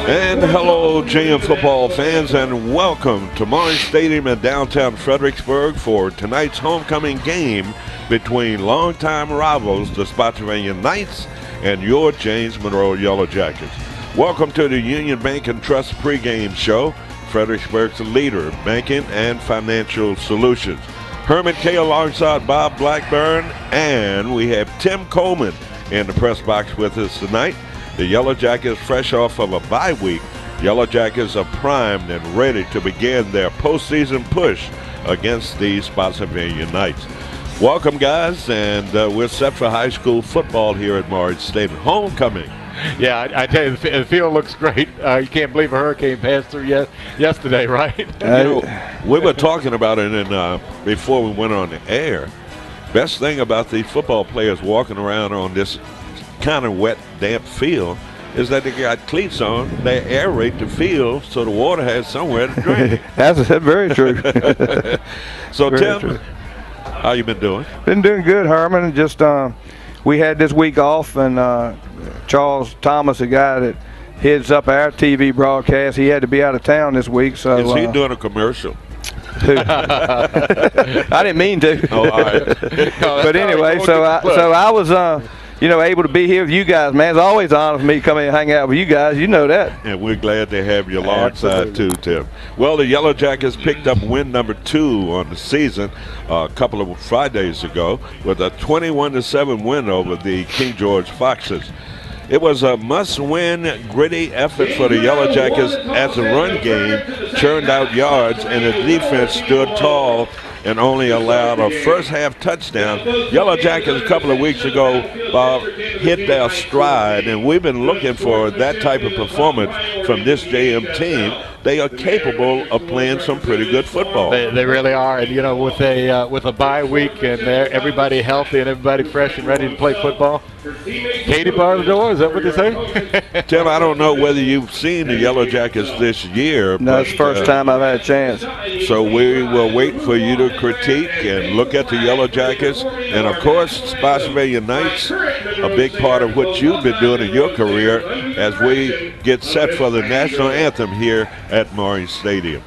And hello, JM football fans, and welcome to Monroe Stadium in downtown Fredericksburg for tonight's homecoming game between longtime rivals, the Spotsylvania Knights, and your James Monroe Yellowjackets. Welcome to the Union Bank and Trust pregame show, Fredericksburg's leader, banking and financial solutions. Herman K. alongside Bob Blackburn, and we have Tim Coleman in the press box with us tonight. The Yellowjackets, fresh off of a bye week, Yellowjackets are primed and ready to begin their postseason push against the Spotsylvania Knights. Welcome, guys, and we're set for high school football here at Monroe Stadium. Homecoming. Yeah, I tell you, the field looks great. You can't believe a hurricane passed through yesterday, right? We were talking about it before we went on the air. Best thing about the football players walking around on this kind of wet, damp field is that they got cleats on. They aerate the field so the water has somewhere to drain. That's very true. So, very Tim, true. How you been doing? Been doing good, Herman. Just we had this week off, and Charles Thomas, the guy that heads up our TV broadcast, he had to be out of town this week. So is he doing a commercial? I didn't mean to. Oh, all right. But anyway, so I was able to be here with you guys, man. It's always an honor for me to come in and hang out with you guys. You know that. And we're glad to have you alongside too, Tim. Well, the Yellowjackets picked up win number 2 on the season a couple of Fridays ago with a 21-7 win over the King George Foxes. It was a must-win, gritty effort for the Yellowjackets as the run game churned out yards and the defense stood tall and only allowed a first-half touchdown. Yellowjackets a couple of weeks ago, Bob, hit their stride, and we've been looking for that type of performance from this JM team. They are capable of playing some pretty good football. They really are, and with a bye week and everybody healthy and everybody fresh and ready to play football. Katie bar the door, is that what they say? Tim, I don't know whether you've seen the Yellowjackets this year. No, it's the first time I've had a chance. So we will wait for you to critique and look at the Yellowjackets. And, of course, Spotsylvania Knights, a big part of what you've been doing in your career as we get set for the national anthem here at Monroe Stadium.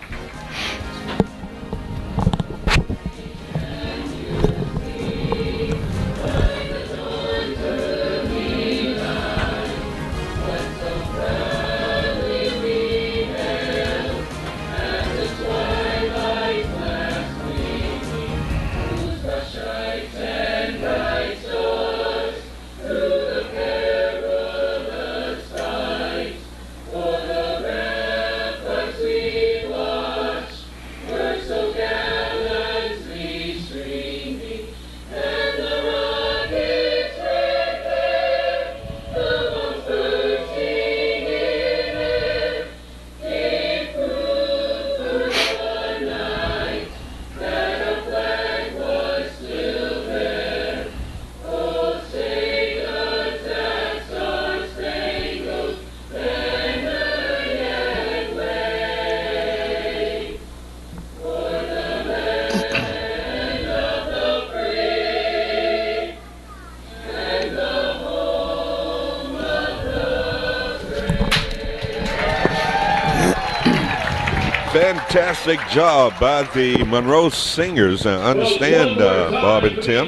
Fantastic job by the Monroe Singers. I understand, Bob and Tim,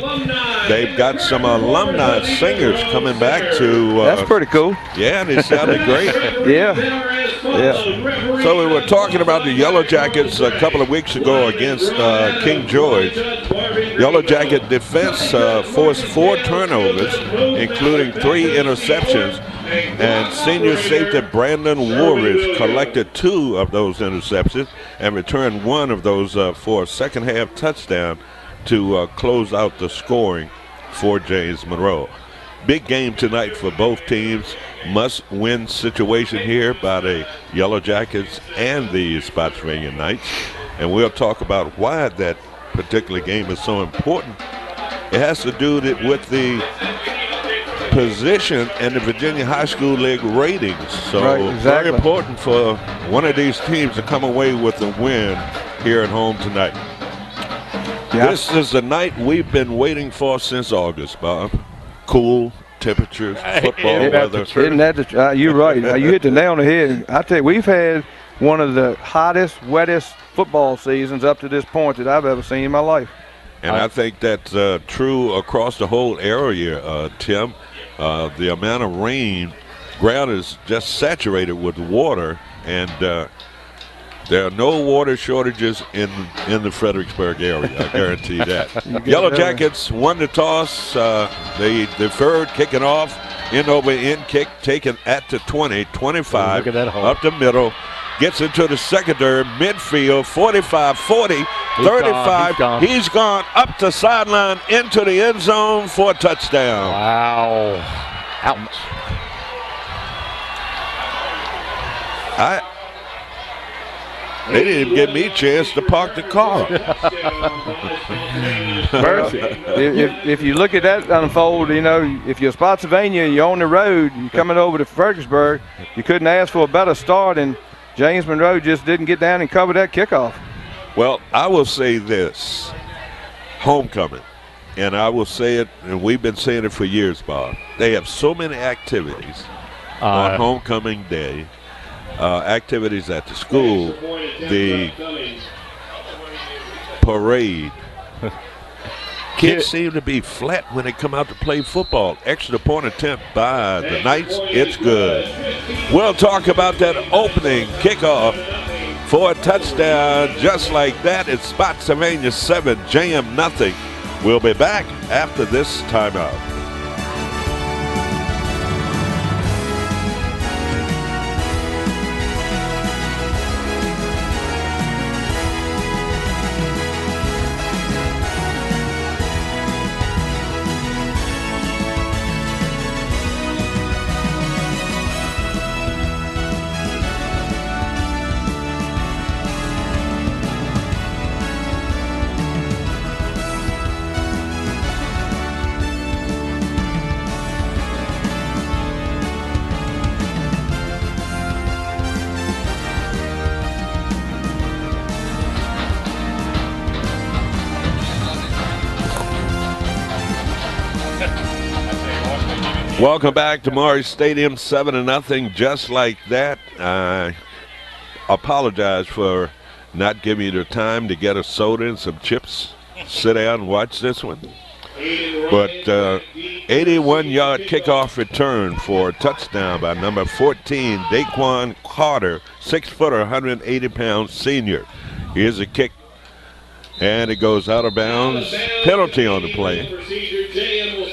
they've got some alumni singers coming back to. That's pretty cool. Yeah, they sounded great. Yeah. So we were talking about the Yellowjackets a couple of weeks ago against King George. Yellowjacket defense forced 4 turnovers, including 3 interceptions. And senior safety Brandon Woolridge collected 2 of those interceptions and returned 1 of those for a second-half touchdown to close out the scoring for James Monroe. Big game tonight for both teams. Must-win situation here by the Yellowjackets and the Spotsylvania Knights. And we'll talk about why that particular game is so important. It has to do with the position in the Virginia High School League ratings. So right, exactly. Very important for one of these teams to come away with a win here at home tonight. Yeah. This is the night we've been waiting for since August, Bob. cool temperatures, football weather. Isn't that you're right. You hit the nail on the head. I tell you, we've had one of the hottest, wettest football seasons up to this point that I've ever seen in my life. And I think that's true across the whole area, Tim. The amount of rain, ground is just saturated with water, and there are no water shortages in the Fredericksburg area. I guarantee that. Yellow Jackets won the toss. They deferred, kicking off. In over in kick, taken at the 20, 25, up the middle. Gets into the secondary, midfield, 45, 40, 35. He's gone up the sideline into the end zone for a touchdown. Wow. Ouch. They didn't give me a chance to park the car. Mercy. If you look at that unfold, you know, if you're Spotsylvania, you're on the road, you're coming over to Fredericksburg, you couldn't ask for a better start, and James Monroe just didn't get down and cover that kickoff. Well, I will say this, homecoming, and I will say it, and we've been saying it for years, Bob. They have so many activities on homecoming day. Activities at the school, the parade. Kids seem to be flat when they come out to play football. Extra point attempt by the Knights. It's good. We'll talk about that opening kickoff for a touchdown just like that. It's Spotsylvania 7, JM nothing. We'll be back after this timeout. Welcome back to Maury Stadium, 7-0, just like that. I apologize for not giving you the time to get a soda and some chips. Sit down and watch this one. But 81-yard kickoff return for a touchdown by number 14, Daquan Carter, 6-footer, 180-pound senior. Here's a kick, and it goes out of bounds. Penalty on the play.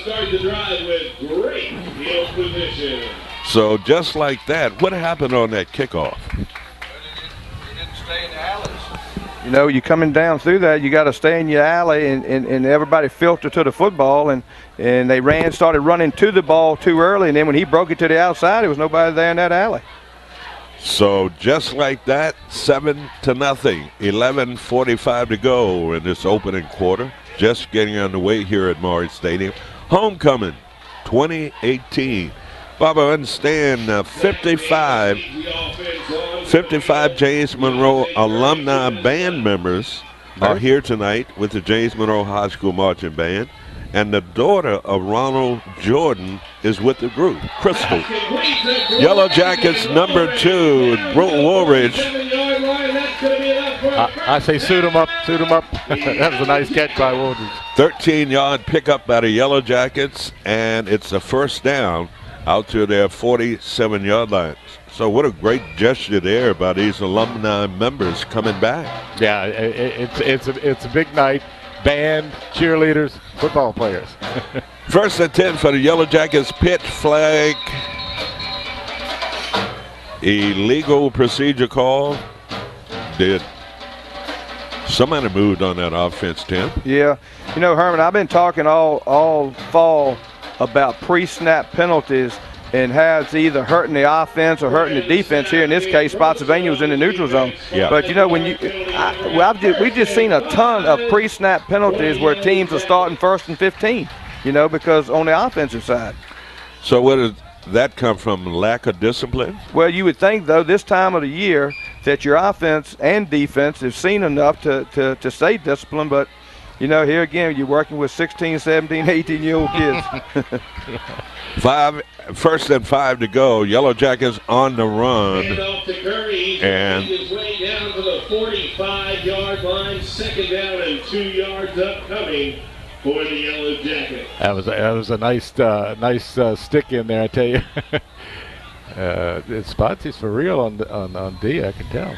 Start the drive with great field position. So just like that, what happened on that kickoff? You didn't stay in the alleys. You know, you're coming down through that, you got to stay in your alley, and everybody filtered to the football, and they started running to the ball too early, and then when he broke it to the outside, there was nobody there in that alley. So just like that, 7-0, 11:45 to go in this opening quarter. Just getting underway here at Maury Stadium. Homecoming 2018. Bob, I understand 55 James Monroe alumni band members are here tonight with the James Monroe High School Marching Band. And the daughter of Ronald Jordan is with the group, Crystal. Yellow Jackets number 2, Brooke Woolridge. I say suit him up, suit him up. That was a nice catch by Woolridge. 13-yard pickup by the Yellow Jackets, and it's a first down out to their 47-yard line. So what a great gesture there by these alumni members coming back. Yeah, it's a big night. Band, cheerleaders, football players. First and 10 for the Yellow Jackets. Pitch flag. Illegal procedure call. Did somebody moved on that offense, Tim? Yeah. You know, Herman, I've been talking all fall about pre-snap penalties and how it's either hurting the offense or hurting the defense. Here in this case, Spotsylvania was in the neutral zone. Yeah. But, you know, we've just seen a ton of pre-snap penalties where teams are starting 1st and 15, you know, because on the offensive side. So where does that come from, lack of discipline? Well, you would think, though, this time of the year that your offense and defense have seen enough to stay disciplined, but you know, here again, you're working with 16, 17, 18-year-old kids. 1st and 5 to go. Yellowjackets on the run. And his way down to the 45-yard line. 2nd down and 2 yards upcoming for the Yellowjackets. That was a nice stick in there, I tell you. Spotsy's for real on D, I can tell.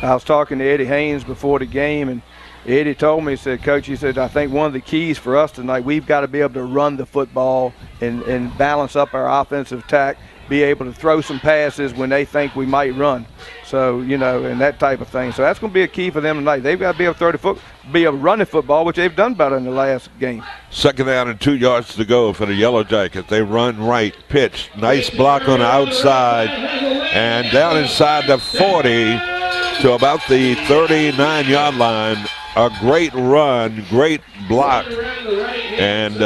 I was talking to Eddie Haynes before the game, and Eddie told me, he said, Coach, he said, I think one of the keys for us tonight, we've got to be able to run the football and balance up our offensive attack, be able to throw some passes when they think we might run. So, you know, and that type of thing. So that's going to be a key for them tonight. They've got to be able to be able to run the football, which they've done better in the last game. 2nd down and 2 yards to go for the Yellowjackets. They run right, pitch, nice block on the outside, and down inside the 40 to about the 39-yard line. A great run, great block, and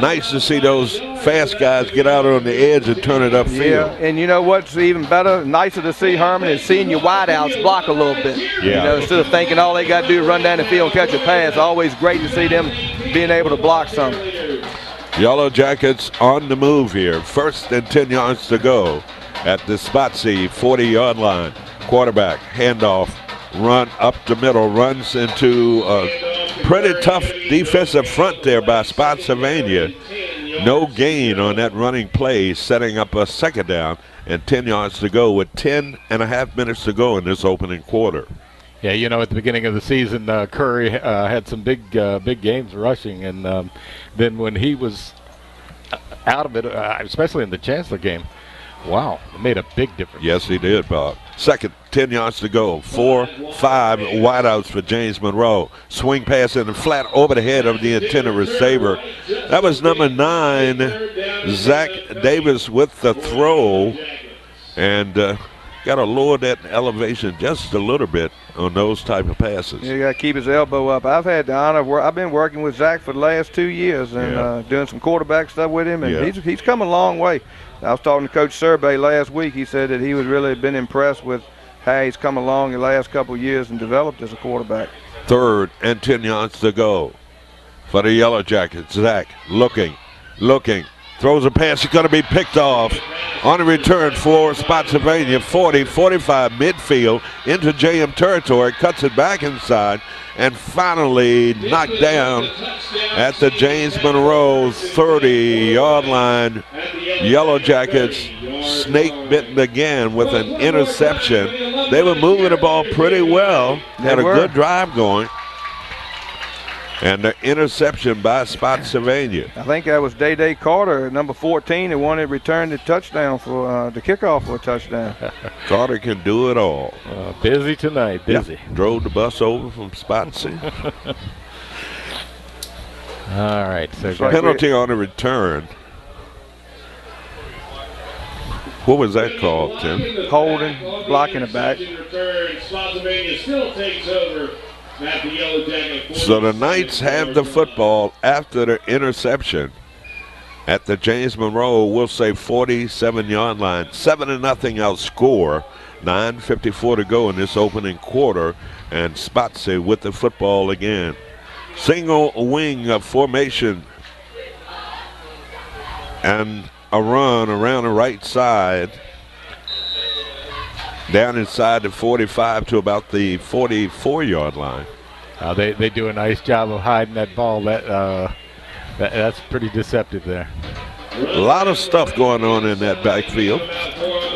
nice to see those fast guys get out on the edge and turn it upfield. Yeah, and you know what's even better, nicer to see, Herman, is seeing your wideouts block a little bit. Yeah. You know, instead of thinking all they got to do is run down the field and catch a pass, always great to see them being able to block something. Yellowjackets on the move here. 1st and 10 yards to go at the Spotsy 40-yard line. Quarterback, handoff. Run up the middle, runs into a pretty tough defensive front there by Spotsylvania. No gain on that running play, setting up a 2nd down and 10 yards to go with 10.5 minutes to go in this opening quarter. Yeah, you know, at the beginning of the season, Curry had some big games rushing, and then when he was out of it, especially in the Chancellor game, wow, it made a big difference. Yes, he did, Bob. 2nd, 10 yards to go. 4-5 wideouts for James Monroe. Swing pass in the flat over the head of the intended receiver. That was number 9, Zach Davis with the throw. And got to lower that elevation just a little bit on those type of passes. You got to keep his elbow up. I've had the honor of I've been working with Zach for the last 2 years and doing some quarterback stuff with him, and he's come a long way. I was talking to Coach Survey last week. He said that he was really been impressed with how he's come along the last couple of years and developed as a quarterback. 3rd and 10 yards to go for the Yellowjackets. Zach looking, throws a pass. It's going to be picked off on the return for Spotsylvania. 40-45 midfield into JM territory. Cuts it back inside and finally knocked down at the James Monroe 30-yard line. Yellowjackets snake bitten again with an interception. They were moving the ball pretty well. Had a good drive going. And the interception by Spotsylvania. I think that was Day Carter, number 14, the one that returned the touchdown for the kickoff for a touchdown. Carter can do it all. Busy tonight, busy. Yep. Drove the bus over from Spotsy. All right. So penalty on the return. What was that called, Tim? Holding, blocking the back. Spotsylvania still takes over. So the Knights have the football after the interception at the James Monroe, we'll say 47-yard line. 7-0 outscore. 9:54 to go in this opening quarter, and Spotsy with the football again. Single wing of formation and a run around the right side. Down inside the 45 to about the 44-yard line. They do a nice job of hiding that ball. That's pretty deceptive there. A lot of stuff going on in that backfield.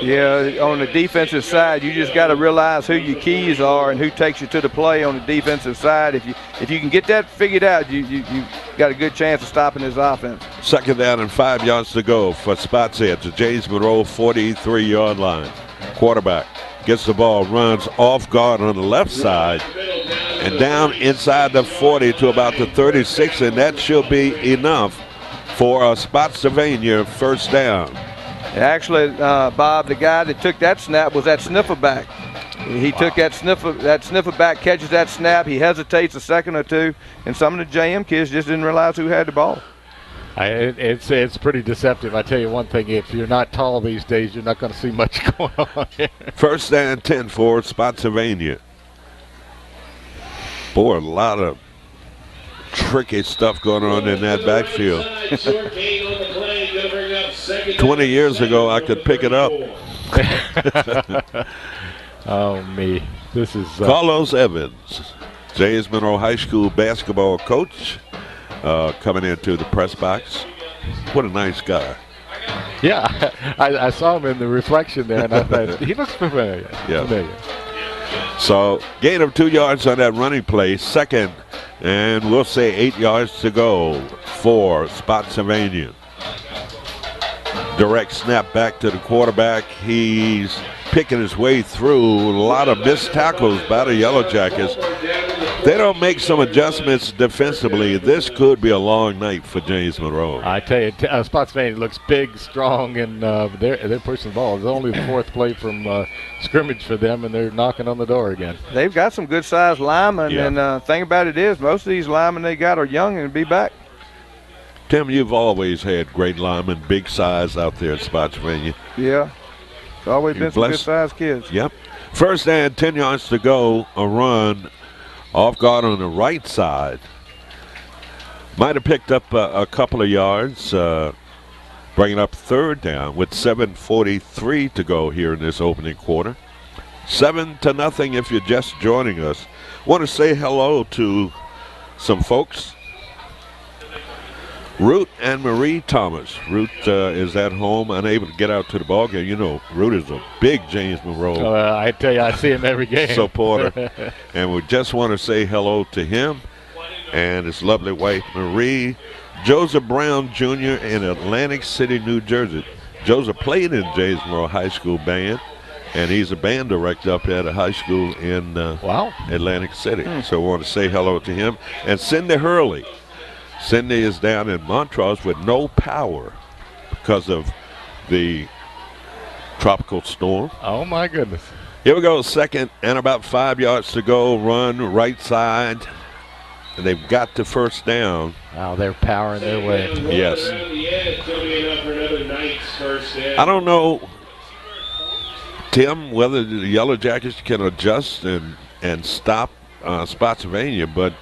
Yeah, on the defensive side, you just got to realize who your keys are and who takes you to the play on the defensive side. If you can get that figured out, you got a good chance of stopping this offense. 2nd down and 5 yards to go for Spotsy at the James Monroe 43-yard line. Quarterback gets the ball, runs off guard on the left side, and down inside the 40 to about the 36, and that should be enough for a Spotsylvania 1st down. Actually, Bob, the guy that took that snap was that sniffer back. He took that sniffer back, catches that snap. He hesitates a second or two, and some of the JM kids just didn't realize who had the ball. It's pretty deceptive. I tell you one thing, if you're not tall these days, you're not going to see much going on here. 1st and 10 for Spotsylvania. Boy, a lot of tricky stuff going on in that backfield. 20 years ago, I could pick it up. Oh, me. This is... Carlos Evans, James Monroe High School basketball coach, coming into the press box. What a nice guy. Yeah, I saw him in the reflection there, and I thought, he looks familiar. Yeah. Familiar. So, gain of 2 yards on that running play. Second, and we'll say 8 yards to go for Spotsylvania. Direct snap back to the quarterback. He's picking his way through. A lot of missed tackles by the Yellowjackets. They don't make some adjustments defensively. This could be a long night for James Monroe. I tell you, Spotsylvania looks big, strong, and they're pushing the ball. It's only the fourth play from scrimmage for them, and they're knocking on the door again. They've got some good-sized linemen, Yeah. and thing about it is most of these linemen they got are young and be back. Tim, you've always had great linemen, big size out there at Spotsylvania. Yeah. It's always been some good-sized kids. Yep. First and 10 yards to go, a run off guard on the right side. Might have picked up a couple of yards, bringing up third down with 7:43 to go here in this opening quarter. 7-0 if you're just joining us. Want to say hello to some folks. Ruth and Marie Thomas. Ruth is at home, unable to get out to the ball game. You know, Ruth is a big James Monroe I tell you, I see him every game. supporter. And we just want to say hello to him and his lovely wife, Marie. Joseph Brown Jr. in Atlantic City, New Jersey. Joseph played in James Monroe High School band, and he's a band director up at a high school in Atlantic City. So we want to say hello to him. And Cindy Hurley. Cindy is down in Montrose with no power because of the tropical storm. Oh, my goodness. Here we go, second and about 5 yards to go. Run right side. And they've got the first down. Wow, they're powering their way. Yes. I don't know, Tim, whether the Yellowjackets can adjust and stop Spotsylvania, but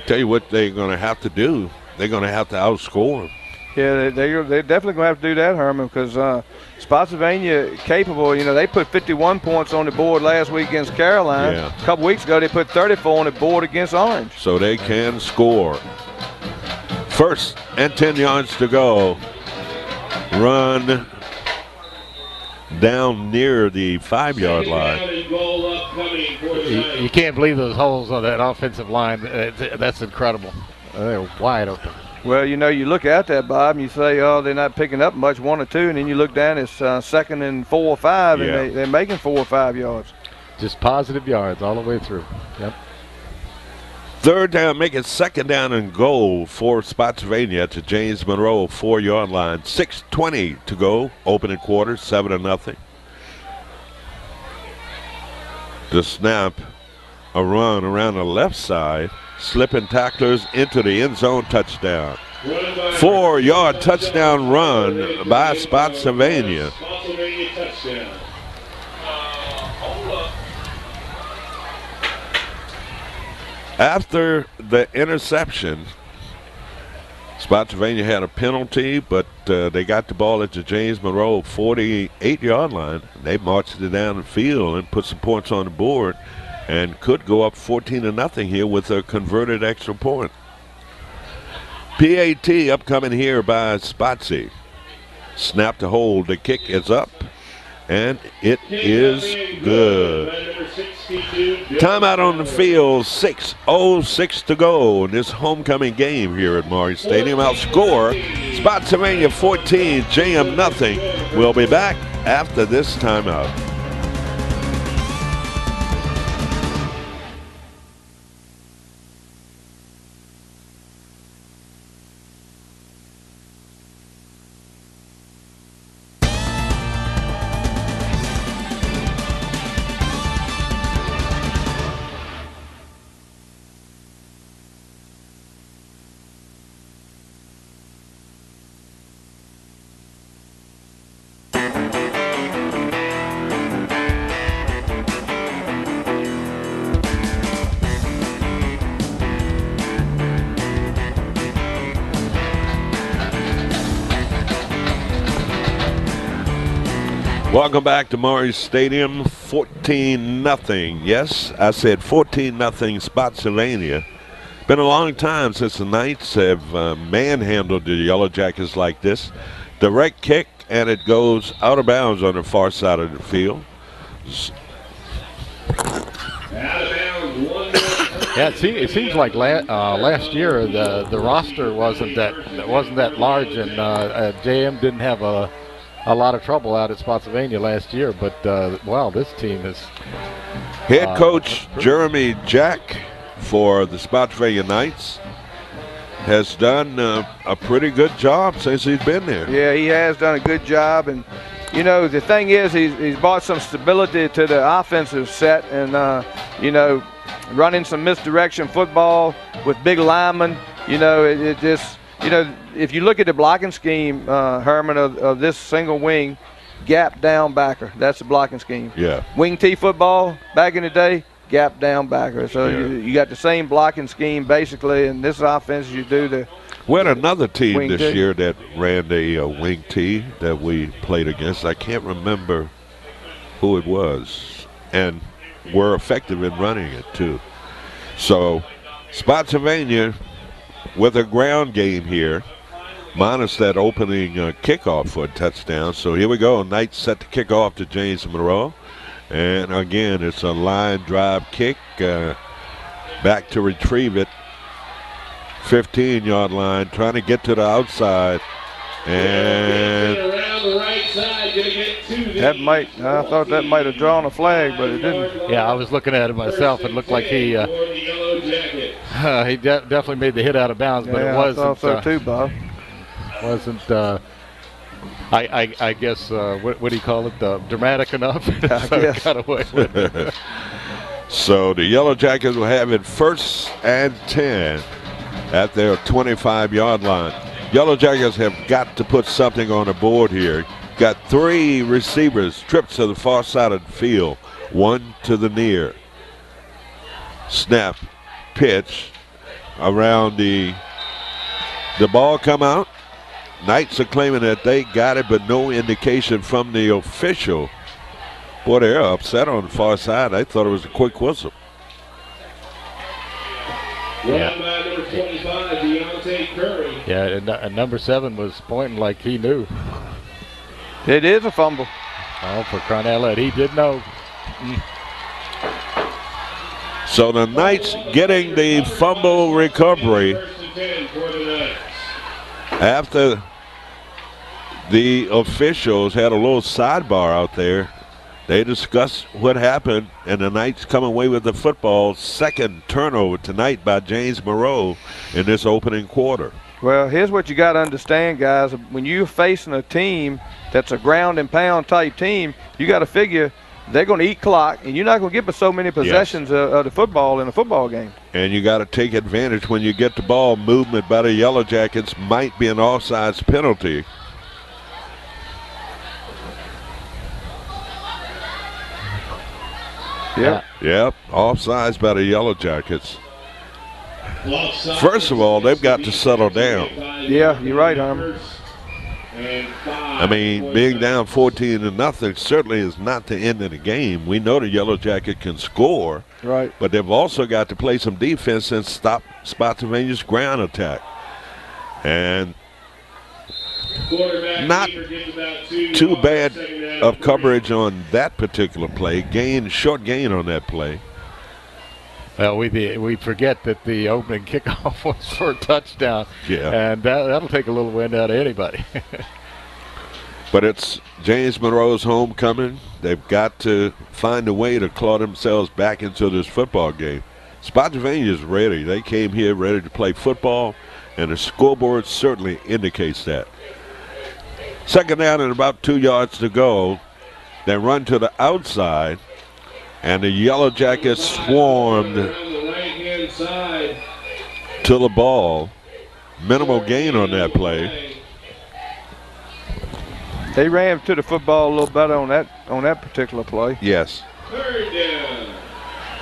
tell you what they're going to have to do. They're going to have to outscore them. Yeah, they're definitely going to have to do that, Herman, because Spotsylvania capable. You know, they put 51 points on the board last week against Caroline. Yeah. A couple weeks ago, they put 34 on the board against Orange. So they can score. First and 10 yards to go. Run down near the 5-yard line. You can't believe those holes on that offensive line. That's incredible. They're wide open. Well, you know, you look at that, Bob, and you say, oh, they're not picking up much, 1 or 2, and then you look down, it's second and 4 or 5, Yeah. and they're making 4 or 5 yards. Just positive yards all the way through. Yep. Third down, make it second down and goal for Spotsylvania at the James Monroe 4-yard line. 6:20 to go, opening quarter, 7-0. The snap, a run around the left side, slipping tacklers into the end zone, touchdown. 4-yard touchdown run by Spotsylvania. After the interception, Spotsylvania had a penalty, but they got the ball at the James Monroe 48-yard line. They marched it down the field and put some points on the board and could go up 14-0 here with a converted extra point. PAT upcoming here by Spotsy. Snap to hold. The kick is up, and it is good. Timeout on the field, 6:06 to go in this homecoming game here at Maury Stadium. Outscore, Spotsylvania 14, JM nothing. We'll be back after this timeout. Welcome back to Maury Stadium. 14-0. Yes, I said 14-0 Spotsylvania. Been a long time since the Knights have manhandled the Yellowjackets like this. Direct kick, and it goes out of bounds on the far side of the field. Yeah, it seems like last year the roster wasn't that large, and JM didn't have a lot of trouble out at Spotsylvania last year. But wow, this team is. Head coach Jeremy Jack for the Spotsylvania Knights has done a pretty good job since he's been there. Yeah, he has done a good job, and you know the thing is he's brought some stability to the offensive set, and you know, running some misdirection football with big linemen. You know, it just, you know, if you look at the blocking scheme, Herman, of this single wing, gap down backer, that's the blocking scheme. Yeah. Wing T football back in the day, gap down backer. So yeah. you got the same blocking scheme basically in this offense you do the. We had another team wing this T. year that ran the wing T that we played against. I can't remember who it was, and were effective in running it too. So Spotsylvania with a ground game here, minus that opening kickoff for a touchdown. So here we go. Knights set the kickoff to James Monroe. And again, it's a line drive kick. Back to retrieve it. 15-yard line, trying to get to the outside. And that might, I thought that might have drawn a flag, but it didn't. Yeah, I was looking at it myself. It looked like he definitely made the hit out of bounds, but it wasn't. I thought so too, Bob. Wasn't. I guess what do you call it? Dramatic enough. So it got away with it. So the Yellowjackets will have it 1st and 10 at their 25-yard line. Yellowjackets have got to put something on the board here. Got 3 receivers, trips to the far side of the field, 1 to the near. Snap, pitch, around the ball come out. Knights are claiming that they got it, but no indication from the official. Boy, they're upset on the far side. I thought it was a quick whistle. Yeah, and number 7 was pointing like he knew. It is a fumble. Oh, for crying out loud, he did know. So the Knights getting the fumble recovery after the officials had a little sidebar out there. They discussed what happened, and the Knights come away with the football. 2nd turnover tonight by James Monroe in this opening quarter. Well, here's what you got to understand, guys. When you're facing a team that's a ground and pound type team, you got to figure they're going to eat clock, and you're not going to get but so many possessions of the football in a football game. And you got to take advantage when you get the ball. Movement by the Yellowjackets might be an offsides penalty. Yep, offsides by the Yellowjackets. First of all, they've got to settle down. Yeah, you're right, Herman. I mean, being down 14-0 certainly is not the end of the game. We know the Yellowjacket can score, right? But they've also got to play some defense and stop Spotsylvania's ground attack. And not too bad of coverage on that particular play. Short gain on that play. Well, we forget that the opening kickoff was for a touchdown. Yeah. And that'll take a little wind out of anybody. But it's James Monroe's homecoming. They've got to find a way to claw themselves back into this football game. Spotsylvania's ready. They came here ready to play football, and the scoreboard certainly indicates that. 2nd down and about 2 yards to go. They run to the outside, and the Yellowjackets swarmed to the ball. Minimal gain on that play. They ran to the football a little better on that particular play. Yes. 3rd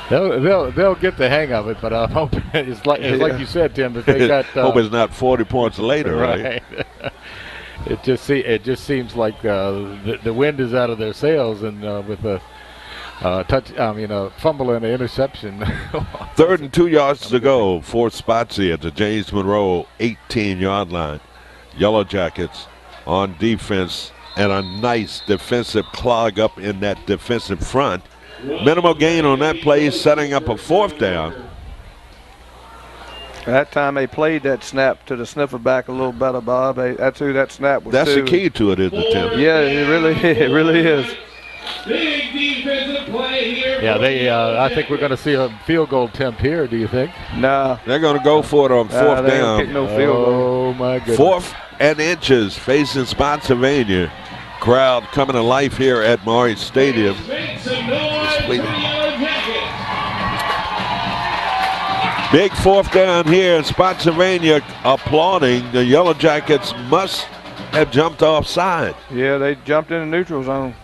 down. They'll get the hang of it, but I'm hoping it's like you said, Tim, that they got. Hope it's not 40 points later, right? It just seems like the wind is out of their sails, and with a fumble and an interception. 3rd and 2 yards to go for Spotsy at the James Monroe 18-yard line. Yellowjackets on defense, and a nice defensive clog up in that defensive front. Minimal gain on that play, setting up a 4th down. That time they played that snap to the sniffer back a little better, Bob. That's who that snap was. That's the key to it, isn't it, Tim? Yeah, it really is. Big defensive play here. Yeah, I think we're going to see a field goal attempt here. Do you think? No. They're going to go for it on 4th they down. Don't kick no field goal. Oh my goodness. 4th and inches facing Spotsylvania. Crowd coming to life here at Maury Stadium. Make some noise for the Yellowjackets. Big 4th down here, and Spotsylvania applauding. The Yellowjackets must have jumped offside. Yeah, they jumped in the neutral zone.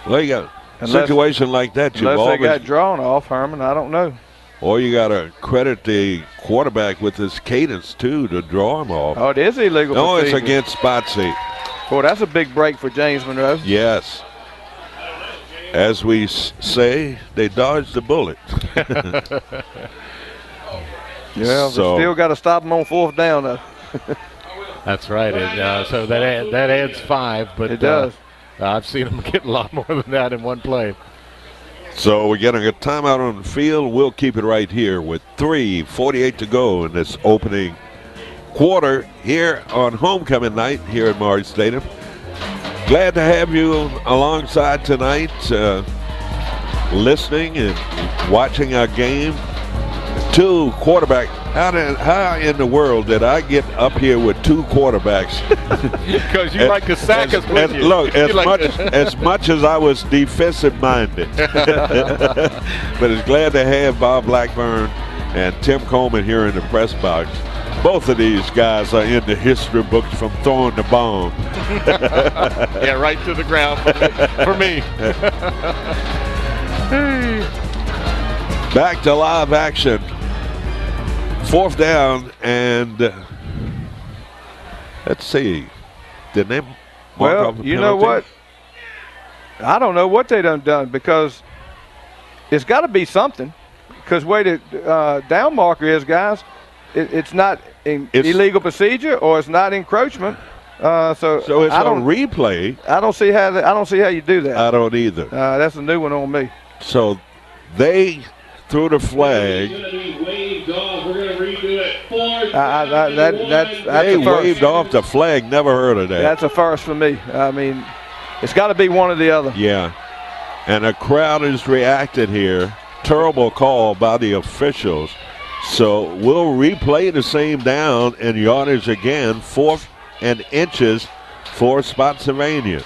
Well, you got a situation like that. Unless they got drawn off, Herman, I don't know. Or you got to credit the quarterback with his cadence, too, to draw him off. Oh, it is illegal. No, it's procedure. against Spotsy. Boy, that's a big break for James Monroe. Yes. As we say, they dodged the bullet. Yeah, So- they still got to stop them on 4th down, though. That's right. So that adds 5, but It does. I've seen them get a lot more than that in one play. So we're getting a timeout on the field. We'll keep it right here with 3:48 to go in this opening quarter here on homecoming night here at Maury Stadium. Glad to have you alongside tonight, listening and watching our game. 2 quarterbacks. How in the world did I get up here with 2 quarterbacks? Because you like to sack us with you. Look, You like as much as I was defensive minded, but it's glad to have Bob Blackburn and Tim Coleman here in the press box. Both of these guys are in the history books from throwing the bomb. Yeah, right to the ground for me. Back to live action. 4th down, and let's see. Did they mark Well, off the you know penalty? what? I don't know what they done because it's got to be something. Because way the down marker is, guys, it's not illegal procedure or it's not encroachment. So it's a replay. I don't see how you do that. I don't either. That's a new one on me. So they threw the flag. It's going to be waved off. We're going to redo it. 4th That's They a first. waved off the flag. Never heard of that. That's a first for me. I mean, it's got to be one or the other. Yeah. And the crowd has reacted here. Terrible call by the officials. So we'll replay the same down and yardage again. 4th and inches for Spotsylvania.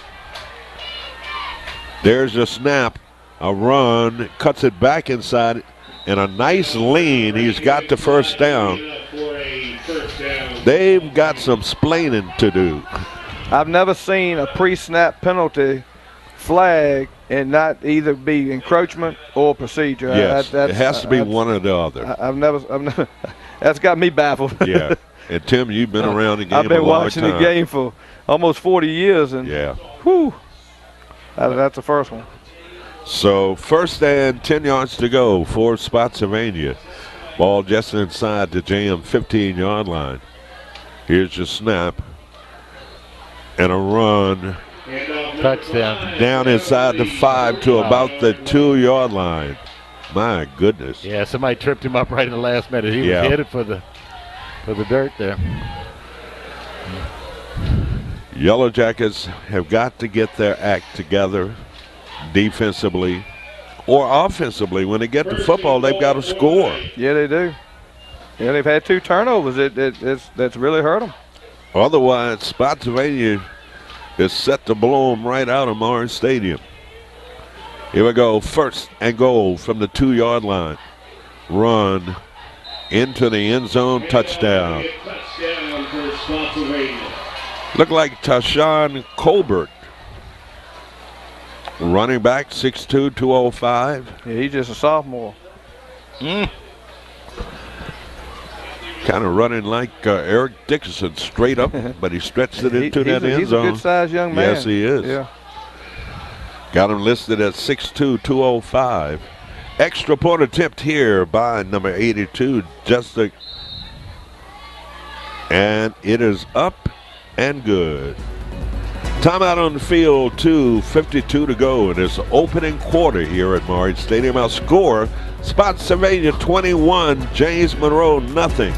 There's a snap, a run, cuts it back inside, and a nice lean. He's got the 1st down. They've got some splaining to do. I've never seen a pre-snap penalty flag and not either be encroachment or procedure. Yes, it has to be one or the other. I've never. That's got me baffled. Yeah. And Tim, you've been around the game I've been a long watching time. the game for almost 40 years, and Yeah. whew, that's the first one. So 1st and 10 yards to go for Spotsylvania. Ball just inside the JM 15-yard line. Here's your snap and a run. Touchdown. Down inside the 5 to about the 2-yard line. My goodness. Yeah, somebody tripped him up right in the last minute. He was headed for the dirt there. Yellowjackets have got to get their act together defensively or offensively. When they get to football, they've got to score. Yeah, they do. Yeah, they've had 2 turnovers. That's really hurt them. Otherwise, Spotsylvania is set to blow them right out of Maury Stadium. Here we go. 1st and goal from the 2-yard line. Run into the end zone. Touchdown. Touchdown for Spotsylvania. Look like Tashawn Colbert. Running back, 6'2", 205. Yeah, he's just a sophomore. Kind of running like Eric Dickerson, straight up, but he stretched it into that end zone. He's a good-sized young man. Yes, he is. Yeah. Got him listed at 6'2", 205. Extra point attempt here by number 82, Justin. And it is up and good. Timeout on the field, 2:52 to go in this opening quarter here at Marriott Stadium. Our score, Spotsylvania 21, James Monroe nothing.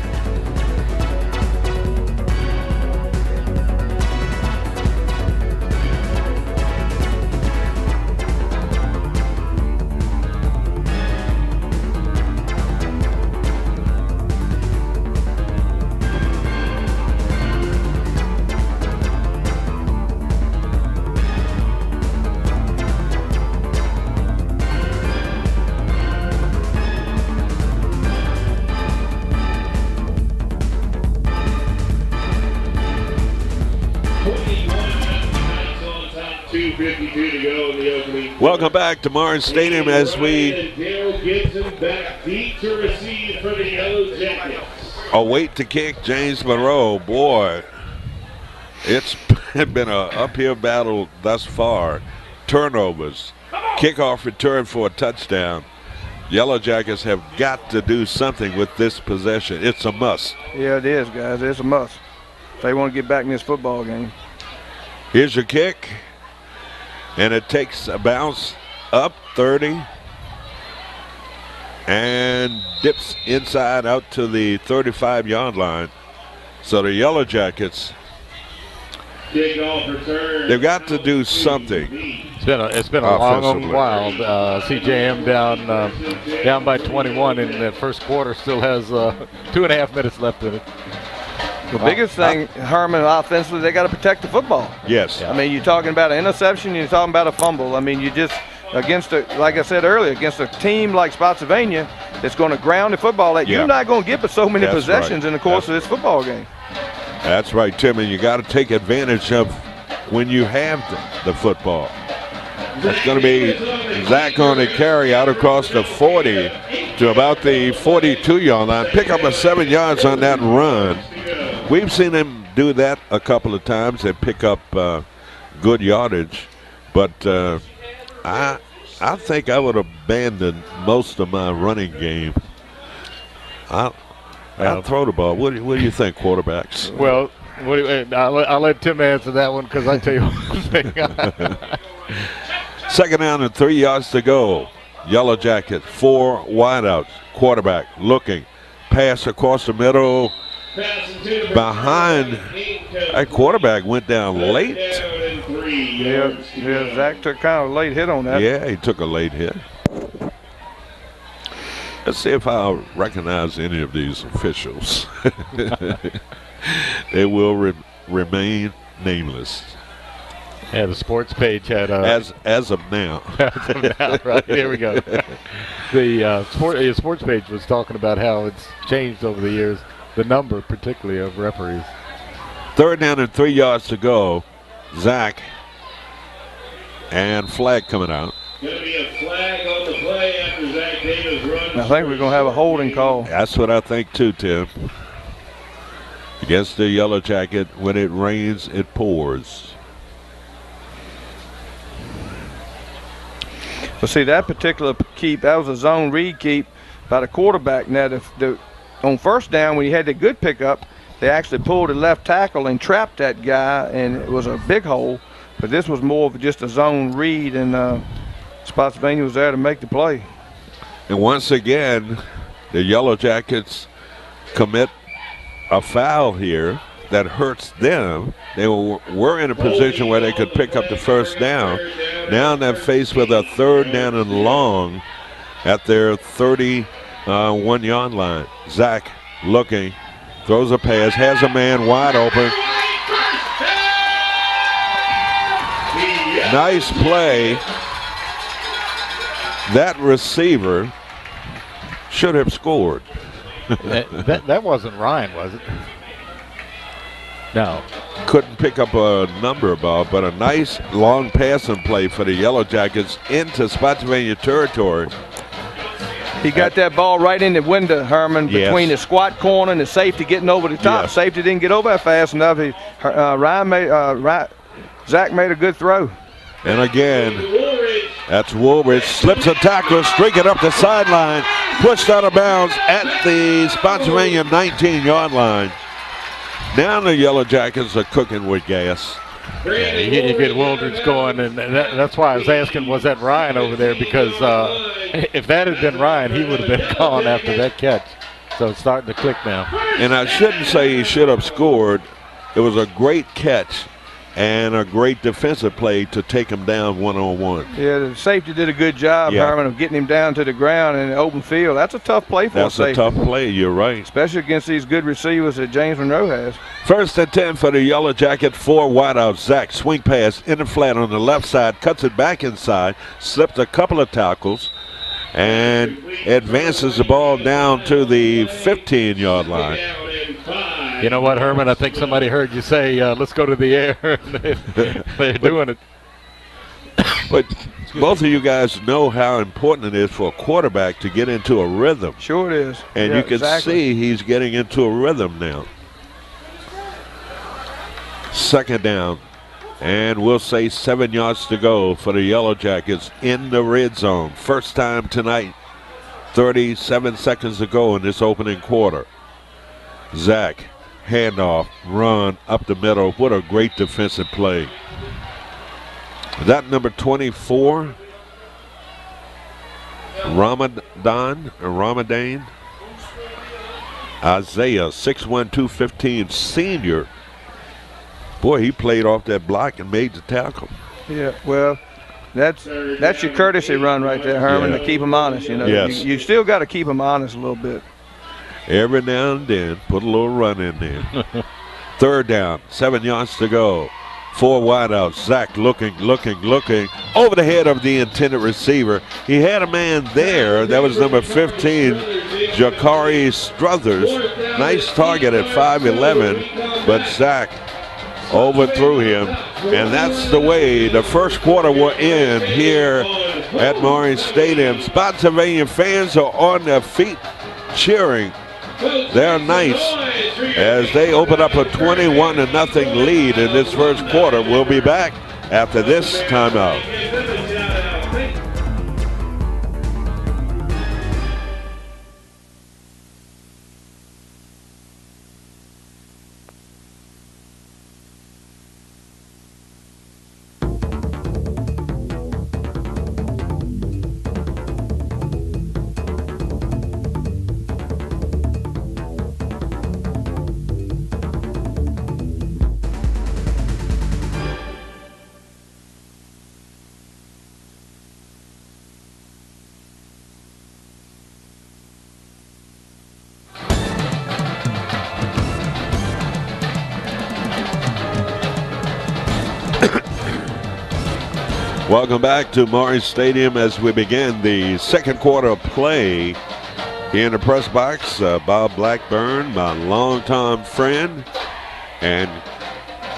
Welcome back to Marriott Stadium as we back deep to receive for the Yellowjackets. await to kick James Monroe. Boy, it's been an uphill battle thus far. Turnovers, kickoff return for a touchdown. Yellowjackets have got to do something with this possession. It's a must. Yeah, it is, guys. It's a must. If they want to get back in this football game. Here's your kick. And it takes a bounce up 30 and dips inside out to the 35-yard line. So the Yellowjackets, they've got to do something. It's been a long while. CJM down by 21 in the first quarter. Still has 2.5 minutes left in it. The biggest thing, Herman, offensively, they got to protect the football. Yes. I mean, you're talking about an interception, you're talking about a fumble. I mean, you just, like I said earlier, against a team like Spotsylvania that's going to ground the football, you're not going to get but so many possessions in the course of this football game. That's right, Tim, and you got to take advantage of when you have the football. That's going to be Zach on a carry out across the 40 to about the 42-yard line. Pick up a 7 yards on that run. We've seen him do that a couple of times and pick up good yardage, but I think I would abandon most of my running game. I'll throw the ball. What do you think, quarterbacks? Well, I'll let Tim answer that one because I tell you one thing. Second down and 3 yards to go. Yellowjackets, 4 wideouts. Quarterback looking. Pass across the middle. Behind. That quarterback went down late. Yeah, Zach took kind of a late hit on that. Yeah, he took a late hit. Let's see if I recognize any of these officials. They will remain nameless. Yeah, the sports page had as of now. As of now, right? Here we go. The sports page was talking about how it's changed over the years, the number particularly of referees. Third down and 3 yards to go. Zach and flag coming out. Going to be a flag on the play after Zach Davis runs. I think we're going to have a holding call. That's what I think too, Tim. Against the Yellowjacket, when it rains, it pours. Well, see, that particular keep, that was a zone read keep by the quarterback. Now, on first down, when he had the good pickup, they actually pulled the left tackle and trapped that guy, and it was a big hole. But this was more of just a zone read, and Spotsylvania was there to make the play. And once again, the Yellowjackets commit a foul here that hurts them. They were in a position where they could pick up the first down. Now they're faced with a third down and long at their 31-yard line. Zach looking, throws a pass, has a man wide open. Nice play. That receiver should have scored. that wasn't Ryan, was it? No. Couldn't pick up a number ball, but a nice long passing play for the Yellowjackets into Spotsylvania territory. He got that ball right in the window, Herman, between the squat corner and the safety getting over the top. Yes. Safety didn't get over that fast enough. Zach made a good throw. And again, that's Woolridge. Slips a tackle, streaking up the sideline, pushed out of bounds at the Spotsylvania 19-yard line. Now the Yellow Jackets are cooking with gas. Yeah, you get Woolridge going, and that's why I was asking, was that Ryan over there? Because if that had been Ryan, he would have been gone after that catch. So it's starting to click now. And I shouldn't say he should have scored. It was a great catch and a great defensive play to take him down one-on-one. Yeah, the safety did a good job, Herman, of getting him down to the ground in the open field. That's a tough play for a safety. That's a tough play, you're right. Especially against these good receivers that James Monroe has. 1st and 10 for the Yellow Jacket, 4 wideouts. Zach, swing pass in the flat on the left side, cuts it back inside, slipped a couple of tackles, and advances the ball down to the 15-yard line. You know what, Herman? I think somebody heard you say, let's go to the air. They're doing it. But both of you guys know how important it is for a quarterback to get into a rhythm. Sure it is. And you can see he's getting into a rhythm now. 2nd down. And we'll say 7 yards to go for the Yellow Jackets in the red zone. First time tonight. 37 seconds to go in this opening quarter. Zach, handoff, run up the middle. What a great defensive play. Is that number 24? Ramadan? Isaiah, 6'1", 215, senior. Boy, he played off that block and made the tackle. Yeah, well, that's your courtesy run right there, Herman, to keep him honest. You know, you still got to keep him honest a little bit. Every now and then, put a little run in there. 3rd down, 7 yards to go. 4 wideouts. Zach looking over the head of the intended receiver. He had a man there. That was number 15, Jakari Struthers. Nice target at 5'11", but Zach overthrew him. And that's the way the first quarter will end here at Monroe Stadium. Spotsylvania fans are on their feet cheering. They're nice as they open up a 21-0 lead in this first quarter. We'll be back after this timeout. Welcome back to Monroe Stadium as we begin the second quarter of play. Here in the press box, Bob Blackburn, my longtime friend and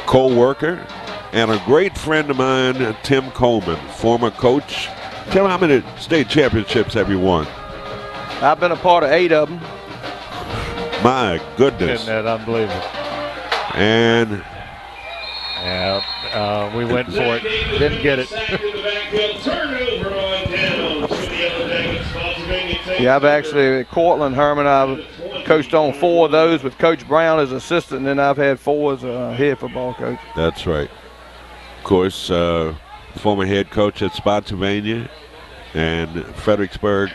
co-worker, and a great friend of mine, Tim Coleman, former coach. Tim, how many state championships have you won? I've been a part of 8 of them. My goodness. Isn't that unbelievable? And we went for it. Didn't get it. Yeah, I've actually, at Cortland, Herman, I've coached on 4 of those with Coach Brown as assistant, and then I've had 4 as a head football coach. That's right. Of course, former head coach at Spotsylvania and Fredericksburg.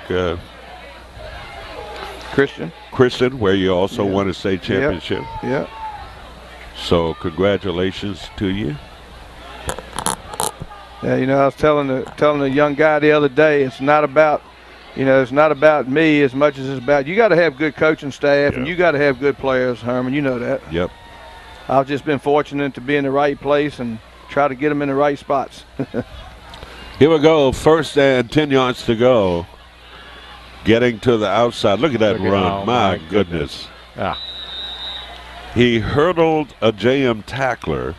Christian, where you also won a state championship. Yeah. So congratulations to you. Yeah, you know, I was telling the young guy the other day, it's not about me as much as it's about you got to have good coaching staff and you got to have good players, Herman. You know that. Yep. I've just been fortunate to be in the right place and try to get them in the right spots. Here we go. 1st and 10 yards to go. Getting to the outside. Look at that run. My goodness. Yeah. He hurdled a JM tackler,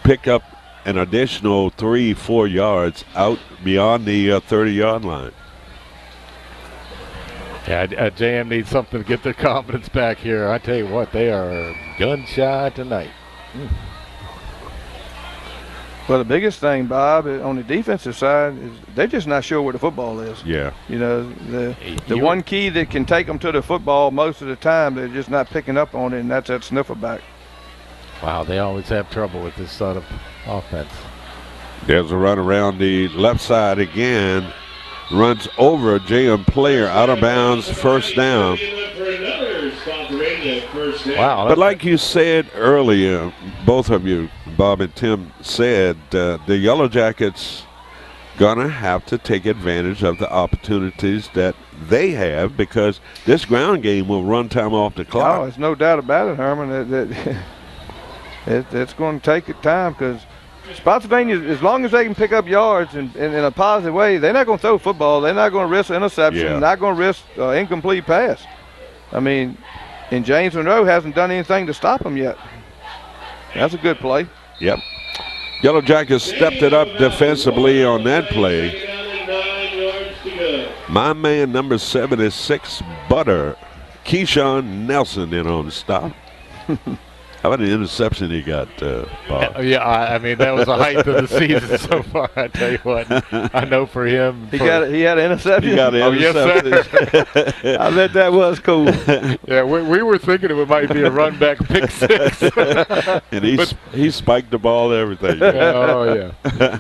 picked up an additional 3-4 yards out beyond the 30-yard line. Yeah, JM needs something to get their confidence back here. I tell you what, they are gun shy tonight. Well, the biggest thing, Bob, on the defensive side is they're just not sure where the football is. Yeah. You know, the one key that can take them to the football most of the time, they're just not picking up on it, and that's that snifferback. Wow, they always have trouble with this sort of offense. There's a run around the left side again. Runs over a JM player out of bounds, first down. Wow. But like you said earlier, both of you, Bob and Tim, said the Yellowjackets gonna have to take advantage of the opportunities that they have, because this ground game will run time off the clock. Oh, there's no doubt about it, Herman. It's going to take time, because Spotsylvania, as long as they can pick up yards in a positive way, they're not going to throw football. They're not going to risk interception. Not going to risk incomplete pass. I mean, and James Monroe hasn't done anything to stop them yet. That's a good play. Yep. Yellowjackets stepped it up defensively on that play. My man, number 76, Butter, Keyshawn Nelson, in on the stop. How about the interception he got, Bob? Yeah, I mean, that was the height of the season so far. I tell you what, I know for him. He had an interception? He got an interception. Yes, sir. I bet that was cool. Yeah, we were thinking it might be a run back pick six. And he spiked the ball and everything. Oh, yeah.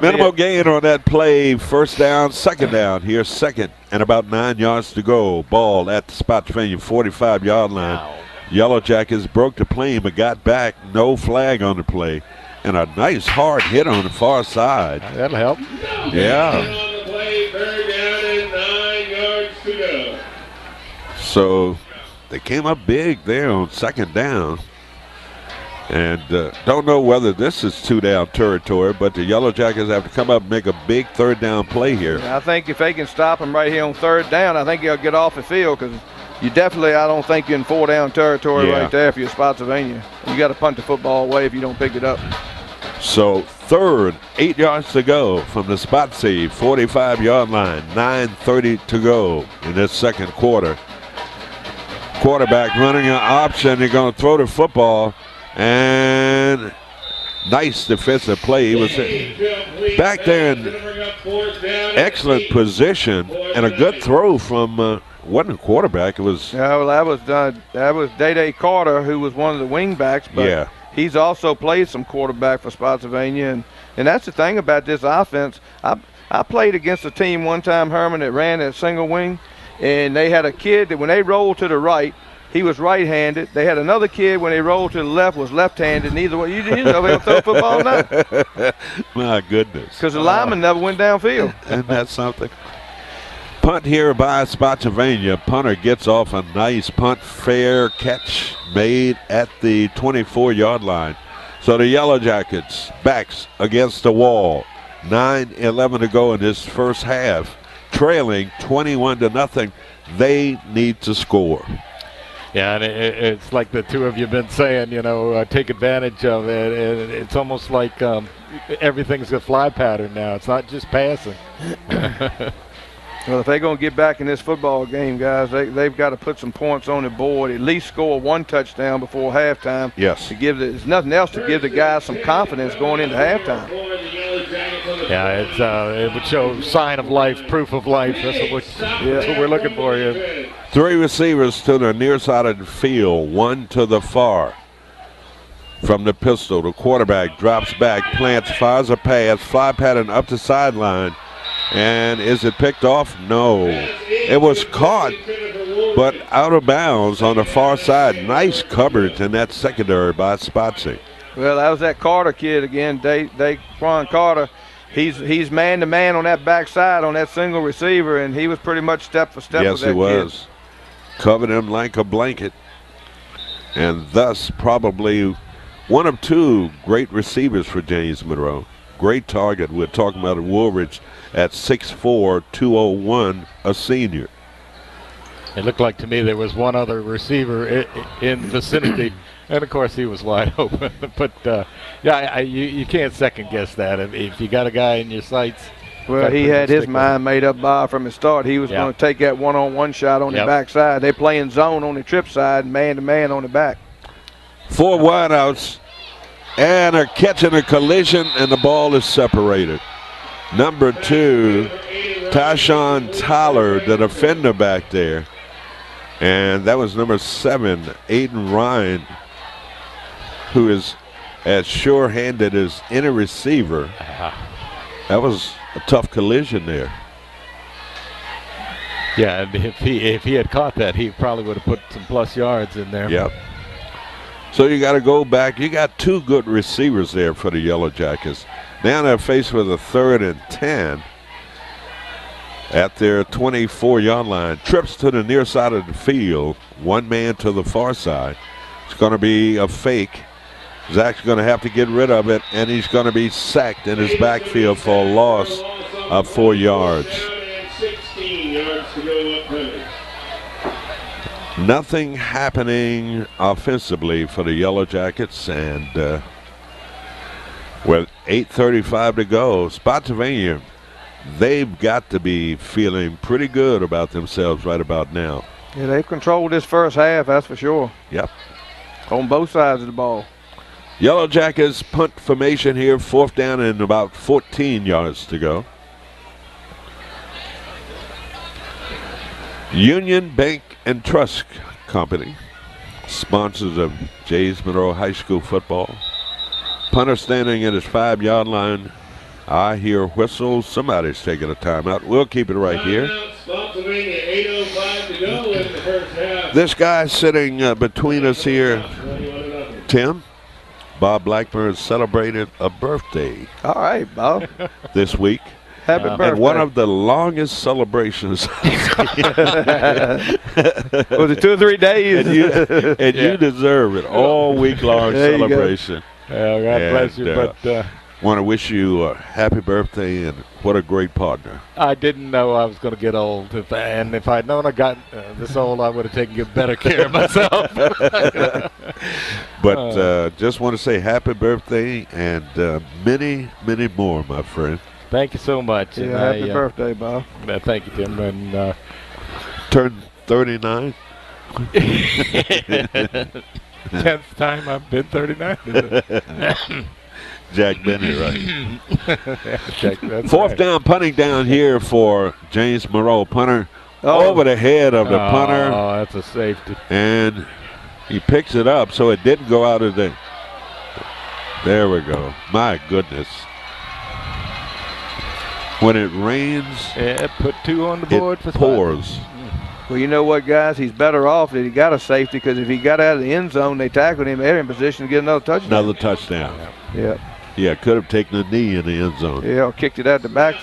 Minimal gain on that play. First down, second down. Here's second and about 9 yards to go. Ball at the Spotsylvania 45-yard line. Wow. Yellowjackets broke the plane but got back. No flag on the play. And a nice hard hit on the far side. That'll help. Yeah. So they came up big there on second down. And don't know whether this is two-down territory, but the Yellowjackets have to come up and make a big third-down play here. I think if they can stop them right here on third down, I think they'll get off the field, because you definitely, I don't think you're in four-down territory right there if you're Spotsylvania. You got to punt the football away if you don't pick it up. So third, 8 yards to go from the Spotsy 45-yard line. 9:30 to go in this second quarter. Quarterback running an option. They're going to throw the football. And nice defensive play. He was back there in excellent position, and a good throw from wasn't a quarterback. It was. Yeah, well, that was Day Carter, who was one of the wing backs. But he's also played some quarterback for Spotsylvania, and that's the thing about this offense. I played against a team one time, Herman, that ran that single wing, and they had a kid that when they rolled to the right, he was right-handed. They had another kid when they rolled to the left was left-handed. Neither way, you know they'll throw football now. My goodness. Because the lineman never went downfield. Isn't that something? Punt here by Spotsylvania. Punter gets off a nice punt. Fair catch made at the 24-yard line. So the Yellowjackets backs against the wall. 9:11 to go in this first half. Trailing 21-0. They need to score. Yeah, and it's like the two of you have been saying, you know, take advantage of it. And it's almost like everything's a fly pattern now. It's not just passing. Well, if they're going to get back in this football game, guys, they've got to put some points on the board, at least score one touchdown before halftime. Yes. There's nothing else to give the guys some confidence going into halftime. Yeah, it would show sign of life, proof of life. That's what we're looking for here. Three receivers to the near side of the field, one to the far. From the pistol, the quarterback drops back, plants, fires a pass, fly pattern up the sideline. And is it picked off? No. It was caught, but out of bounds on the far side. Nice coverage in that secondary by Spotsy. Well, that was that Carter kid again, Daquan Carter. He's man-to-man on that backside on that single receiver, and he was pretty much step for step with that kid. Yes, he was. Covered him like a blanket. And thus probably one of two great receivers for James Monroe. Great target. We're talking about Woolridge at 6'4", 201, a senior. It looked like to me there was one other receiver in the vicinity, and of course he was wide open. But yeah, you can't second guess that. If you got a guy in your sights, Well, he had his mind made up, Bob, from the start. He was going to take that one-on-one shot on the backside. They're playing zone on the trip side, man-to-man on the back. 4 wideouts and are catching a collision, and the ball is separated. Number 2, Tyshawn Tyler, the defender back there. And that was number 7, Aiden Ryan, who is as sure-handed as any receiver. That was a tough collision there. Yeah, and if he had caught that, he probably would have put some plus yards in there. Yep. So you got to go back. You got 2 good receivers there for the Yellowjackets. Now they're faced with a 3rd and 10 at their 24-yard line. Trips to the near side of the field. 1 man to the far side. It's going to be a fake. Zach's going to have to get rid of it, and he's going to be sacked in his backfield for a loss of 4 yards. 16 yards to go upcoming. Nothing happening offensively for the Yellowjackets, and with 8:35 to go, Spotsylvania, they've got to be feeling pretty good about themselves right about now. Yeah, they've controlled this first half, that's for sure. Yep. On both sides of the ball. Yellowjackets punt formation here, 4th down and about 14 yards to go. Union Bank and Trust Company, sponsors of James Monroe High School football. Punter standing at his 5-yard line. I hear whistles. Somebody's taking a timeout. We'll keep it right here. Spotsylvania, 8:05 to go in the first half. This guy sitting between us here, Tim, Bob Blackburn, celebrated a birthday. All right, Bob. This week. Happy birthday. And one of the longest celebrations. Was it 2 or 3 days? And you deserve it. All week long celebration. Well, God bless you. But want to wish you a happy birthday, and what a great partner. I didn't know I was going to get old. And if I'd known I got this old, I would have taken better care of myself. But just want to say happy birthday, and many, many more, my friend. Thank you so much. Yeah, happy birthday, Bob. Thank you, Tim. And turned 39. 10th time I've been 39. Jack Benny, right? Jack, 4th down, punting down here for James Monroe. Punter over the head of the punter. Oh, that's a safety. And he picks it up, so it didn't go out of the. There we go. My goodness. When it rains, it put 2 on the board for pours. Well, you know what, guys? He's better off that he got a safety, because if he got out of the end zone, they tackled him. They're in position to get another touchdown. Another touchdown. Yeah. Yeah, could have taken a knee in the end zone. Yeah, or kicked it out the back.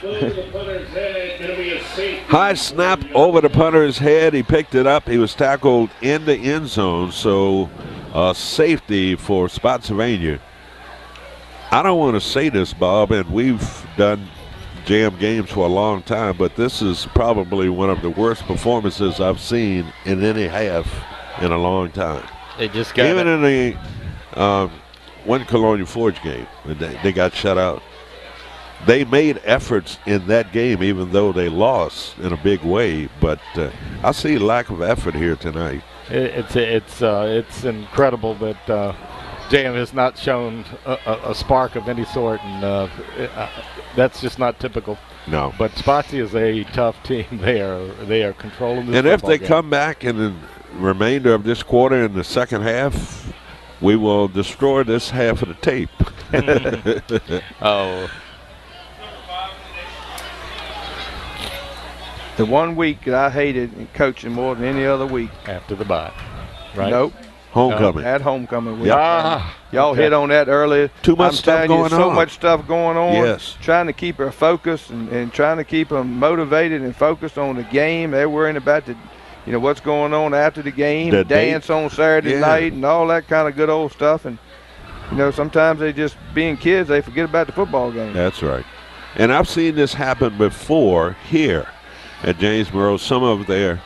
High snap over the punter's head. He picked it up. He was tackled in the end zone. So safety for Spotsylvania. I don't want to say this, Bob, and we've done jam games for a long time, but this is probably one of the worst performances I've seen in any half in a long time. They just got even in the one Colonial Forge game, they got shut out. They made efforts in that game, even though they lost in a big way. But I see lack of effort here tonight. It's incredible that JM has not shown a spark of any sort, and that's just not typical. No. But Spotsy is a tough team. They are controlling this. And if they game. come back in the remainder of this quarter in the second half, we will destroy this half of the tape. Oh. The one week that I hated in coaching more than any other week. After the bye, right? Nope. Homecoming. At homecoming week. Yeah. Y'all hit on that earlier. Too much stuff going on. So much stuff going on. Yes. Trying to keep her focused and trying to keep them motivated and focused on the game. They're worrying about what's going on after the game, the dance on Saturday night, and all that kind of good old stuff. And sometimes they just, being kids, they forget about the football game. That's right. And I've seen this happen before here at James Monroe. Some of their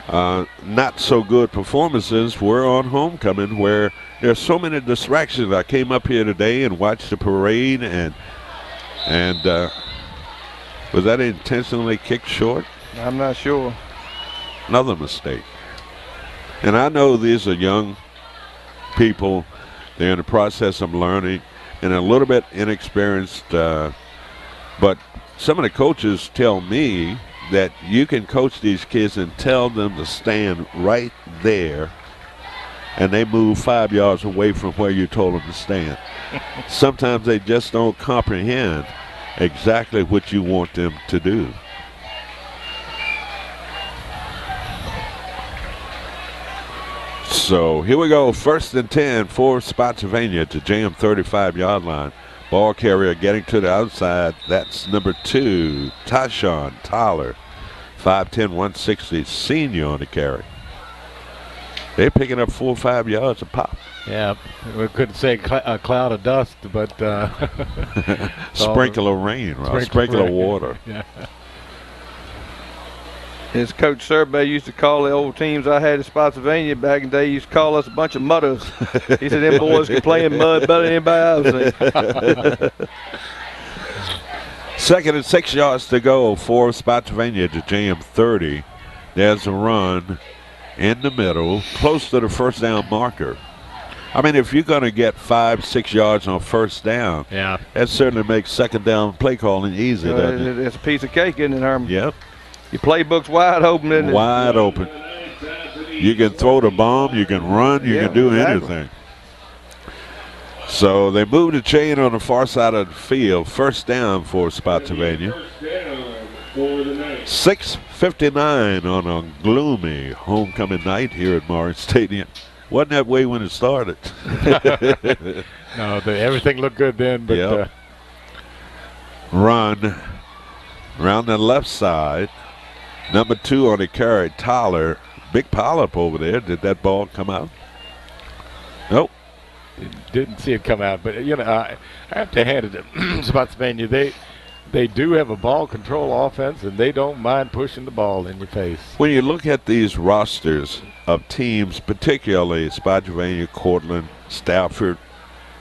not so good performances were on homecoming, where there's so many distractions. I came up here today and watched the parade, and Was that intentionally kicked short? I'm not sure. Another mistake. And I know these are young people. They're in the process of learning and a little bit inexperienced. But some of the coaches tell me that you can coach these kids and tell them to stand right there, and they move 5 yards away from where you told them to stand. Sometimes they just don't comprehend exactly what you want them to do. So here we go, 1st and 10 for Spotsylvania at the JM 35-yard line. Ball carrier getting to the outside. That's number 2, Tyshawn Tyler, 5'10", 160, senior on the carry. They're picking up 4 or 5 yards a pop. Yeah, we couldn't say a cloud of dust, but sprinkle of rain, right? Sprinkle of water. Yeah. His coach Survey used to call the old teams I had at Spotsylvania back in the day, he used to call us a bunch of mudders. He said them boys can play in mud better than anybody else. 2nd and 6 yards to go for Spotsylvania to JM 30. There's a run in the middle, close to the first down marker. I mean, if you're going to get 5-6 yards on first down, yeah, that certainly makes second down play calling easy, doesn't it? It's a piece of cake, isn't it, Herman? Yep. Your playbook's wide open, isn't it? Wide open. You can throw the bomb, you can run, you can do anything. So they move the chain on the far side of the field. First down for Spotsylvania. 6:59 on a gloomy homecoming night here at Morris Stadium. Wasn't that way when it started. No, everything looked good then, but yep. Run around the left side. Number 2 on the carry, Tyler. Big pileup over there. Did that ball come out? Nope. Didn't see it come out. But, you know, I have to hand it to Spotsylvania. They do have a ball control offense, and they don't mind pushing the ball in your face. When you look at these rosters of teams, particularly Spotsylvania, Cortland, Stafford,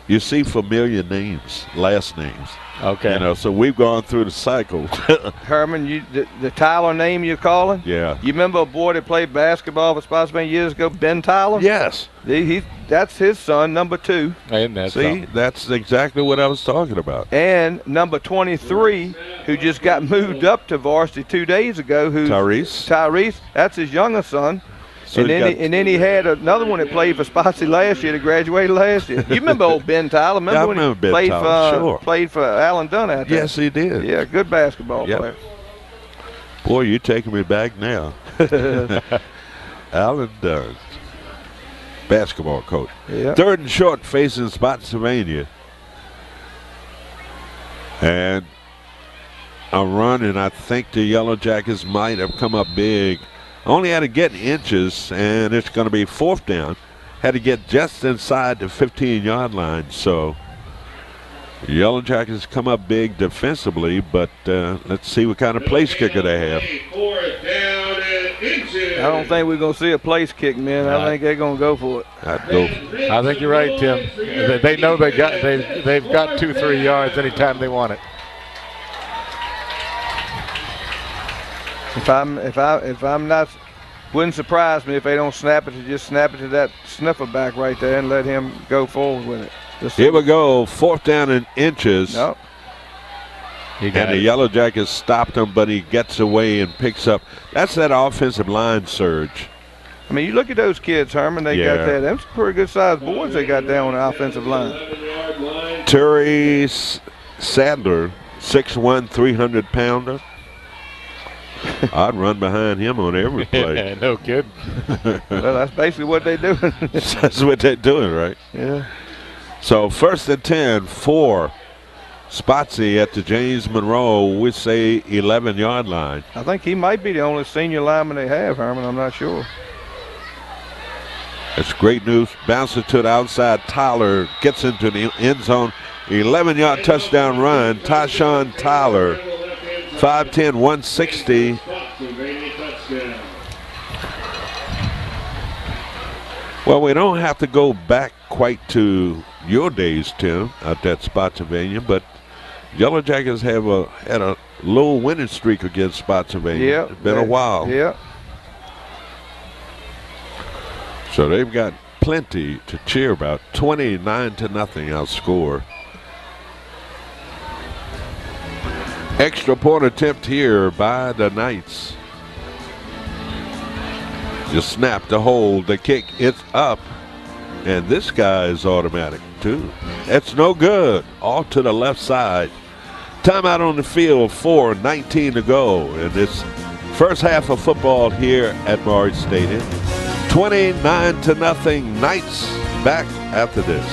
you see familiar names, last names. Okay. You know, so we've gone through the cycle. Herman, the Tyler name you're calling? Yeah. You remember a boy that played basketball for Spotsylvania years ago, Ben Tyler? Yes. That's his son, number 2. And that's see, that's exactly what I was talking about. And number 23, who just got moved up to varsity 2 days ago, who's Tyrese. That's his younger son. So and then he had another one that played for Spotsy last year that graduated last year. You remember old Ben Tyler? Remember when he played for Alan Dunn out there? Yes, he did. Yeah, good basketball player. Boy, you're taking me back now. Alan Dunn, basketball coach. Yeah. 3rd and short facing Spotsylvania. And a run, and I think the Yellowjackets might have come up big. Only had to get inches, and it's going to be 4th down. Had to get just inside the 15-yard line. So the Yellowjackets come up big defensively, but let's see what kind of place kicker they have. 4th down and inches. I don't think we're going to see a place kick, man. I think they're going to go for it. I'd go. I think you're right, Tim. They know they've got 2-3 yards anytime they want it. If I'm not, wouldn't surprise me if they don't snap it. Just snap it to that sniffer back right there and let him go forward with it. Here we go, 4th down and inches. Nope. And the Yellowjackets stopped him, but he gets away and picks up. That's that offensive line surge. I mean, you look at those kids, Herman. They got that. Them pretty good sized boys they got down on the offensive line. Terry Sadler, 6'1", 300-pounder. I'd run behind him on every play. No kidding. Well, that's basically what they're doing. That's what they're doing, right? Yeah. So 1st and 10 for Spotsy at the James Monroe, we say 11-yard line. I think he might be the only senior lineman they have, Herman. I'm not sure. It's great news. Bounces to the outside. Tyler gets into the end zone. 11-yard touchdown run. Tyshawn Tyler. 5'10", 160. Well, we don't have to go back quite to your days, Tim, out at Spotsylvania, but Yellowjackets had a low winning streak against Spotsylvania. Yeah, It's been a while. Yeah. So they've got plenty to cheer about. 29-0 outscore. Extra point attempt here by the Knights. Just snap the hold, the kick, it's up. And this guy is automatic too. That's no good. Off to the left side. Timeout on the field, 4:19 to go in this first half of football here at Monroe Stadium. 29-0 Knights. Back after this.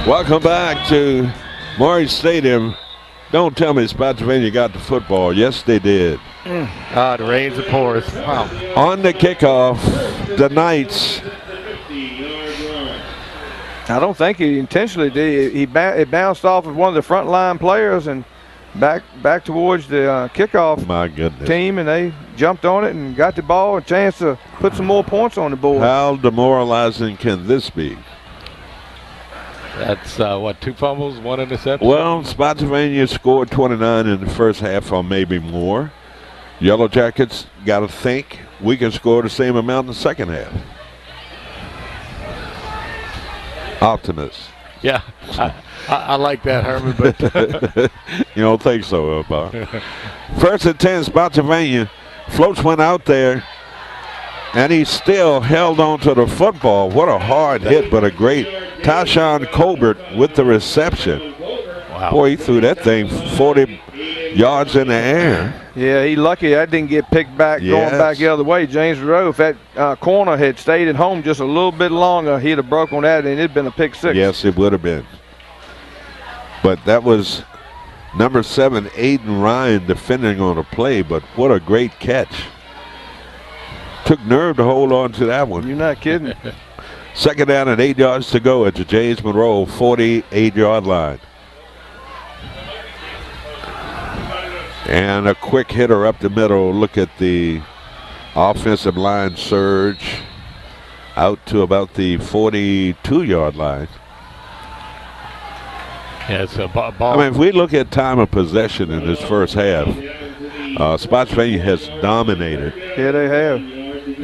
Welcome back to Monroe Stadium. Don't tell me Spotsylvania got the football. Yes, they did. The rains and pours. Wow. On the kickoff, the Knights. I don't think he intentionally did. It bounced off of one of the front line players and back towards the kickoff My goodness. team, and they jumped on it and got the ball, a chance to put some more points on the board. How demoralizing can this be? That's, 2 fumbles, 1 interception? Well, Spotsylvania scored 29 in the first half or maybe more. Yellowjackets got to think we can score the same amount in the second half. Optimist. Yeah, I like that, Herman, but You don't think so, Bob? First and 10, Spotsylvania. Floats went out there, and he still held on to the football. What a hard hit, but a great Tashawn Colbert with the reception. wow. Boy, he threw that thing 40 yards in the air. Yeah, he lucky that didn't get picked back Yes. going back the other way. James Monroe, if that corner had stayed at home just a little bit longer, he'd have broke on that, and it'd been a pick six. Yes, it would have been. But that was number 7, Aiden Ryan, defending on a play, but what a great catch. Took nerve to hold on to that one. You're not kidding. Second down and 8 yards to go at the James Monroe 48-yard line. And a quick hitter up the middle. Look at the offensive line surge out to about the 42-yard line. Yeah, it's a ball. I mean, if we look at time of possession in this first half, Spotsylvania has dominated Yeah, they have.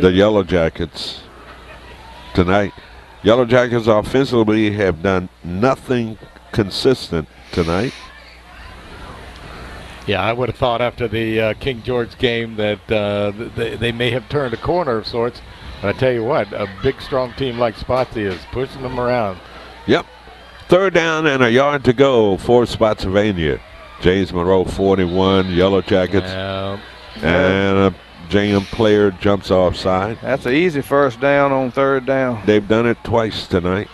the Yellowjackets tonight. Yellowjackets offensively have done nothing consistent tonight. Yeah, I would have thought after the King George game that they may have turned a corner of sorts. But I tell you what, a big, strong team like Spotsy is pushing them around. Yep. Third down and a yard to go for Spotsylvania. James Monroe 41, Yellowjackets. And a JM player jumps offside. That's an easy first down on third down. They've done it twice tonight.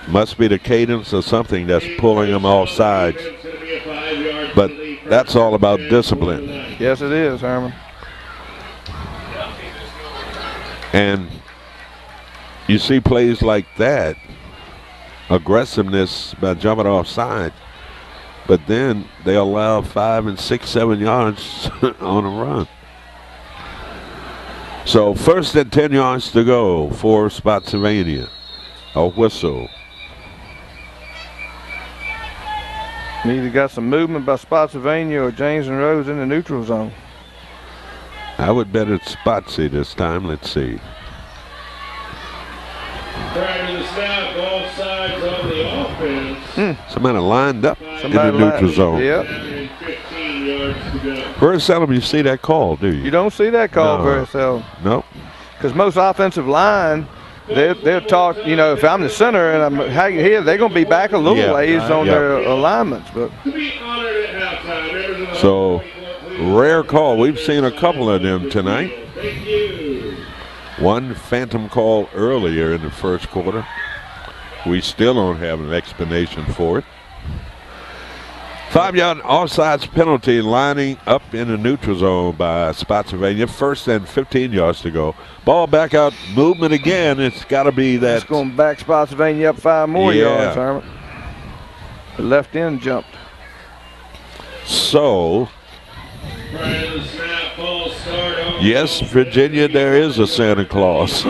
Must be the cadence or something that's pulling them off sides. But that's all about discipline. Yes, it is, Herman. And you see plays like that, aggressiveness by jumping offside, but then they allow 5 and 6, 7 yards on a run. So first and 10 yards to go for Spotsylvania. A whistle. Either got some movement by Spotsylvania or James Monroe's in the neutral zone. I would bet it's Spotsy this time. Let's see. Somebody lined up in the neutral zone. Yep. 15 yards to go. Very seldom you see that call, do you? You don't see that call very seldom. Nope. Because most offensive line, they're taught, you know, if I'm the center and I'm hanging here, they're going to be back a little ways on their alignments. But To be honored at halftime. So, rare call. We've seen a couple of them tonight. Thank you. One phantom call earlier in the first quarter. We still don't have an explanation for it. 5-yard offsides penalty lining up in the neutral zone by Spotsylvania. 1st and 15 yards to go. Ball back out, movement again. It's got to be that. It's going to back Spotsylvania up 5 more yards, Herman. The left end jumped. So, yes, Virginia, there is a Santa Claus.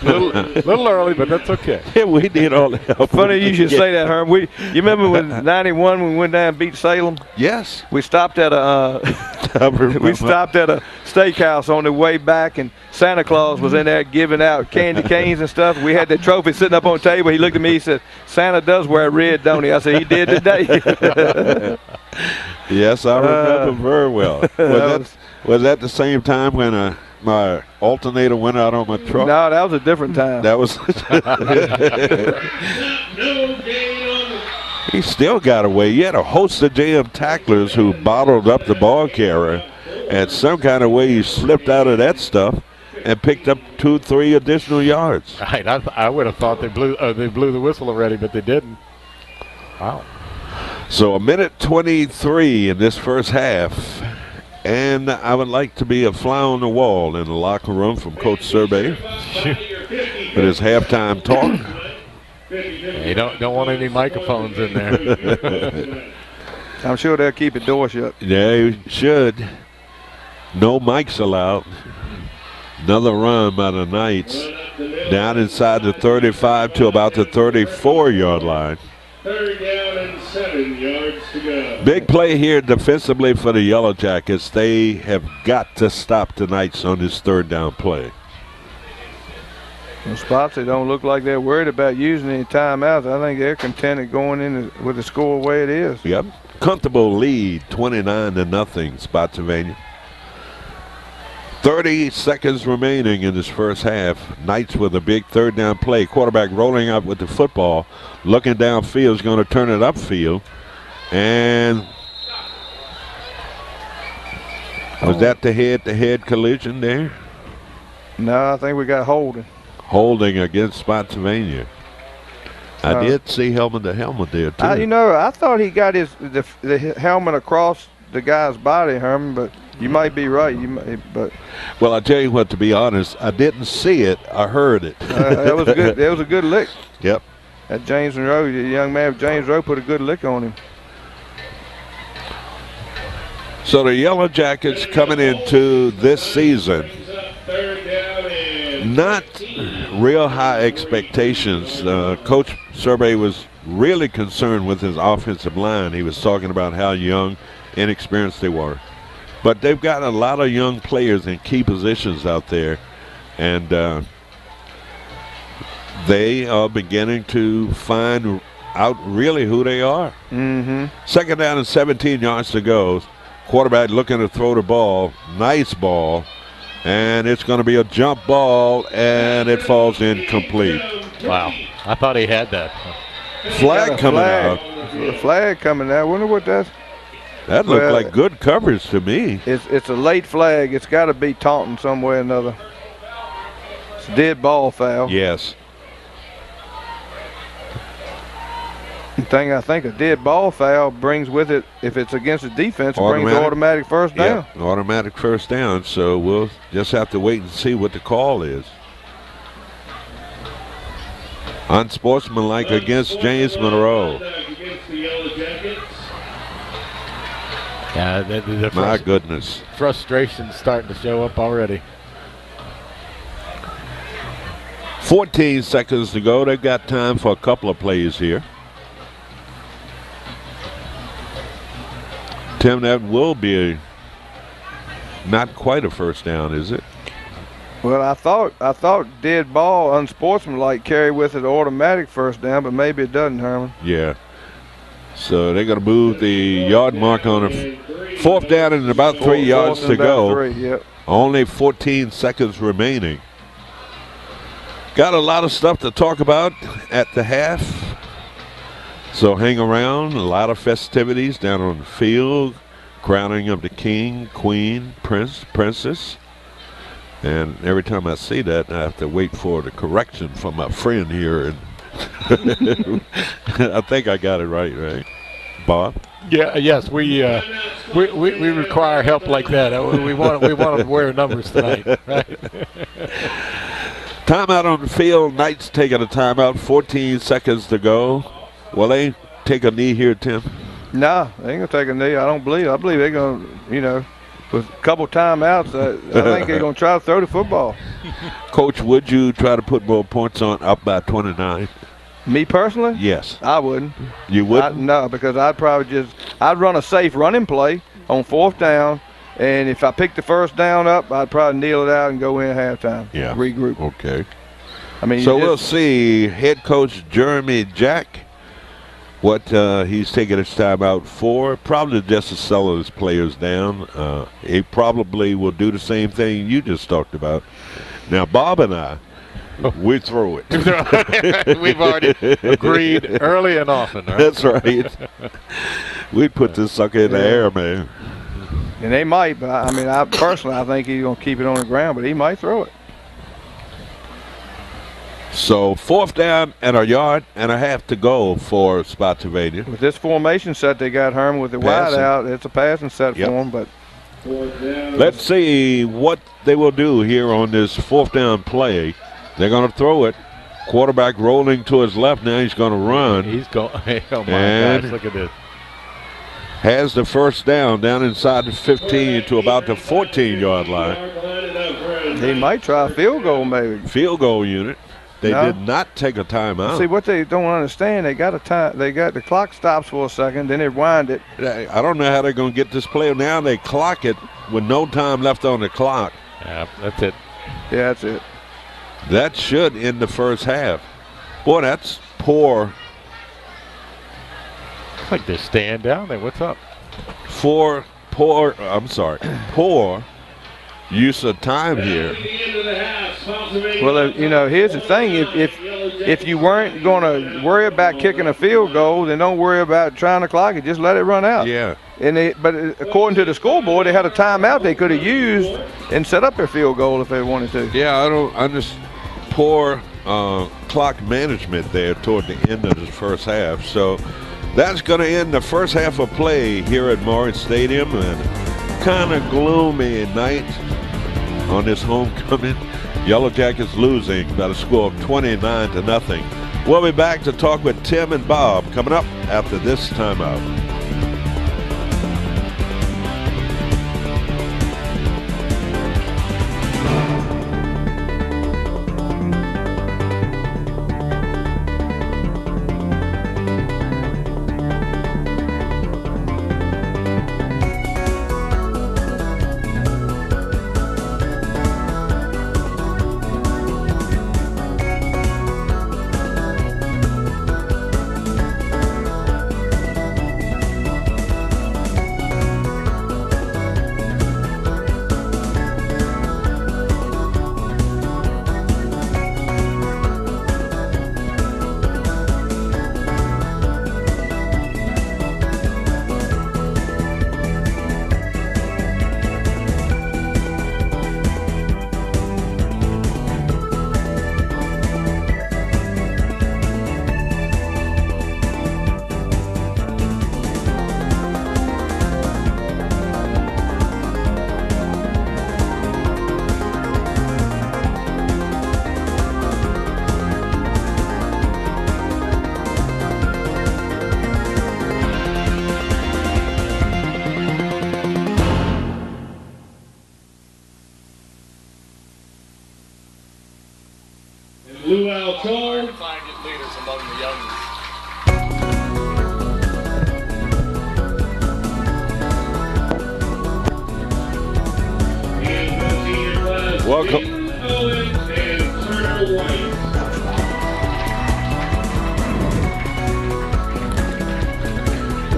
little early, but that's okay. Yeah, we did all that. Funny you should say that, Herm. You remember when '91 when we went down and beat Salem? Yes. We stopped at a steakhouse on the way back, and Santa Claus was in there giving out candy canes and stuff. We had the trophy sitting up on the table. He looked at me. He said, "Santa does wear red, don't he?" I said, "He did today." Yes, I remember very well. Was that the same time when my alternator went out on my truck? No, that was a different time. That was. He still got away. You had a host of JM tacklers who bottled up the ball carrier, and some kind of way he slipped out of that stuff and picked up 2-3 additional yards. Right, I would have thought they blew the whistle already, but they didn't. Wow. So 1:23 in this first half, and I would like to be a fly on the wall in the locker room from Coach Survey with his halftime talk. You don't want any microphones in there. I'm sure they'll keep the door shut. Yeah, you should. No mics allowed. Another run by the Knights down inside the 35 to about the 34-yard line. 3rd down and 7 yards to go. Big play here defensively for the Yellowjackets. They have got to stop the Knights on this 3rd down play. The Spots, they don't look like they're worried about using any timeouts. I think they're contented going in with the score the way it is. Yep. Comfortable lead, 29-0, Spotsylvania. 30 seconds remaining in this first half. Knights with a big 3rd down play. Quarterback rolling up with the football. Looking downfield, is going to turn it upfield. And was that the head-to-head collision there? No, I think we got holding. Holding against Spotsylvania. I did see helmet to helmet there, too. You know, I thought he got the helmet across the guy's body, Herman, but you might be right. Well, I tell you what, to be honest, I didn't see it. I heard it. That was good. That was a good lick. Yep. That James Monroe, the young man, James Monroe, put a good lick on him. So the Yellowjackets coming into this season, not real high expectations. Coach Survey was really concerned with his offensive line. He was talking about how young, inexperienced they were. But they've got a lot of young players in key positions out there, and they are beginning to find out really who they are. Mm-hmm. 2nd down and 17 yards to go. Quarterback looking to throw the ball. Nice ball. And it's going to be a jump ball, and it falls incomplete. Wow. I thought he had that. Flag coming out. A flag coming out. I wonder what that's. That looked like good coverage to me. It's a late flag. It's got to be taunting some way or another. It's a dead ball foul. Yes. I think a dead ball foul brings with it, if it's against the defense, it brings automatic first down. Yeah, automatic first down. So we'll just have to wait and see what the call is. Unsportsmanlike against James Monroe. Yeah, my goodness. Frustration's starting to show up already. 14 seconds to go. They've got time for a couple of plays here. Tim, that will be not quite a first down, is it? Well, I thought dead ball, unsportsmanlike, carry with it automatic first down, but maybe it doesn't, Herman. Yeah. So they're going to move the yard mark on a 4th down and about 3 yards to go. 3, yep. Only 14 seconds remaining. Got a lot of stuff to talk about at the half. So hang around. A lot of festivities down on the field. Crowning of the king, queen, prince, princess. And every time I see that, I have to wait for the correction from my friend here. And I think I got it right, Bob? Yeah, yes, we require help like that. We want to wear numbers tonight, right? Timeout on the field. Knights taking a timeout. 14 seconds to go. Will they take a knee here, Tim? No, they ain't gonna take a knee. I don't believe. I believe they're gonna, with a couple timeouts, I think they're gonna try to throw the football. Coach, would you try to put more points on up by 29? Me personally? Yes. I wouldn't. You wouldn't? No, because I'd run a safe running play on 4th down, and if I pick the first down up, I'd probably kneel it out and go in at halftime. Yeah. Regroup. Okay. I mean, so we'll see head coach Jeremy Jack, what he's taking his time out for. Probably just to slow his players down. He probably will do the same thing you just talked about. Now, Bob and I, we throw it. We've already agreed early and often. Right? That's right. We put this sucker in the air, man. And they might, but I mean, I think he's going to keep it on the ground, but he might throw it. So 4th down and a yard and a half to go for Spotsylvania. With this formation set they got, Herman, with the wide out, it's a passing set for them, but let's see what they will do here on this 4th down play. They're going to throw it. Quarterback rolling to his left now. He's going to run. He's going. Oh, my gosh, look at this. Has the first down inside the 15 to about the 14-yard line. He might try a field goal, maybe. Field goal unit. They did not take a timeout. See, what they don't understand, they got the clock stops for a second, then they wind it. I don't know how they're going to get this play. Now they clock it with no time left on the clock. Yeah, that's it. Yeah, that's it. That should end the first half. Boy, that's poor. It's like they're staying down there. What's up? Poor use of time here. Well, here's the thing. If you weren't going to worry about kicking a field goal, then don't worry about trying to clock it. Just let it run out. Yeah. But according to the scoreboard, they had a timeout they could have used and set up their field goal if they wanted to. Yeah, I don't understand. Poor clock management there toward the end of the first half. So that's going to end the first half of play here at Morris Stadium. And kind of gloomy night on this homecoming. Yellowjackets losing by the score of 29-0. We'll be back to talk with Tim and Bob coming up after this timeout.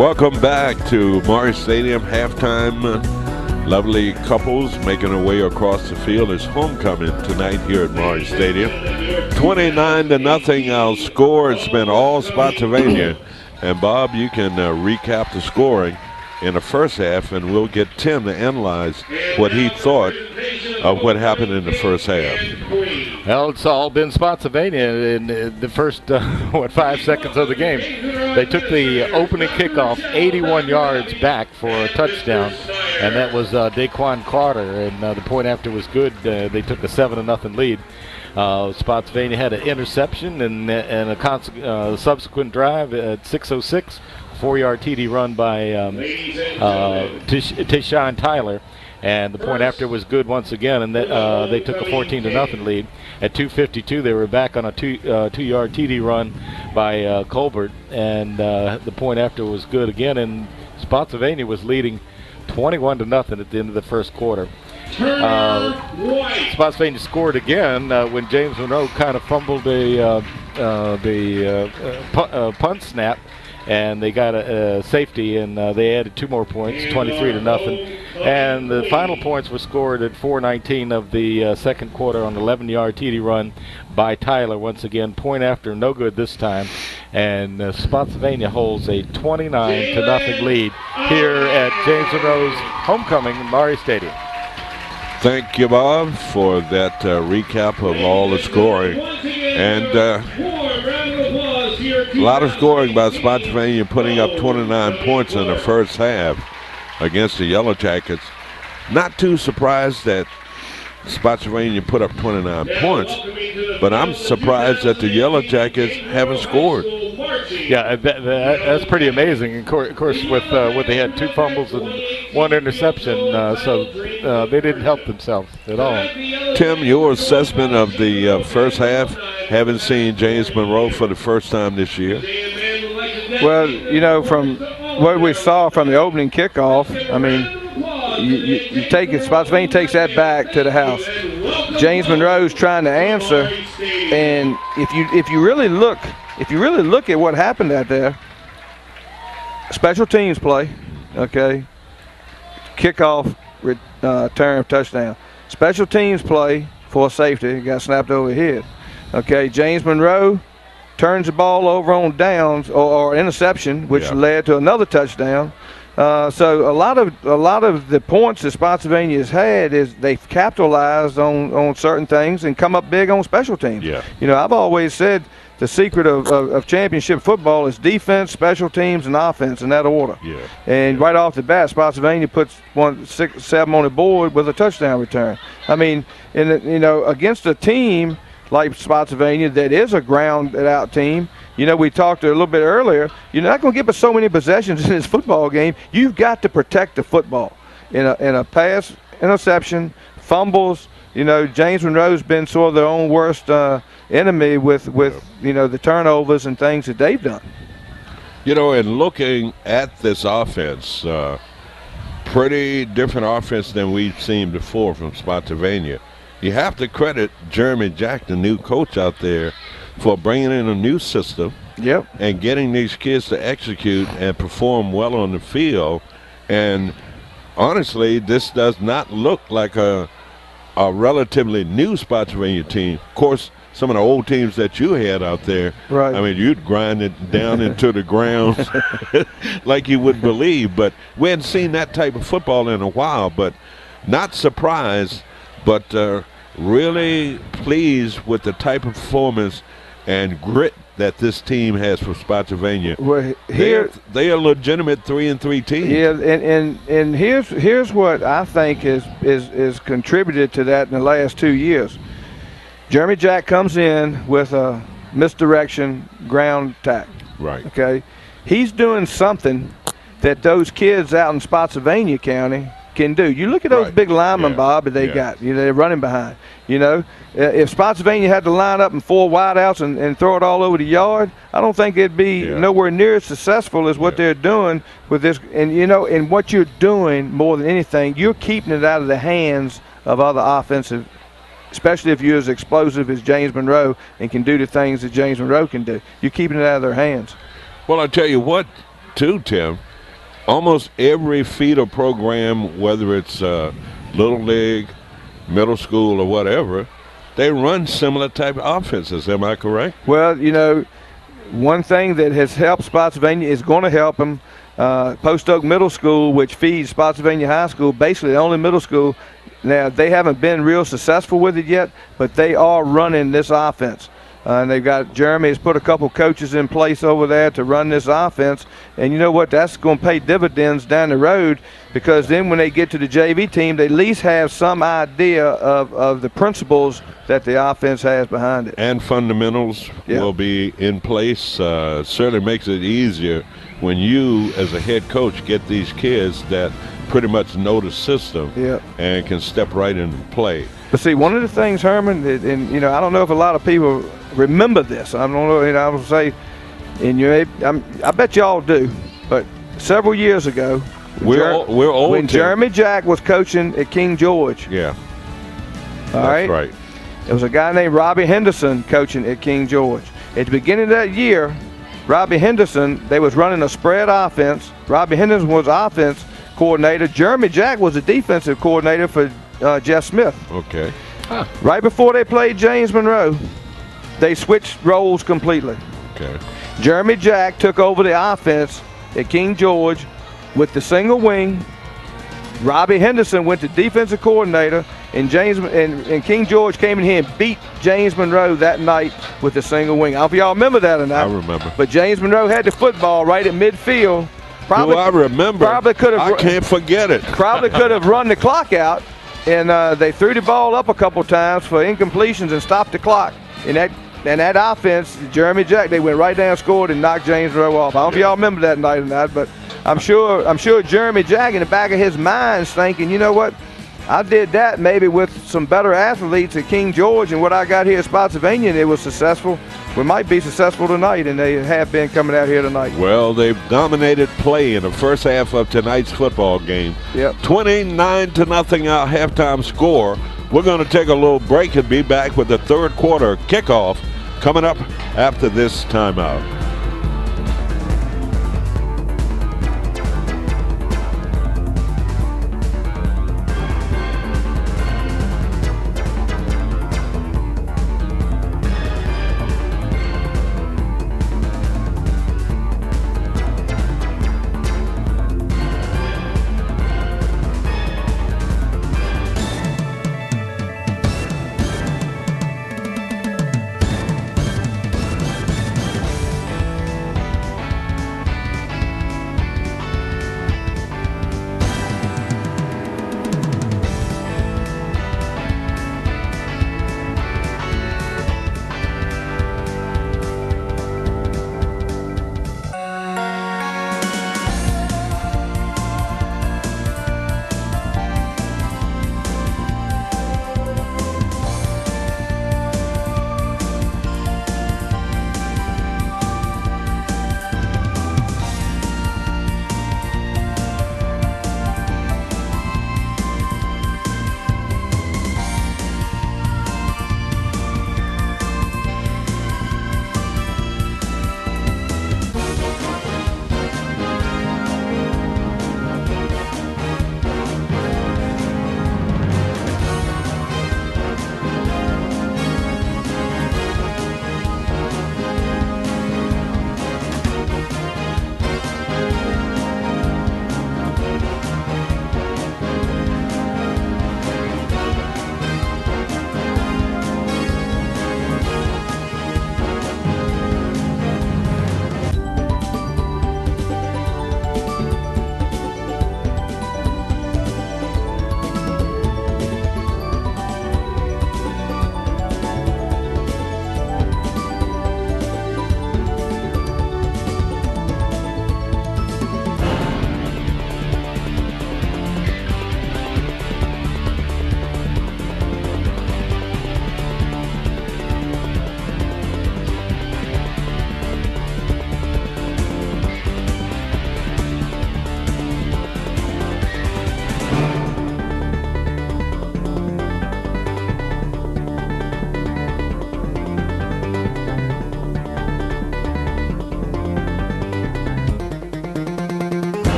Welcome back to Maury Stadium halftime. Lovely couples making their way across the field. It's homecoming tonight here at Maury Stadium. 29-0 our score. It's been all Spotsylvania. And Bob, you can recap the scoring in the first half, and we'll get Tim to analyze what he thought of what happened in the first half. Well, it's all been Spotsylvania in the first, 5 seconds of the game. They took the opening kickoff 81 yards back for a touchdown, and that was Daquan Carter, and the point after was good. They took a 7-0 lead. Spotsylvania had an interception and a subsequent drive at 6:06. 4-yard TD run by Tishawn Tyler, and the point after was good once again, and they took a 14-0 lead. At 2:52, they were back on a two-yard TD run by Colbert, and the point after was good again, and Spotsylvania was leading 21-0 at the end of the first quarter. Spotsylvania scored again when James Monroe kind of fumbled the punt snap, and they got a safety, and they added 2 more points, 23-0. And the final points were scored at 4:19 of the second quarter on an 11-yard TD run by Tyler. Once again, point after, no good this time. And Spotsylvania holds a 29-0 lead here at James Monroe's homecoming in Maury Stadium. Thank you, Bob, for that recap of all the scoring. And a lot of scoring by Spotsylvania, putting up 29 points in the first half against the Yellowjackets. Not too surprised that Spotsylvania put up 29 points, but I'm surprised that the Yellowjackets haven't scored. Yeah, that's pretty amazing. Of course, with what they had 2 fumbles and 1 interception, so they didn't help themselves at all. Tim, your assessment of the first half, having seen James Monroe for the first time this year? Well, you know, from what we saw from the opening kickoff, I mean, you take it, Spotsylvania takes that back to the house. James Monroe's trying to answer, and if you really look at what happened out there, special teams play, okay, kickoff, return, touchdown. Special teams play for a safety, got snapped over the head. Okay, James Monroe turns the ball over on downs or interception, which led to another touchdown. So a lot of the points that Spotsylvania has had is they've capitalized on certain things and come up big on special teams. Yeah. You know, I've always said the secret of championship football is defense, special teams, and offense in that order. Yeah. And right off the bat, Spotsylvania puts 7 on the board with a touchdown return. I mean, against a team like Spotsylvania that is a ground-out team, you know, we talked a little bit earlier, you're not going to give us so many possessions in this football game. You've got to protect the football. In a pass, interception, fumbles, you know, James Monroe's been sort of their own worst enemy with you know, the turnovers and things that they've done. You know, in looking at this offense, pretty different offense than we've seen before from Spotsylvania. You have to credit Jeremy Jack, the new coach out there, for bringing in a new system and getting these kids to execute and perform well on the field. And honestly, this does not look like a relatively new Spotsylvania team. Of course, some of the old teams that you had out there, right. I mean, you'd grind it down into the ground like you wouldn't believe. But we hadn't seen that type of football in a while. But not surprised, but really pleased with the type of performance and grit that this team has for Spotsylvania. Well, they are a legitimate 3-3 team. Yeah, and here's what I think is contributed to that in the last 2 years. Jeremy Jack comes in with a misdirection ground attack. Right. Okay, he's doing something that those kids out in Spotsylvania County can do. You look at those big linemen, Bob, that they got. You know, they're running behind. You know, if Spotsylvania had to line up in 4 wideouts and throw it all over the yard, I don't think it'd be nowhere near as successful as what they're doing with this. And you know, and what you're doing more than anything, you're keeping it out of the hands of other offensive, especially if you're as explosive as James Monroe and can do the things that James Monroe can do. You're keeping it out of their hands. Well, I tell you what, too, Tim, almost every feeder program, whether it's Little League, middle school, or whatever, they run similar type of offenses. Am I correct? Well, you know, one thing that has helped Spotsylvania is going to help them. Post Oak Middle School, which feeds Spotsylvania High School, basically the only middle school. Now, they haven't been real successful with it yet, but they are running this offense. And they've got Jeremy has put a couple coaches in place over there to run this offense. And you know what? That's going to pay dividends down the road, because then when they get to the JV team, they at least have some idea of the principles that the offense has behind it. And fundamentals will be in place. Certainly makes it easier when you, as a head coach, get these kids that pretty much know the system and can step right into play. But see, one of the things, Herman, and you know, I don't know if a lot of people remember this. I don't know. You know, I would say, and I bet y'all do. But several years ago, we're old. When Jeremy Jack was coaching at King George. Yeah. That's right. There was a guy named Robbie Henderson coaching at King George. At the beginning of that year, Robbie Henderson, they was running a spread offense. Robbie Henderson was offense coordinator. Jeremy Jack was the defensive coordinator for Jeff Smith. Okay. Right before they played James Monroe, they switched roles completely. Okay. Jeremy Jack took over the offense at King George with the single wing. Robbie Henderson went to defensive coordinator, and King George came in here and beat James Monroe that night with the single wing. I don't know if y'all remember that or not. I remember. But James Monroe had the football right at midfield. Probably, I remember. Probably could have. I can't forget it. Probably could have run the clock out, and they threw the ball up a couple times for incompletions and stopped the clock. And that offense, Jeremy Jack, they went right down, scored, and knocked James Monroe off. I don't know if y'all remember that night or not, but I'm sure Jeremy Jack in the back of his mind is thinking, you know what? I did that maybe with some better athletes at King George, and what I got here at Spotsylvania, and it was successful. We might be successful tonight, and they have been coming out here tonight. Well, they've dominated play in the first half of tonight's football game. Yep. 29-0 our halftime score. We're going to take a little break and be back with the third quarter kickoff coming up after this timeout.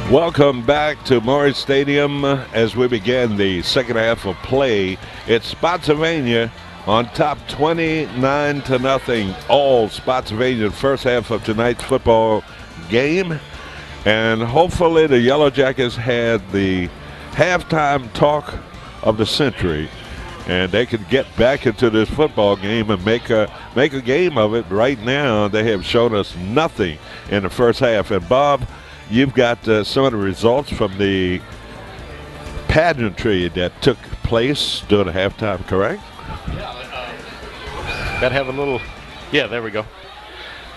Welcome back to Morris Stadium as we begin the second half of play. It's Spotsylvania on top 29-0. All Spotsylvania first half of tonight's football game. And hopefully the Yellowjackets had the halftime talk of the century. And they can get back into this football game and make a game of it. Right now, they have shown us nothing in the first half. And Bob, you've got some of the results from the pageantry that took place during the halftime, correct? Yeah. Gotta have a little. Yeah, there we go.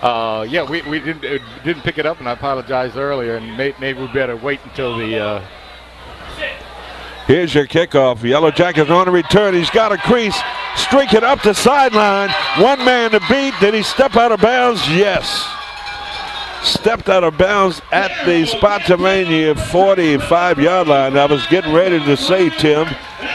Yeah, we didn't pick it up, and I apologized earlier, and maybe we better wait until the. Here's your kickoff. Yellowjackets on the return. He's got a crease, streaking up the sideline. One man to beat. Did he step out of bounds? Yes. Stepped out of bounds at the Spotsylvania 45-yard line. I was getting ready to say, Tim,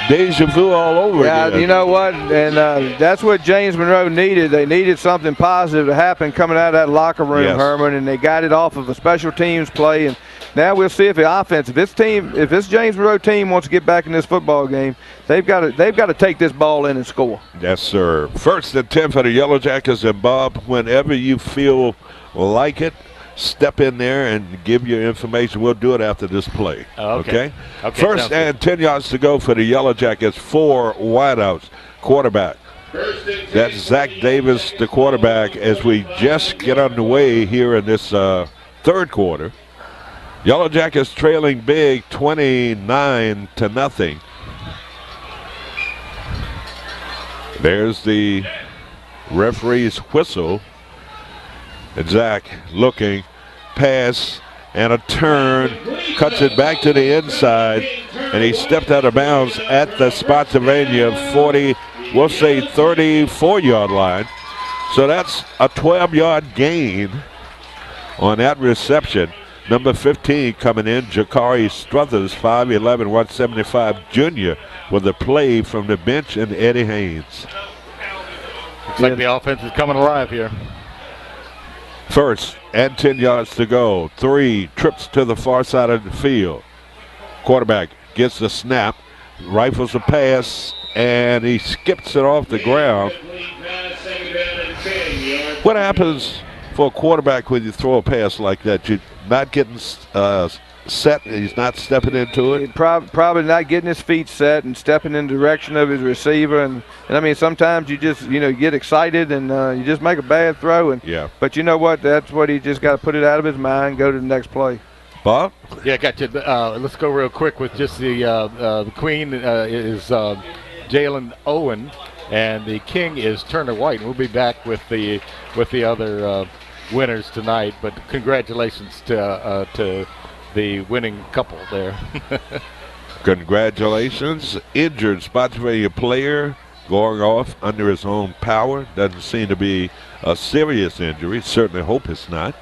deja vu all over again. Yeah, you know what? And that's what James Monroe needed. They needed something positive to happen coming out of that locker room, yes. Herman, and they got it off of a special teams play. And now we'll see if the offense, if this James Monroe team wants to get back in this football game, they've got to take this ball in and score. Yes, sir. 1st and 10 for the Yellowjackets. And Bob, whenever you feel like it, step in there and give your information. We'll do it after this play. Okay? 1st and 10 yards to go for the Yellowjackets. 4 wideouts. Quarterback. That's Zach Davis, the quarterback, as we just get underway here in this third quarter. Yellowjackets trailing big 29-0. There's the referee's whistle. And Zach looking, pass, and a turn, cuts it back to the inside, and he stepped out of bounds at the Spotsylvania 40, we'll say 34-yard line. So that's a 12-yard gain on that reception. Number 15 coming in, Jakari Struthers, 5'11", 175 junior, with a play from the bench, and Eddie Haynes. Looks like the offense is coming alive here. 1st and 10 yards to go. 3 trips to the far side of the field. Quarterback gets the snap, rifles a pass, and he skips it off the ground. What happens for a quarterback when you throw a pass like that? You're not getting set, he's not stepping into it? Probably not getting his feet set and stepping in the direction of his receiver. And I mean, sometimes you just, get excited and you just make a bad throw. Yeah. But you know what? That's what he just got to put it out of his mind, go to the next play. Bob? Yeah, got you. Let's go real quick with just the queen is Jalen Owen, and the king is Turner White. We'll be back with the other winners tonight. But congratulations to the winning couple there. Congratulations. Injured Spotsylvania player going off under his own power. Doesn't seem to be a serious injury. Certainly hope it's not.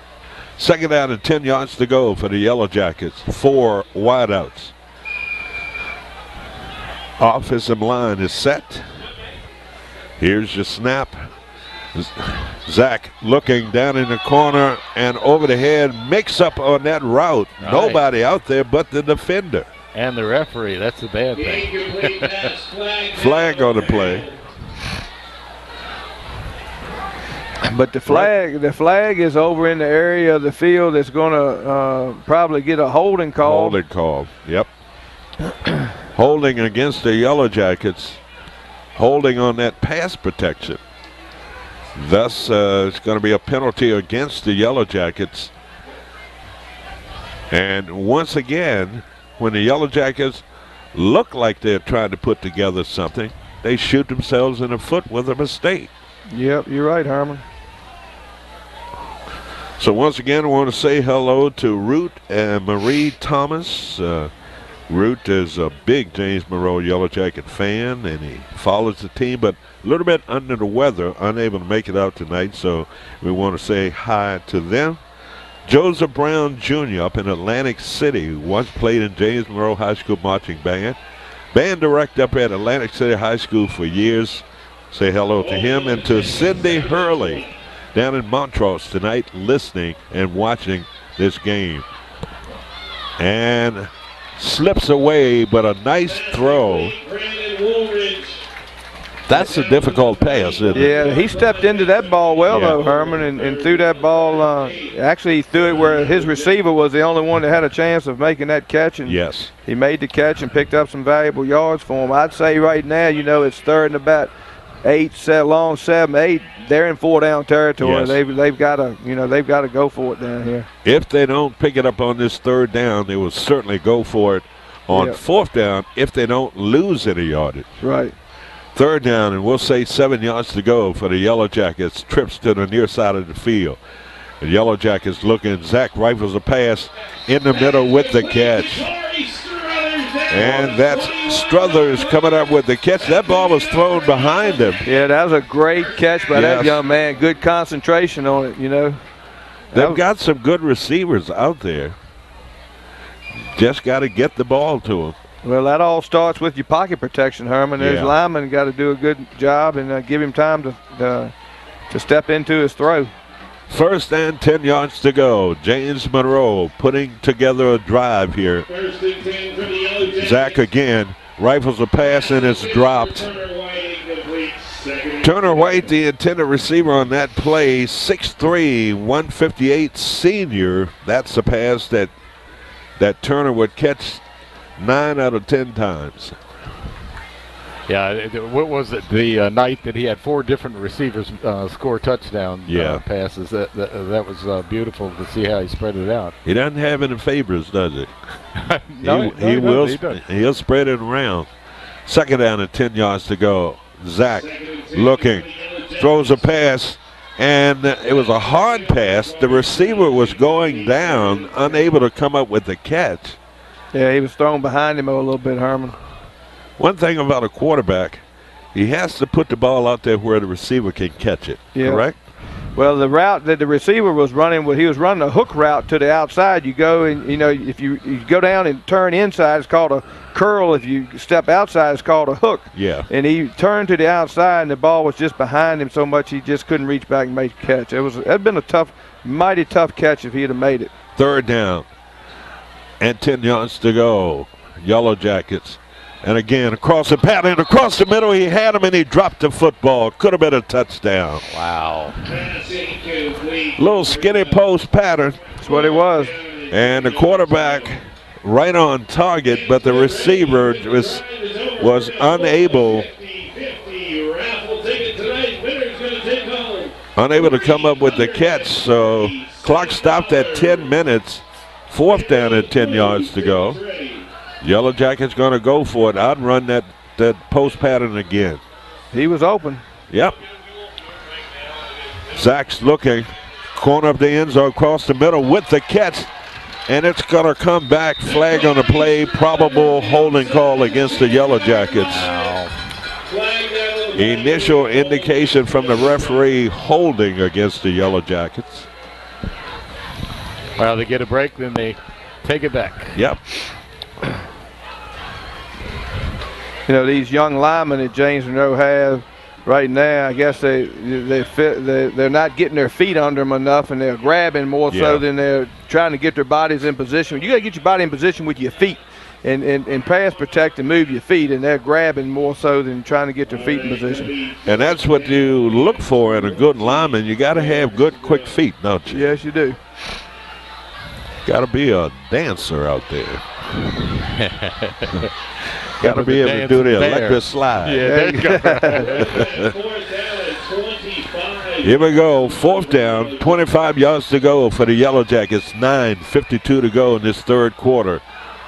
2nd down and 10 yards to go for the Yellowjackets. 4 wideouts. Offensive line is set. Here's your snap. Zach looking down in the corner and over the head, mix up on that route. Right. Nobody out there but the defender. And the referee, that's the bad thing. Flag on the play. But the flag is over in the area of the field that's going to probably get a holding call. Holding call, yep. Holding against the Yellowjackets. Holding on that pass protection. Thus, it's going to be a penalty against the Yellowjackets. And once again, when the Yellowjackets look like they're trying to put together something, they shoot themselves in the foot with a mistake. Yep, you're right, Herman. So once again, I want to say hello to Root and Marie Thomas. Root is a big James Monroe Yellowjacket fan, and he follows the team, but a little bit under the weather, unable to make it out tonight, so we want to say hi to them. Joseph Brown Jr. up in Atlantic City, once played in James Monroe High School marching band. Band director up at Atlantic City High School for years. Say hello to him, and to Cindy Hurley down in Montrose tonight, listening and watching this game. And slips away, but a nice throw. That's a difficult pass, isn't it? Yeah, he stepped into that ball well, though, Herman, and threw that ball. Actually, he threw it where his receiver was the only one that had a chance of making that catch. And yes. He made the catch and picked up some valuable yards for him. I'd say right now, it's 3rd and about 8, 7, 8. They're in 4-down territory. Yes. They've got to go for it down here. If they don't pick it up on this 3rd down, they will certainly go for it on 4th down if they don't lose any yardage. Right. 3rd down, and we'll say 7 yards to go for the Yellow Jackets. Trips to the near side of the field. The Yellow Jackets looking. Zach rifles a pass in the middle with the catch. And that's Struthers coming up with the catch. That ball was thrown behind him. Yeah, that was a great catch by that young man. Good concentration on it, They've got some good receivers out there. Just got to get the ball to them. Well, that all starts with your pocket protection, Herman. His lineman got to do a good job and give him time to step into his throw. 1st and 10 yards to go. James Monroe putting together a drive here. 1st and 10 for the Yellowjackets. Zach again rifles a pass and it's dropped. Turner White, the intended receiver on that play, 6'3", 158 senior. That's the pass that Turner would catch 9 out of 10 times. Yeah, what was it? The night that he had 4 different receivers score touchdown passes. That was beautiful to see how he spread it out. He doesn't have any favorites, does he? No, he will. He'll spread it around. 2nd down and 10 yards to go. Zach looking, throws a pass, and it was a hard pass. The receiver was going down, unable to come up with the catch. Yeah, he was thrown behind him a little bit, Herman. One thing about a quarterback, he has to put the ball out there where the receiver can catch it, correct? Well, the route that the receiver was running, he was running a hook route to the outside. You go and, if you go down and turn inside, it's called a curl. If you step outside, it's called a hook. Yeah. And he turned to the outside, and the ball was just behind him so much he just couldn't reach back and make the catch. That'd been a mighty tough catch if he'd have made it. 3rd down and 10 yards to go. Yellow Jackets. And again, across the pattern, across the middle, he had him and he dropped the football. Could have been a touchdown. Wow. Little skinny post pattern. That's what it was. And the quarterback right on target, but the receiver was unable to come up with the catch. So clock stopped at 10 minutes. 4th down and 10 yards to go. Yellow Jackets going to go for it. I'd run that post pattern again. He was open. Yep. Zach's looking. Corner of the end zone across the middle with the catch. And it's going to come back. Flag on the play. Probable holding call against the Yellow Jackets. Wow. Initial indication from the referee holding against the Yellow Jackets. Well, they get a break, then they take it back. Yep. These young linemen that James Monroe have right now, I guess they're not getting their feet under them enough, and they're grabbing more so than they're trying to get their bodies in position. You got to get your body in position with your feet and pass protect and move your feet, and they're grabbing more so than trying to get their feet in position. And that's what you look for in a good lineman. You got to have good, quick feet, don't you? Yes, you do. Got to be a dancer out there. Got to be able to do the electric slide. Yeah, there you go. Here we go. 4th down, 25 yards to go for the Yellow Jackets. 9:52 to go in this 3rd quarter.